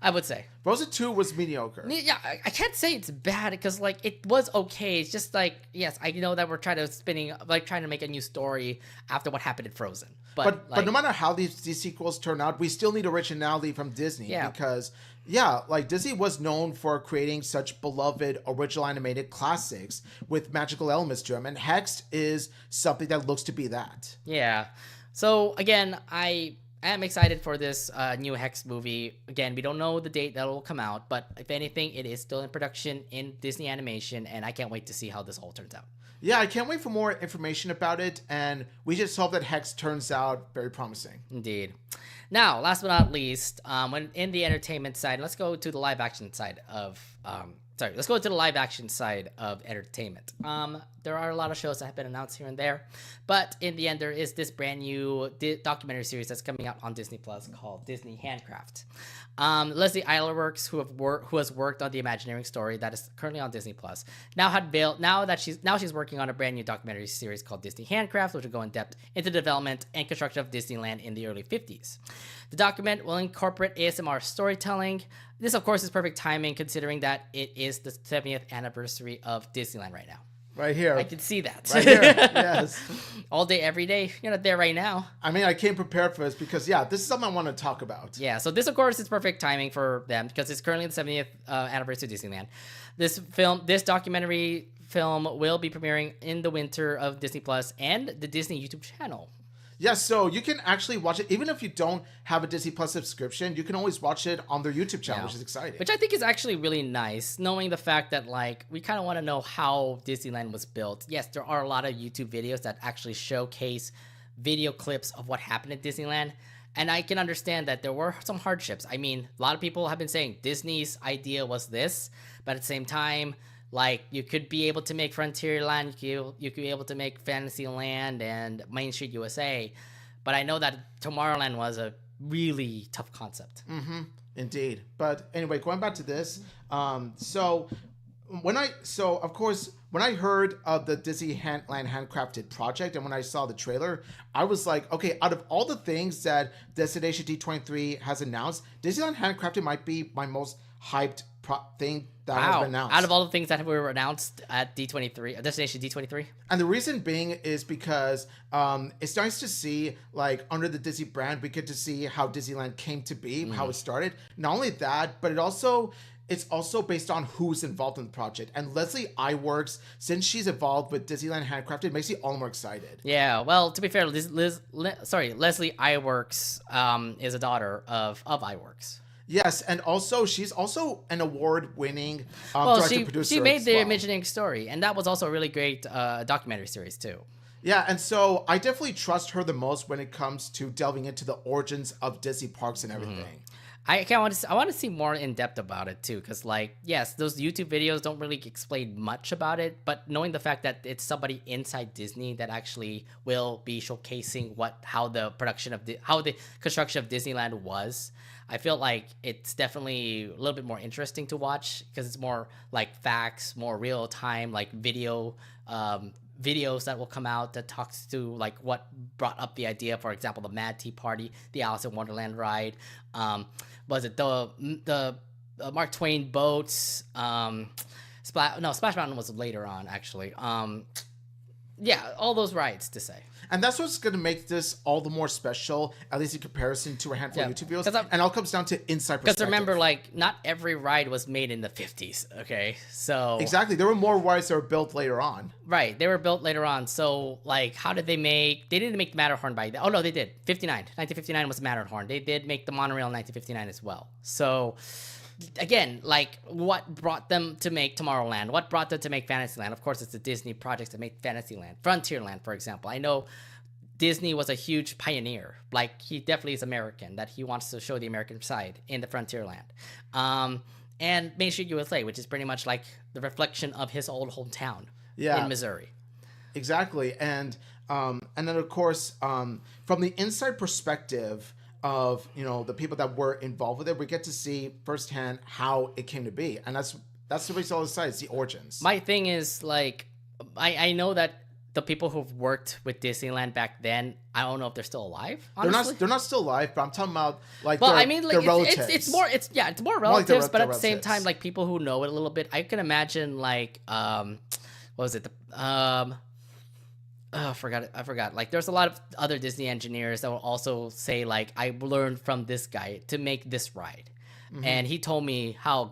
I would say. Frozen 2 was mediocre. Yeah, I can't say it's bad because, like, it was okay. It's just like, yes, I know that we're trying to make a new story after what happened in Frozen. But like, no matter how these sequels turn out, we still need originality from Disney because like Disney was known for creating such beloved original animated classics with magical elements to them, and Hex is something that looks to be that. Yeah. So again, I am excited for this new Hex movie. Again, we don't know the date that will come out, but if anything, it is still in production in Disney Animation, and I can't wait to see how this all turns out. Yeah, I can't wait for more information about it, and we just hope that Hex turns out very promising. Indeed. Now, last but not least, when in the entertainment side, let's go to the live action side of let's go to the live action side of entertainment. There are a lot of shows that have been announced here and there, but in the end, there is this brand new documentary series that's coming out on Disney Plus called Disney Handcraft. Leslie Eilerworks, who has worked on the Imagineering story that is currently on Disney Plus, now she's working on a brand new documentary series called Disney Handcraft, which will go in depth into the development and construction of Disneyland in the early 50s. The document will incorporate ASMR storytelling. This, of course, is perfect timing considering that it is the 70th anniversary of Disneyland right now. Right here. I can see that. Right here, yes. All day, every day. You're not there right now. I mean, I came prepared for this because, this is something I want to talk about. Yeah, so this, of course, is perfect timing for them because it's currently the 70th anniversary of Disneyland. This documentary film will be premiering in the winter of Disney Plus and the Disney YouTube channel. Yes, so you can actually watch it. Even if you don't have a Disney Plus subscription, you can always watch it on their YouTube channel, which is exciting. Which I think is actually really nice, knowing the fact that, like, we kind of want to know how Disneyland was built. Yes, there are a lot of YouTube videos that actually showcase video clips of what happened at Disneyland. And I can understand that there were some hardships. I mean, a lot of people have been saying Disney's idea was this, but at the same time, like, you could be able to make Frontierland, you could be able to make Fantasyland and Main Street USA, but I know that Tomorrowland was a really tough concept. Mm-hmm. Indeed. But anyway, going back to this, so when I heard of the Disneyland Handcrafted project and when I saw the trailer, I was like, okay, out of all the things that Destination D23 has announced, Disneyland Handcrafted might be my most hyped thing that has been announced. Out of all the things that were announced at D23, Destination D23. And the reason being is because it's nice to see, like, under the Disney brand, we get to see how Disneyland came to be, how it started. Not only that, but it's also based on who's involved in the project. And Leslie Eilerworks, since she's involved with Disneyland Handcrafted, makes me all the more excited. Yeah, well, to be fair, Leslie Eilerworks is a daughter of Eilerworks. Yes, and also she's also an award-winning director-producer. She made the Imagineering story, and that was also a really great documentary series too. Yeah, and so I definitely trust her the most when it comes to delving into the origins of Disney parks and everything. I want to see more in depth about it too, because, like, yes, those YouTube videos don't really explain much about it, but knowing the fact that it's somebody inside Disney that actually will be showcasing how the construction of Disneyland was, I feel like it's definitely a little bit more interesting to watch because it's more like facts, more real time, like videos that will come out that talks to, like, what brought up the idea. For example, the Mad Tea Party, the Alice in Wonderland ride, was it the Mark Twain boats? Splash Mountain was later on, actually. Yeah, all those rides to say. And that's what's going to make this all the more special, at least in comparison to a handful of YouTube videos. And it all comes down to inside perspective. Because remember, like, not every ride was made in the 50s, okay? So... Exactly. There were more rides that were built later on. Right. They were built later on. So, like, how did they make... They didn't make the Matterhorn by then. Oh, no, they did. 1959 was the Matterhorn. They did make the monorail in 1959 as well. So... Again, like, what brought them to make Tomorrowland? What brought them to make Fantasyland? Of course, it's the Disney projects that made Fantasyland. Frontierland, for example. I know Disney was a huge pioneer. Like, he definitely is American, that he wants to show the American side in the Frontierland. And Main Street USA, which is pretty much like the reflection of his old hometown in Missouri. Exactly. And then, of course, from the inside perspective of, the people that were involved with it, we get to see firsthand how it came to be. And that's the reason all the sides, the origins. My thing is, like, I know that the people who've worked with Disneyland back then, I don't know if they're still alive, honestly. They're not still alive, but I'm talking about, like, well, their, I mean, like, relatives. It's more relatives, but at the same time, like, people who know it a little bit. I can imagine, like, what was it? Oh, I forgot. Like, there's a lot of other Disney engineers that will also say, like, I learned from this guy to make this ride. And he told me how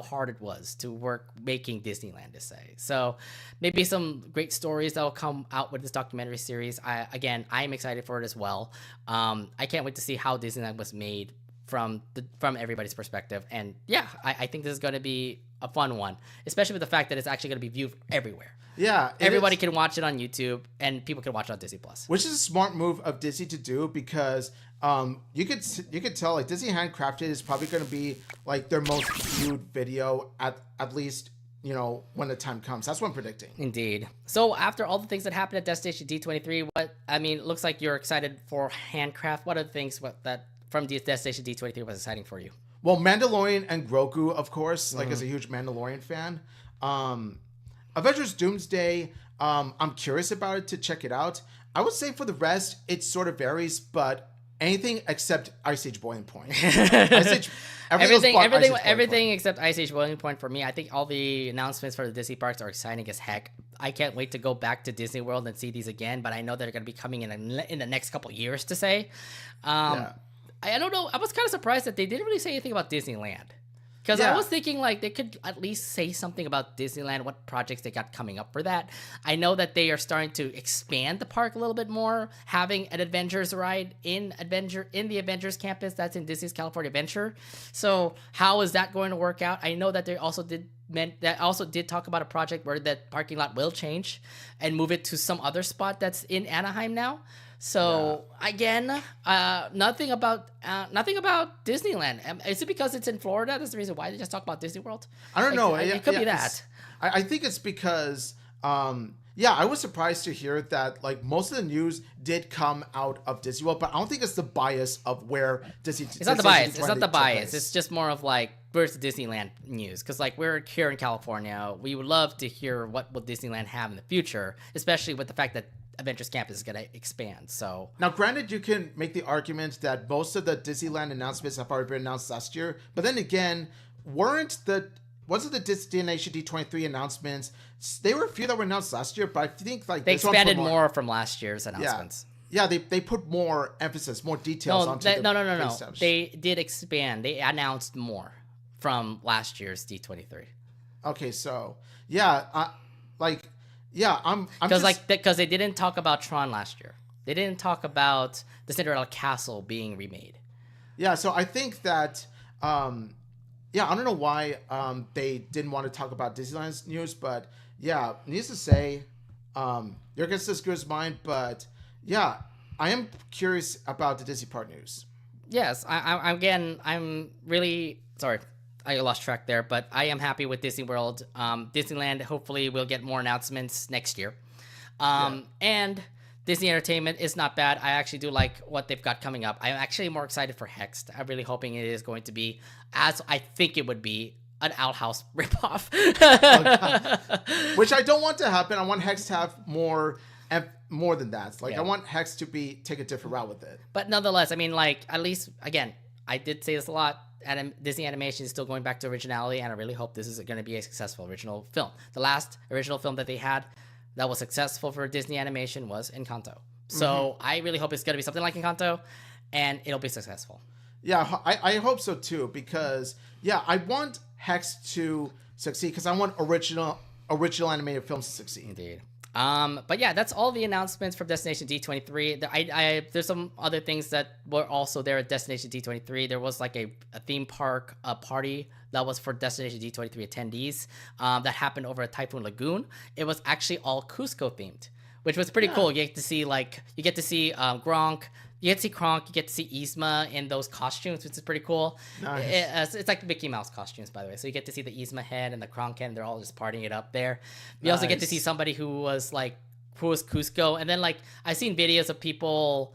hard it was to work making Disneyland, to say. So maybe some great stories that will come out with this documentary series. I'm excited for it as well. I can't wait to see how Disneyland was made from everybody's perspective. And yeah, I think this is going to be a fun one, especially with the fact that it's actually going to be viewed everywhere. Yeah, everybody can watch it on YouTube, and people can watch it on Disney Plus. Which is a smart move of Disney to do, because you could tell, like, Disney Handcrafted is probably going to be like their most viewed video at least, you know, when the time comes. That's what I'm predicting. Indeed. So after all the things that happened at Destination D23, it looks like you're excited for Handcraft. What are the things that from Destination D23 was exciting for you? Well, Mandalorian and Grogu, of course, like, as a huge Mandalorian fan. Avengers Doomsday, I'm curious about it to check it out. I would say for the rest, it sort of varies, but anything except Ice Age Boiling Point. Everything except Ice Age Boiling Point for me. I think all the announcements for the Disney parks are exciting as heck. I can't wait to go back to Disney World and see these again, but I know they're going to be coming in the next couple years, to say. I don't know. I was kind of surprised that they didn't really say anything about Disneyland. Because I was thinking, like, they could at least say something about Disneyland, what projects they got coming up for that. I know that they are starting to expand the park a little bit more, having an Avengers ride in the Avengers campus that's in Disney's California Adventure. So how is that going to work out? I know that they also did talk about a project where that parking lot will change and move it to some other spot that's in Anaheim now. So again, nothing about Disneyland. Is it because it's in Florida? That's the reason why they just talk about Disney World? I don't know. It could be that. I think it's because, I was surprised to hear that, like, most of the news did come out of Disney World, but I don't think it's the bias of where Disney. It's not the bias. It's not the bias. It's just more of like, where's the Disneyland news? Because, like, we're here in California, we would love to hear what will Disneyland have in the future, especially with the fact that Avengers Campus is going to expand. So now, granted, you can make the argument that most of the Disneyland announcements have already been announced last year, but then again, wasn't the Destination D23 announcements? There were a few that were announced last year, but I think, like, they expanded more from last year's announcements. Yeah, they put more emphasis, more details onto the No. They did expand. They announced more from last year's D23. Okay, so I'm because they didn't talk about Tron last year. They didn't talk about the Cinderella Castle being remade. Yeah, so I think that I don't know why they didn't want to talk about Disneyland's news, but yeah, needless to say, your guess is as good as mine. But yeah, I am curious about the Disney Park news. Yes, I'm really sorry. I lost track there, but I am happy with Disney World. Disneyland, hopefully, will get more announcements next year. And Disney Entertainment is not bad. I actually do like what they've got coming up. I'm actually more excited for Hexed. I'm really hoping it is going to be, as I think it would be, an Outhouse ripoff. Which I don't want to happen. I want Hex to have more than that. Like, I want Hex to take a different route with it. But nonetheless, I mean, like, at least, again, I did say this a lot. Disney Animation is still going back to originality, and I really hope this is going to be a successful original film. The last original film that they had that was successful for Disney Animation was Encanto. So I really hope it's going to be something like Encanto, and it'll be successful. Yeah, I hope so too, because I want Hex to succeed, because I want original animated films to succeed. Indeed. But yeah, that's all the announcements from Destination D23. There's some other things that were also there at Destination D23. There was like a theme park party that was for Destination D23 attendees that happened over at Typhoon Lagoon. It was actually all Cusco themed, which was pretty cool. You get to see Gronk. You get to see Kronk, you get to see Yzma in those costumes, which is pretty cool. Nice. It's like the Mickey Mouse costumes, by the way. So you get to see the Yzma head and the Kronk head, and they're all just partying it up there. You also get to see somebody who was Cusco. And then, like, I've seen videos of people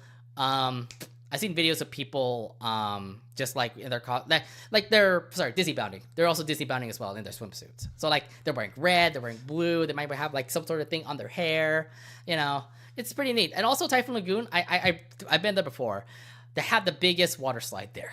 just like in their Disney bounding. They're also Disney bounding as well in their swimsuits. So, like, they're wearing red, they're wearing blue, they might have like some sort of thing on their hair, you know. It's pretty neat. And also Typhoon Lagoon, I've been there before. They had the biggest water slide there.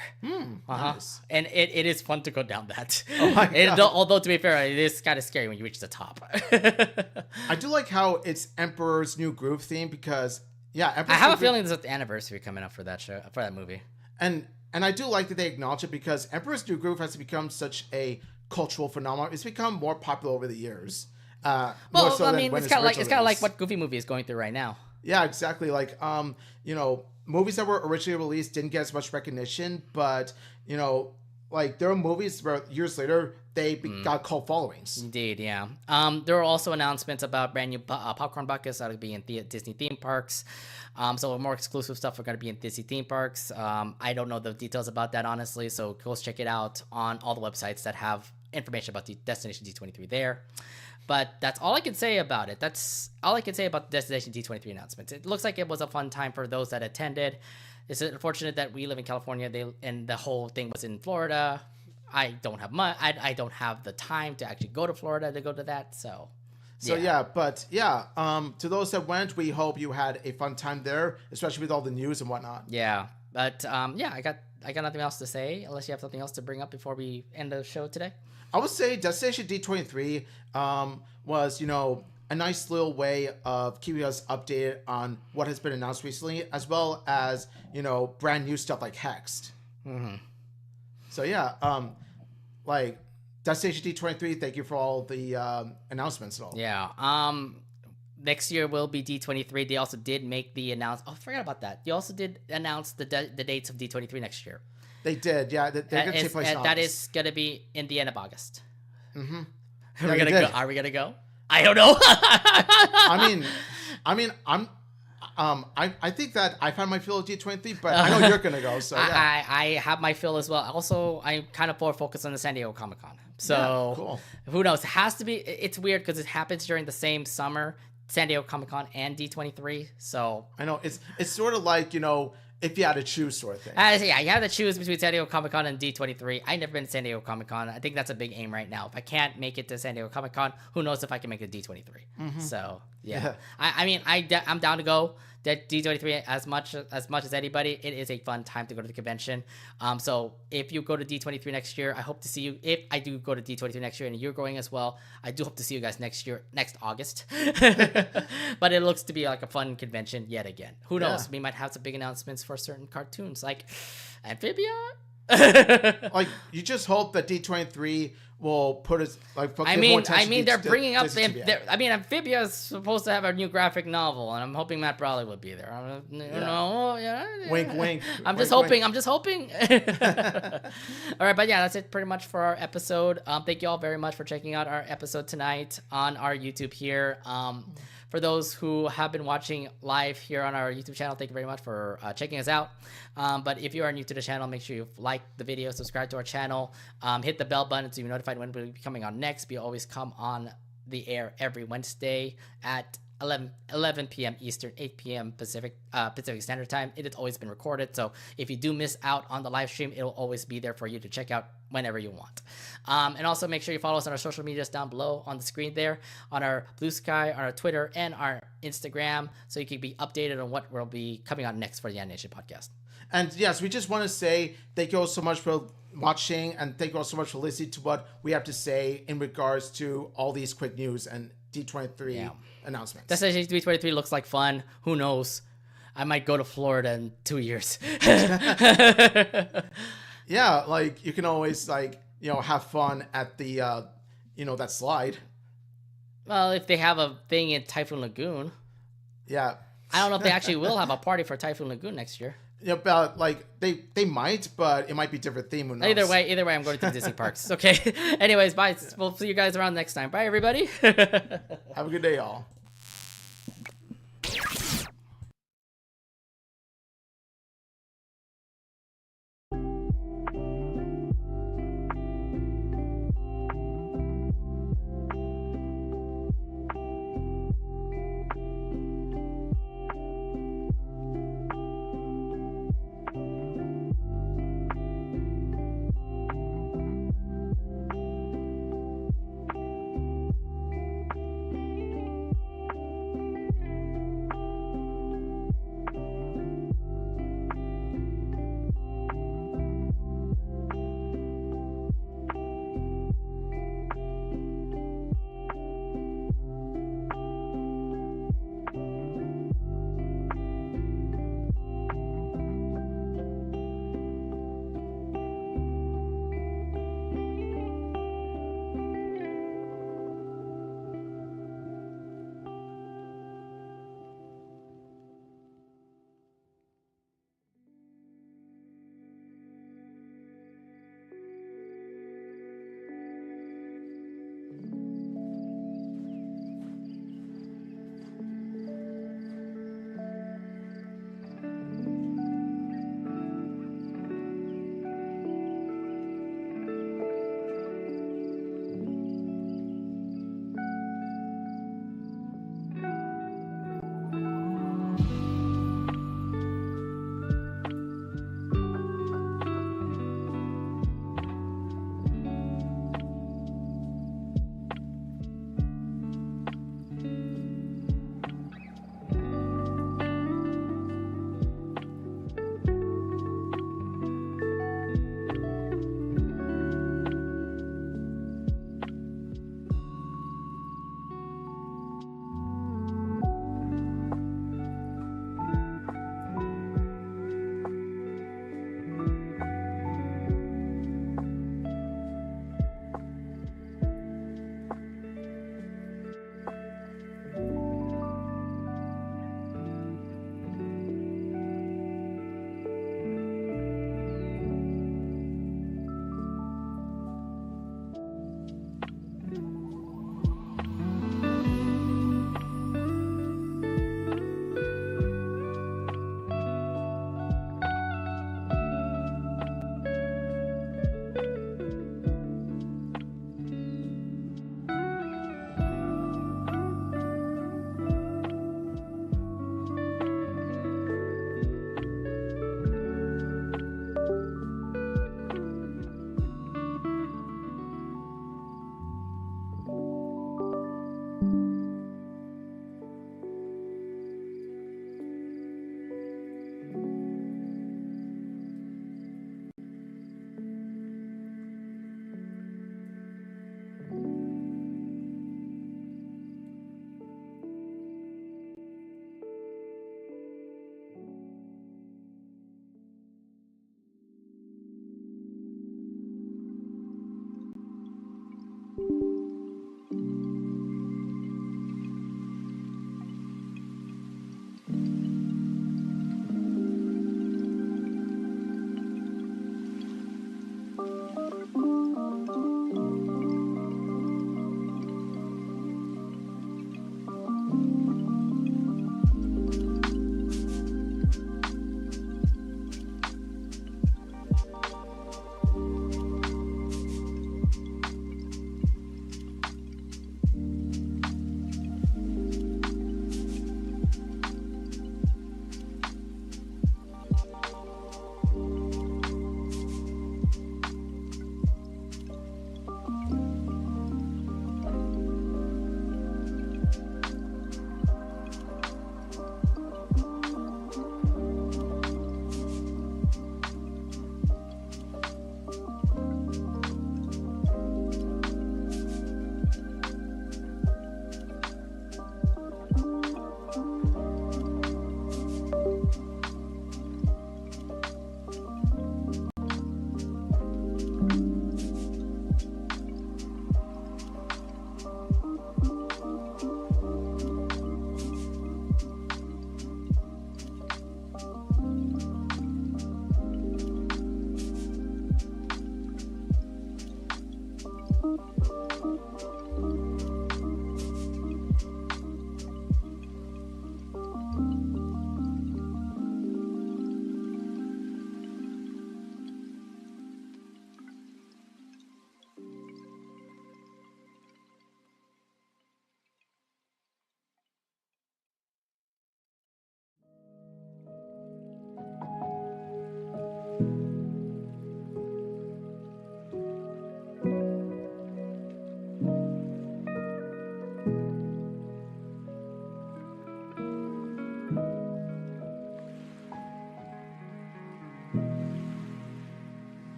Nice. And it is fun to go down that. Oh my God. Although, to be fair, it is kind of scary when you reach the top. I do like how it's Emperor's New Groove theme because, Emperor's I have New a feeling there's an anniversary coming up for that show, for that movie. And I do like that they acknowledge it because Emperor's New Groove has become such a cultural phenomenon. It's become more popular over the years. Well, so I mean, it's kind of like what Goofy movie is going through right now. Yeah, exactly. Like, movies that were originally released didn't get as much recognition, but like there are movies where years later they got cult followings. Indeed, yeah. There were also announcements about brand new popcorn buckets that will be in Disney theme parks. So more exclusive stuff are going to be in Disney theme parks. I don't know the details about that honestly, so go check it out on all the websites that have information about the Destination D23 there. But that's all I can say about it. That's all I can say about the Destination D23 announcements. It looks like it was a fun time for those that attended. It's unfortunate that we live in California and the whole thing was in Florida. I don't have I don't have the time to actually go to Florida to go to that. So to those that went, we hope you had a fun time there, especially with all the news and whatnot. Yeah, but I got nothing else to say unless you have something else to bring up before we end the show today. I would say Destination D23 was, a nice little way of keeping us updated on what has been announced recently, as well as, brand new stuff like Hexed. Mm-hmm. So, like Destination D23, thank you for all the announcements and all. Yeah. Next year will be D23. They also did make the I forgot about that. They also did announce the dates of D23 next year. They did, yeah. They're going to take place in August. That is going to be in the end of August. Mm-hmm. Are we going to go? Are we going to go? I don't know. I think that I've had my fill of D23, but I know you're going to go, so yeah. I have my fill as well. Also, I'm kind of more focused on the San Diego Comic-Con. So, cool. Who knows? It has to be. It's weird because it happens during the same summer, San Diego Comic-Con and D23. So I know it's sort of like, if you had to choose sort of thing. You have to choose between San Diego Comic-Con and D23. I've never been to San Diego Comic-Con. I think that's a big aim right now. If I can't make it to San Diego Comic-Con, who knows if I can make it to D23. Mm-hmm. So, yeah. I'm down to go to D23 as much as anybody. It is a fun time to go to the convention. So if you go to D23 next year, I hope to see you. If I do go to D23 next year and you're going as well, I do hope to see you guys next August. But it looks to be like a fun convention yet again. Who knows? We might have some big announcements for certain cartoons like Amphibia. Like, you just hope that D23 will put us like. They're bringing up Amphibia is supposed to have a new graphic novel, and I'm hoping Matt Brawley would be there. Wink, wink. I'm just hoping. All right, but that's it pretty much for our episode. Thank you all very much for checking out our episode tonight on our YouTube here. For those who have been watching live here on our YouTube channel, thank you very much for checking us out. But if you are new to the channel, make sure you like the video, subscribe to our channel, hit the bell button so you're notified when we'll be coming on next. We always come on the air every Wednesday at 11 p.m. Eastern, 8 p.m. Pacific Standard Time. It has always been recorded, so if you do miss out on the live stream, it'll always be there for you to check out whenever you want. And also make sure you follow us on our social medias down below on the screen there, on our Blue Sky, on our Twitter, and our Instagram, so you can be updated on what will be coming out next for the Anination podcast. And yes, we just want to say thank you all so much for watching, and thank you all so much for listening to what we have to say in regards to all these quick news and D23 announcements. Destination D23 looks like fun. Who knows? I might go to Florida in 2 years. Yeah, like you can always have fun at the that slide. Well, if they have a thing in Typhoon Lagoon. Yeah. I don't know if they actually will have a party for Typhoon Lagoon next year. Yeah, but they might, but it might be different theme. Who knows? Either way, I'm going to the Disney parks. Okay. Anyways, bye. We'll see you guys around next time. Bye, everybody. Have a good day, y'all.